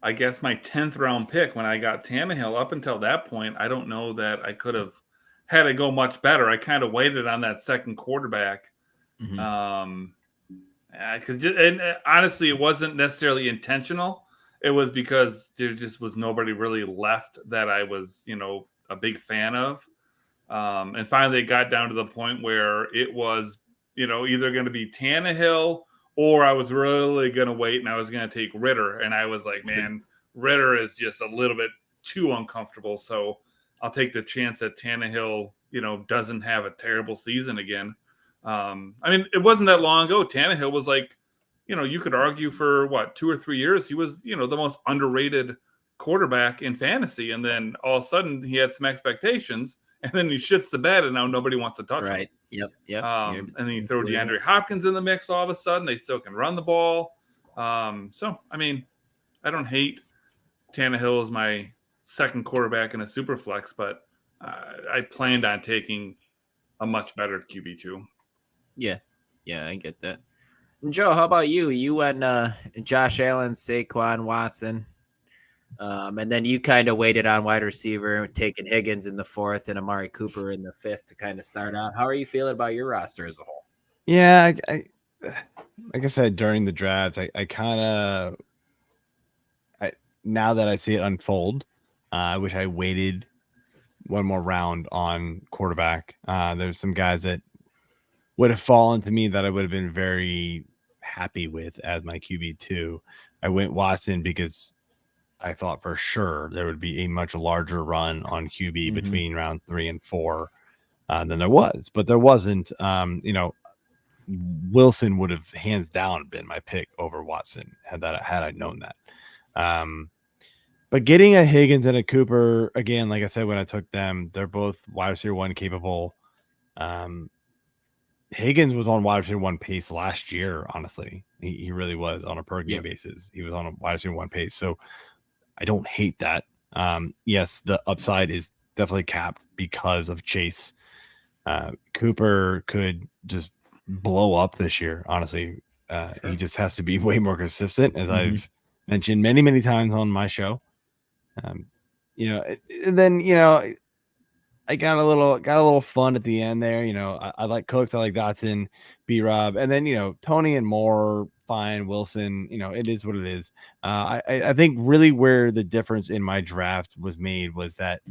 I guess my 10th round pick when I got Tannehill. Up until that point, I don't know that I could have had it go much better. I kind of waited on that second quarterback. Because honestly, it wasn't necessarily intentional. It was because there just was nobody really left that I was, a big fan of. And finally, it got down to the point where it was, either going to be Tannehill or I was really going to wait and I was going to take Ritter. And I was like, man, Ritter is just a little bit too uncomfortable. So I'll take the chance that Tannehill, doesn't have a terrible season again. I mean, it wasn't that long ago. Tannehill was like, you could argue for 2 or 3 years, he was, the most underrated quarterback in fantasy. And then all of a sudden he had some expectations and then he shits the bed, and now nobody wants to touch him. Yep. And then you throw DeAndre Hopkins in the mix. All of a sudden, they still can run the ball. So I mean, I don't hate Tannehill as my second quarterback in a super flex, but I planned on taking a much better QB2. Yeah, I get that. Joe, how about you? You went Josh Allen, Saquon, Watson, and then you kind of waited on wide receiver, taking Higgins in the 4th and Amari Cooper in the 5th to kind of start out. How are you feeling about your roster as a whole? Yeah, I like I said during the draft, I kind of now that I see it unfold, I wish I waited one more round on quarterback. There's some guys that would have fallen to me that I would have been very happy with as my QB2. I went Watson because I thought for sure there would be a much larger run on QB between round 3 and 4 than there was, but there wasn't. Wilson would have hands down been my pick over Watson had I known that. But getting a Higgins and a Cooper, again, like I said, when I took them, they're both wide receiver 1 capable. Higgins was on wide receiver 1 pace last year. Honestly, he really was on a per game basis. He was on a wide receiver 1 pace. So I don't hate that. Yes, the upside is definitely capped because of Chase. Cooper could just blow up this year. Honestly, he just has to be way more consistent, as I've mentioned many, many times on my show. And then, I got a little fun at the end there. I like Cooks, I like Dotson, B-Rob, and then, Tony and Moore, fine. Wilson, it is what it is. I think really where the difference in my draft was made was that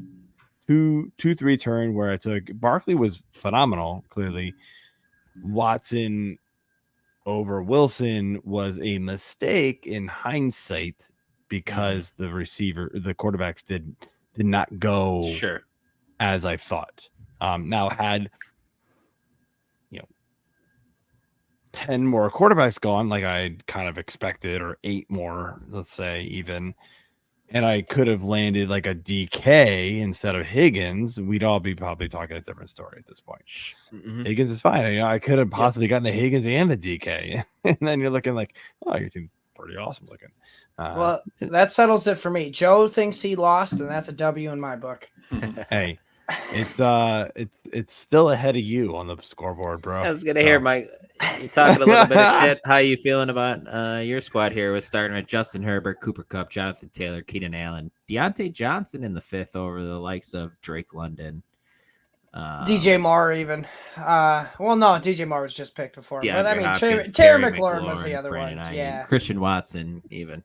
2-3 turn where I took Barkley was phenomenal. Clearly, Watson over Wilson was a mistake in hindsight because the quarterbacks did not go as I thought. Now had 10 more quarterbacks gone like I kind of expected, or 8 more, let's say even, and I could have landed like a DK instead of Higgins, we'd all be probably talking a different story at this point. Higgins is fine. I could have possibly gotten the Higgins and the DK, and then you're looking like, oh, your team's pretty awesome looking. Well, that settles it for me. Joe thinks he lost, and that's a W in my book. Hey, it's still ahead of you on the scoreboard, bro. I was gonna hear Mike. You talking a little bit of shit. How you feeling about your squad here? We're starting with Justin Herbert, Cooper Kupp, Jonathan Taylor, Keenan Allen, Deontay Johnson in the 5th over the likes of Drake London, DJ Moore even. Well, no, DJ Moore was just picked before. But I mean, Hopkins, Terry McLaurin was the other Brandon one. Ayuk, Christian Watson even.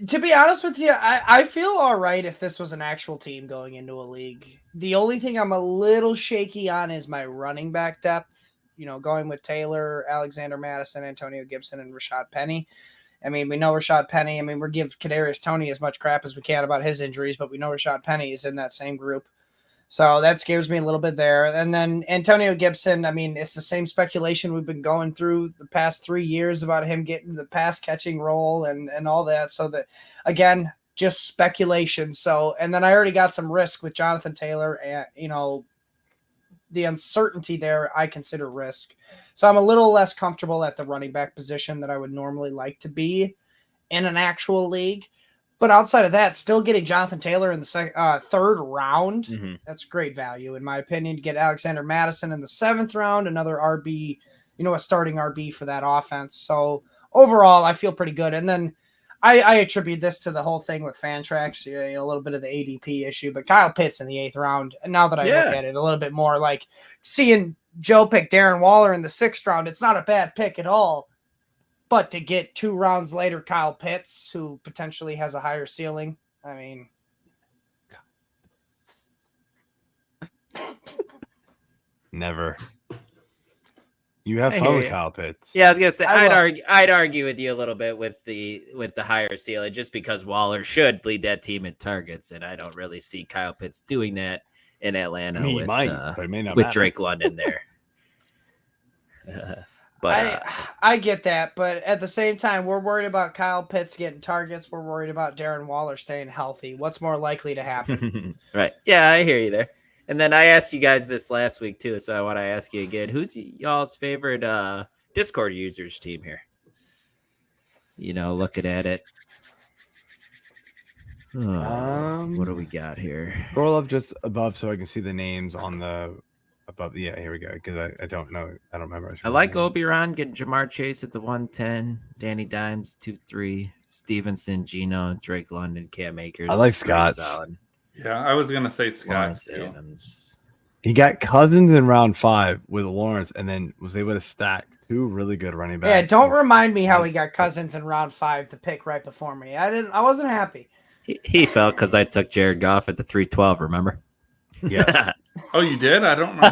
To be honest with you, I feel all right if this was an actual team going into a league. The only thing I'm a little shaky on is my running back depth. Going with Taylor, Alexander Madison, Antonio Gibson, and Rashad Penny. I mean, we know Rashad Penny. I mean, we'll give Kadarius Toney as much crap as we can about his injuries, but we know Rashad Penny is in that same group. So that scares me a little bit there. And then Antonio Gibson, I mean, it's the same speculation we've been going through the past 3 years about him getting the pass catching role and all that. So that, again, just speculation. So, and then I already got some risk with Jonathan Taylor and, the uncertainty there, I consider risk. So I'm a little less comfortable at the running back position that I would normally like to be in an actual league. But outside of that, still getting Jonathan Taylor in the 3rd round, that's great value, in my opinion. To get Alexander Madison in the 7th round, another RB, a starting RB for that offense. So overall, I feel pretty good. And then I attribute this to the whole thing with Fantrax, a little bit of the ADP issue, but Kyle Pitts in the 8th round. And now that I look at it a little bit more, like seeing Joe pick Darren Waller in the 6th round, it's not a bad pick at all. But to get 2 rounds later, Kyle Pitts, who potentially has a higher ceiling, I mean, never. You have fun with Kyle Pitts. Yeah, I was gonna say I'd argue with you a little bit with the higher ceiling, just because Waller should lead that team in targets, and I don't really see Kyle Pitts doing that in Atlanta with Drake London there. But I get that, but at the same time, we're worried about Kyle Pitts getting targets. We're worried about Darren Waller staying healthy. What's more likely to happen? Right. Yeah, I hear you there. And then I asked you guys this last week too, so I want to ask you again. Who's y'all's favorite Discord users team here? Looking at it. What do we got here? Scroll up just above so I can see the names on the above. Yeah, here we go. Because I don't know. I don't remember. I like Oberon getting Jamar Chase at the 110, Danny Dimes 2-3, Stevenson, Gino, Drake London, Cam Akers. I like Scott. Yeah, I was gonna say Scott. He got Cousins in round 5 with Lawrence, and then was able to stack 2 really good running backs. Yeah, don't remind me how he got Cousins in round 5 to pick right before me. I wasn't happy. He fell because I took Jared Goff at the 312. Remember? Yes. Oh, you did? I don't remember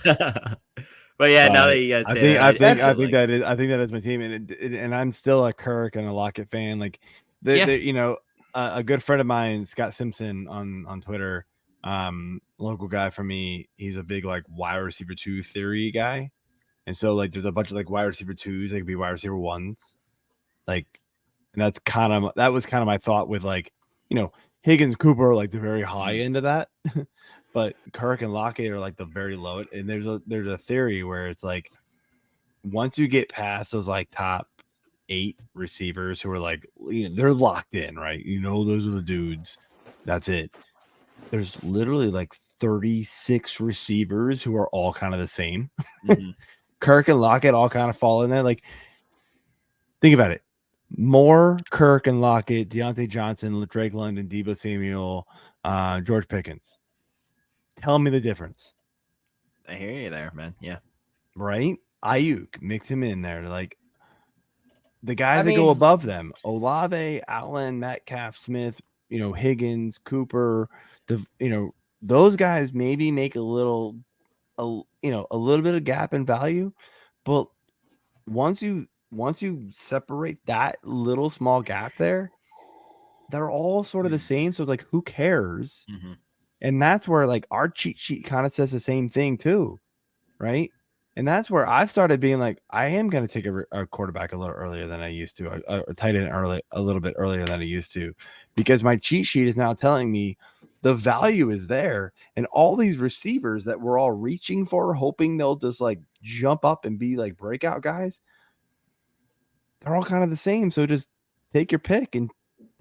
that. But yeah, now that you guys say I think that is my team, and I'm still a Kirk and a Lockett fan. Like, a good friend of mine, Scott Simpson on Twitter, local guy for me. He's a big like wide receiver 2 theory guy, and so like there's a bunch of like wide receiver 2s, like be wide receiver 1s, like, and that was kind of my thought with like Higgins, Cooper are like the very high end of that, but Kirk and Lockett are like the very low. And there's a theory where it's like once you get past those like top 8 receivers who are like they're locked in, right? Those are the dudes. That's it. There's literally like 36 receivers who are all kind of the same. Mm-hmm. Kirk and Lockett all kind of fall in there. Like, think about it. Moore, Kirk, and Lockett, Deontay Johnson, Drake London, Deebo Samuel, George Pickens. Tell me the difference. I hear you there, man. Yeah. Right? Ayuk, mix him in there. Like, the guys that go above them, Olave, Allen, Metcalf, Smith, Higgins, Cooper, those guys maybe make a little bit of gap in value, but once you separate that little small gap there, they're all sort of the same. So it's like, who cares? Mm-hmm. And that's where like our cheat sheet kind of says the same thing too, right? And that's where I started being like, I am going to take a quarterback a little earlier than I used to, a tight end a little bit earlier than I used to, because my cheat sheet is now telling me the value is there, and all these receivers that we're all reaching for, hoping they'll just like jump up and be like breakout guys, they're all kind of the same. So just take your pick and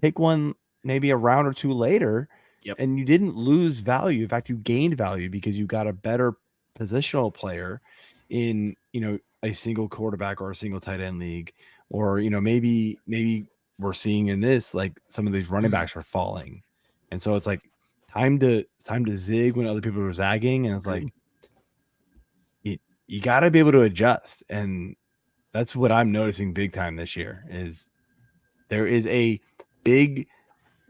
take one maybe a round or 2 later. Yep. And you didn't lose value. In fact, you gained value because you got a better positional player in, a single quarterback or a single tight end league, or, maybe we're seeing in this, like some of these running backs are falling. And so it's like time to zig when other people are zagging. And it's like, you got to be able to adjust. And that's what I'm noticing big time this year is there is a big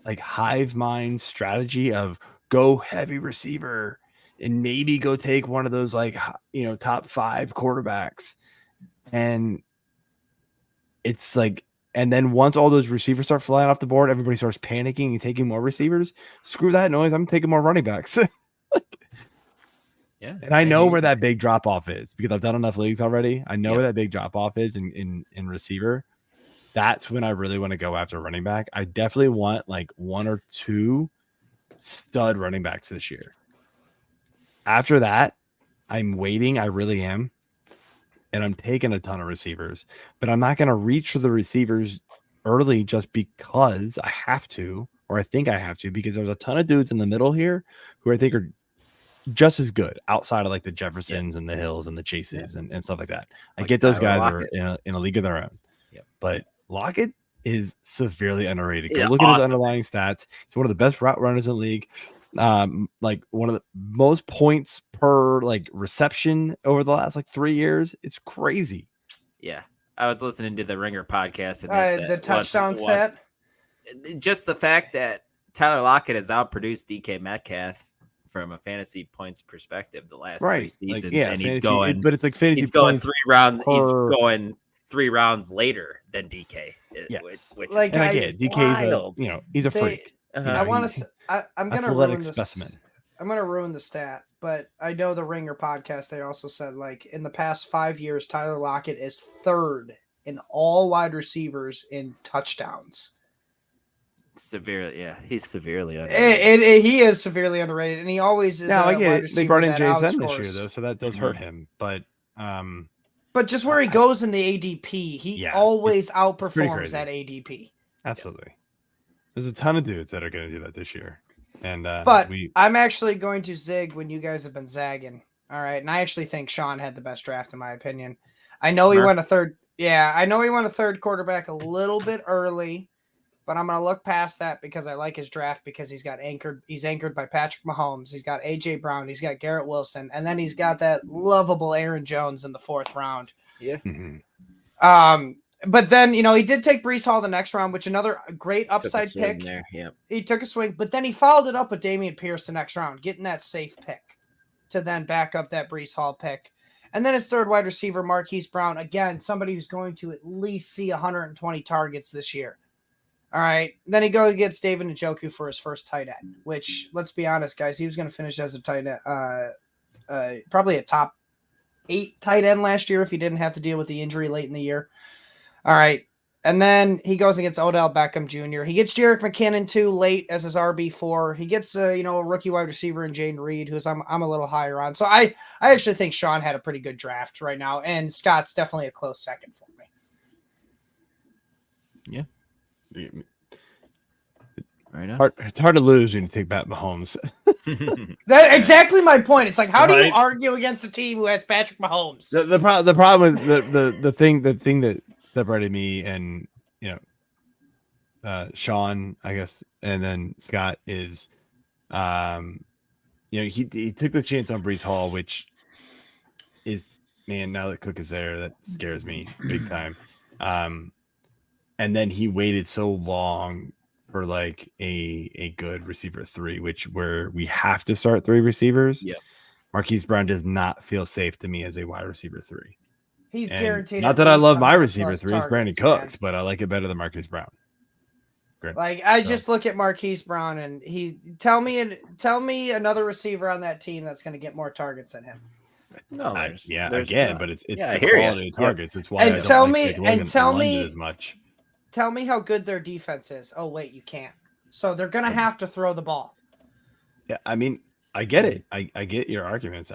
like hive mind strategy of go heavy receiver and maybe go take one of those like, top 5 quarterbacks. And it's like, and then once all those receivers start flying off the board, everybody starts panicking and taking more receivers. Screw that noise. I'm taking more running backs. Yeah. And I know where that big drop off is because I've done enough leagues already. I know where that big drop off is in receiver. That's when I really want to go after running back. I definitely want like 1 or 2 stud running backs this year. After that, I'm waiting. I really am. And I'm taking a ton of receivers, but I'm not going to reach for the receivers early just because I have to, or I think I have to, because there's a ton of dudes in the middle here who I think are just as good outside of like the Jeffersons and the Hills and the Chases and stuff like that. I get those guys that are in a league of their own. Yep. But Lockett is severely underrated. Go look at his underlying stats. He's one of the best route runners in the league. Like one of the most points per like reception over the last like 3 years. It's crazy. Yeah. I was listening to the Ringer podcast and the touchdown stat. Just the fact that Tyler Lockett has outproduced DK Metcalf from a fantasy points perspective the last 3 seasons, like, and he's going, but it's like fantasy. He's going 3 rounds. He's going 3 rounds later than DK. Yes, which like is I get DK. He's a freak. I want to. I'm gonna ruin the specimen. I'm gonna ruin the stat. but I know the Ringer podcast, they also said, like, in the past 5 years, Tyler Lockett is third in all wide receivers in touchdowns. Severely, yeah. He's severely underrated. He is severely underrated, and he always is. Yeah, I get it. They brought in Jason this outscores. year, though, so that does hurt him. But just where he goes in the ADP, he always outperforms that ADP. Absolutely. There's a ton of dudes that are going to do that this year. And but I'm actually going to zig when you guys have been zagging. All right. And I actually think Sean had the best draft, in my opinion. I know he went a third. Yeah, I know he went a third quarterback a little bit early, but I'm going to look past that because I like his draft because he's anchored by Patrick Mahomes. He's got AJ Brown. He's got Garrett Wilson. And then he's got that lovable Aaron Jones in the 4th round. Yeah. But then, he did take Breece Hall the next round, which another great upside pick. There. Yep. He took a swing, but then he followed it up with Dameon Pierce the next round, getting that safe pick to then back up that Breece Hall pick. And then his third wide receiver, Marquise Brown, again, somebody who's going to at least see 120 targets this year. All right. Then he goes and gets David Njoku for his first tight end, which, let's be honest, guys, he was going to finish as a tight end, probably a top 8 tight end last year if he didn't have to deal with the injury late in the year. All right. And then he goes and gets Odell Beckham Jr. He gets Jerick McKinnon too late as his RB4. He gets a rookie wide receiver in Jaden Reed, who's I'm a little higher on. So I actually think Sean had a pretty good draft right now, and Scott's definitely a close second for me. Yeah. Right on. It's hard to lose when you take back Mahomes. That's exactly my point. It's like, how do you argue against a team who has Patrick Mahomes? The problem with the thing that separated me and Sean, I guess, and then Scott is he took the chance on Breece Hall, which is, man, now that Cook is there, that scares me big time. And then he waited so long for like a good receiver 3, where we have to start 3 receivers. Yeah. Marquise Brown does not feel safe to me as a wide receiver 3. He's guaranteed. Not that I love my receiver 3 is Brandon Cooks, but I like it better than Marquise Brown. Great. Like I just look at Marquise Brown and tell me another receiver on that team that's going to get more targets than him. No, but it's the quality of targets. It's why I don't tell me as much. Tell me how good their defense is. Oh wait, you can't. So they're going to have to throw the ball. Yeah, I mean, I get it. I get your arguments.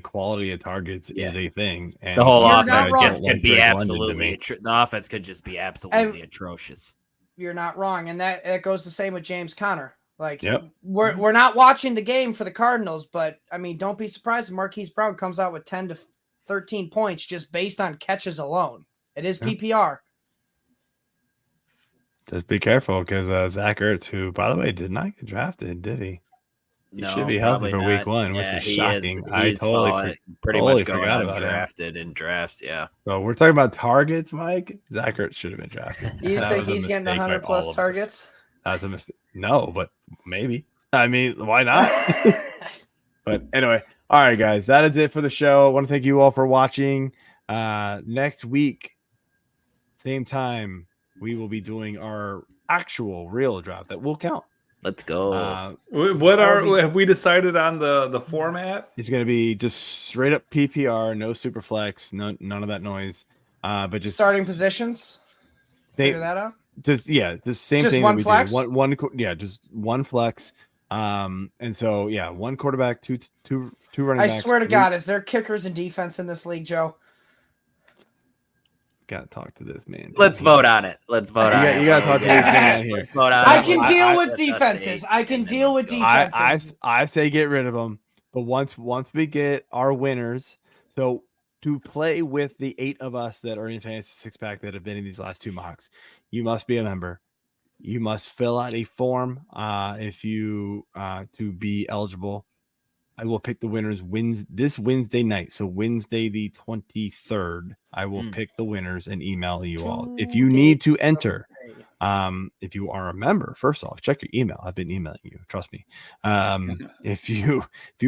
Quality of targets is a thing, and the whole offense could be absolutely. The offense could just be absolutely atrocious. You're not wrong, and that goes the same with James Conner. Like, we're not watching the game for the Cardinals, but don't be surprised if Marquise Brown comes out with 10 to 13 points just based on catches alone. It is PPR. Just be careful because Zach Ertz, who, by the way, did not get drafted, did he? He should be healthy for week 1, which is shocking. I totally much forgot about undrafted in drafts. Yeah. So we're talking about targets, Mike. Zach Ertz should have been drafted. You think he's getting 100+ targets? That's a mistake. No, but maybe. Why not? But anyway, all right, guys, that is it for the show. I want to thank you all for watching. Next week, same time, we will be doing our actual real draft that will count. Let's go. Have we decided on the format? It's going to be just straight up PPR, no Superflex, none of that noise. But just starting positions. Figure that out. The same just thing. One that we flex? do. Just one flex. And so one quarterback, two running backs. I swear to God, is there kickers and defense in this league, Joe? Gotta talk to this man. Let's vote on it. You gotta talk to this man here. Let's vote on I can deal with defenses. I can deal with defenses. I say get rid of them. But once we get our winners, so to play with the 8 of us that are in Fantasy Six Pack that have been in these last 2 mocks, you must be a member. You must fill out a form if you to be eligible. I will pick the winners this Wednesday night. So Wednesday the 23rd, I will pick the winners and email you all. If you need to enter, if you are a member, first off, check your email. I've been emailing you. Trust me. If you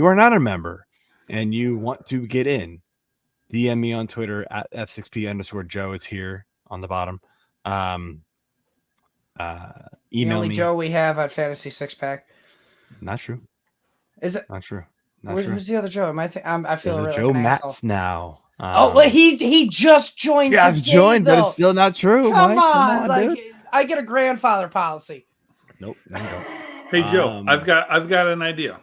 are not a member and you want to get in, DM me on Twitter at F6P_Joe. It's here on the bottom. Email the only me. Joe we have at Fantasy Six Pack. Not true. Is it not true? Who's the other Joe? I feel There's really Joe like an Matz asshole. now. Well, he just joined. Yeah, I've joined, though. but it's still not true. Come Mike. on, like dude. I get a grandfather policy. Nope, no, you don't. Hey Joe, I've got an idea.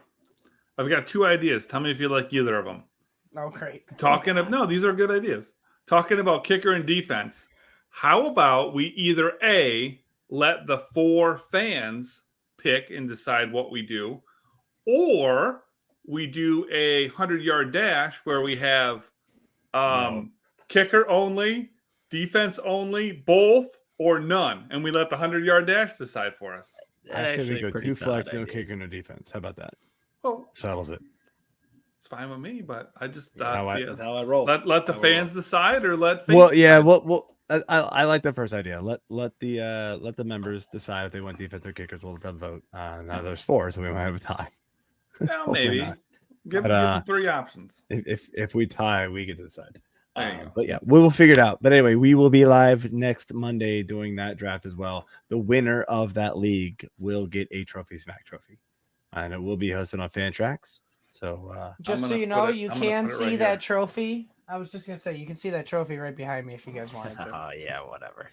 I've got 2 ideas. Tell me if you like either of them. Oh, great. No, these are good ideas. Talking about kicker and defense. How about we either A, let the 4 fans pick and decide what we do, or we do a 100-yard dash where we have kicker only, defense only, both, or none, and we let the 100-yard dash decide for us. I say we go 2 flex, no kicker, no defense. How about that? Well, settles it. It's fine with me, but I just that's how I roll. Let the fans decide, or let I like the first idea. Let the members decide if they want defense or kickers. We'll let them vote. Now there's 4, so we might have a tie. Well, maybe give them 3 options. If we tie, we get to decide. There you go. But yeah, we will figure it out. But anyway, we will be live next Monday doing that draft as well. The winner of that league will get a trophy, Smack Trophy, and it will be hosted on Fan Tracks. So just so you know, you can see that trophy. I was just gonna say you can see that trophy right behind me if you guys wanted to. Oh yeah, whatever.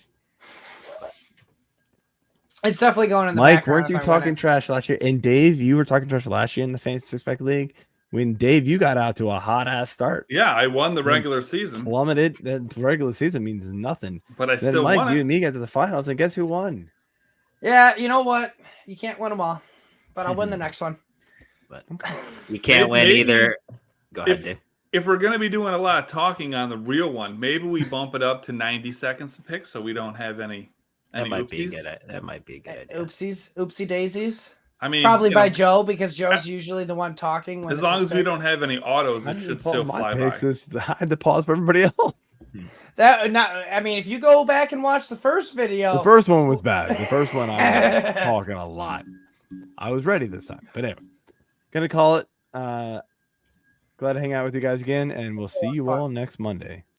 It's definitely going in the Mike, weren't you talking trash last year? And Dave, you were talking trash last year in the Fantasy Six-Pack League. When Dave, you got out to a hot-ass start. Yeah, I won the regular season. Plummeted. The regular season means nothing. But then still Mike, won it. You and me got to the finals, and guess who won? Yeah, you know what? You can't win them all. But I'll win the next one. But you can't win either. Go ahead, Dave. If we're going to be doing a lot of talking on the real one, maybe we bump it up to 90 seconds to pick so we don't have any that might oopsies. That might be a good idea. Oopsie daisies. I mean, probably by Joe, because Joe's usually the one talking. When as long as we don't have any autos, it should still fly by. I had to pause for everybody else. I mean, if you go back and watch the first video, the first one was bad. The first one I was talking a lot. I was ready this time, but anyway, gonna call it. Glad to hang out with you guys again, and we'll see you all next Monday.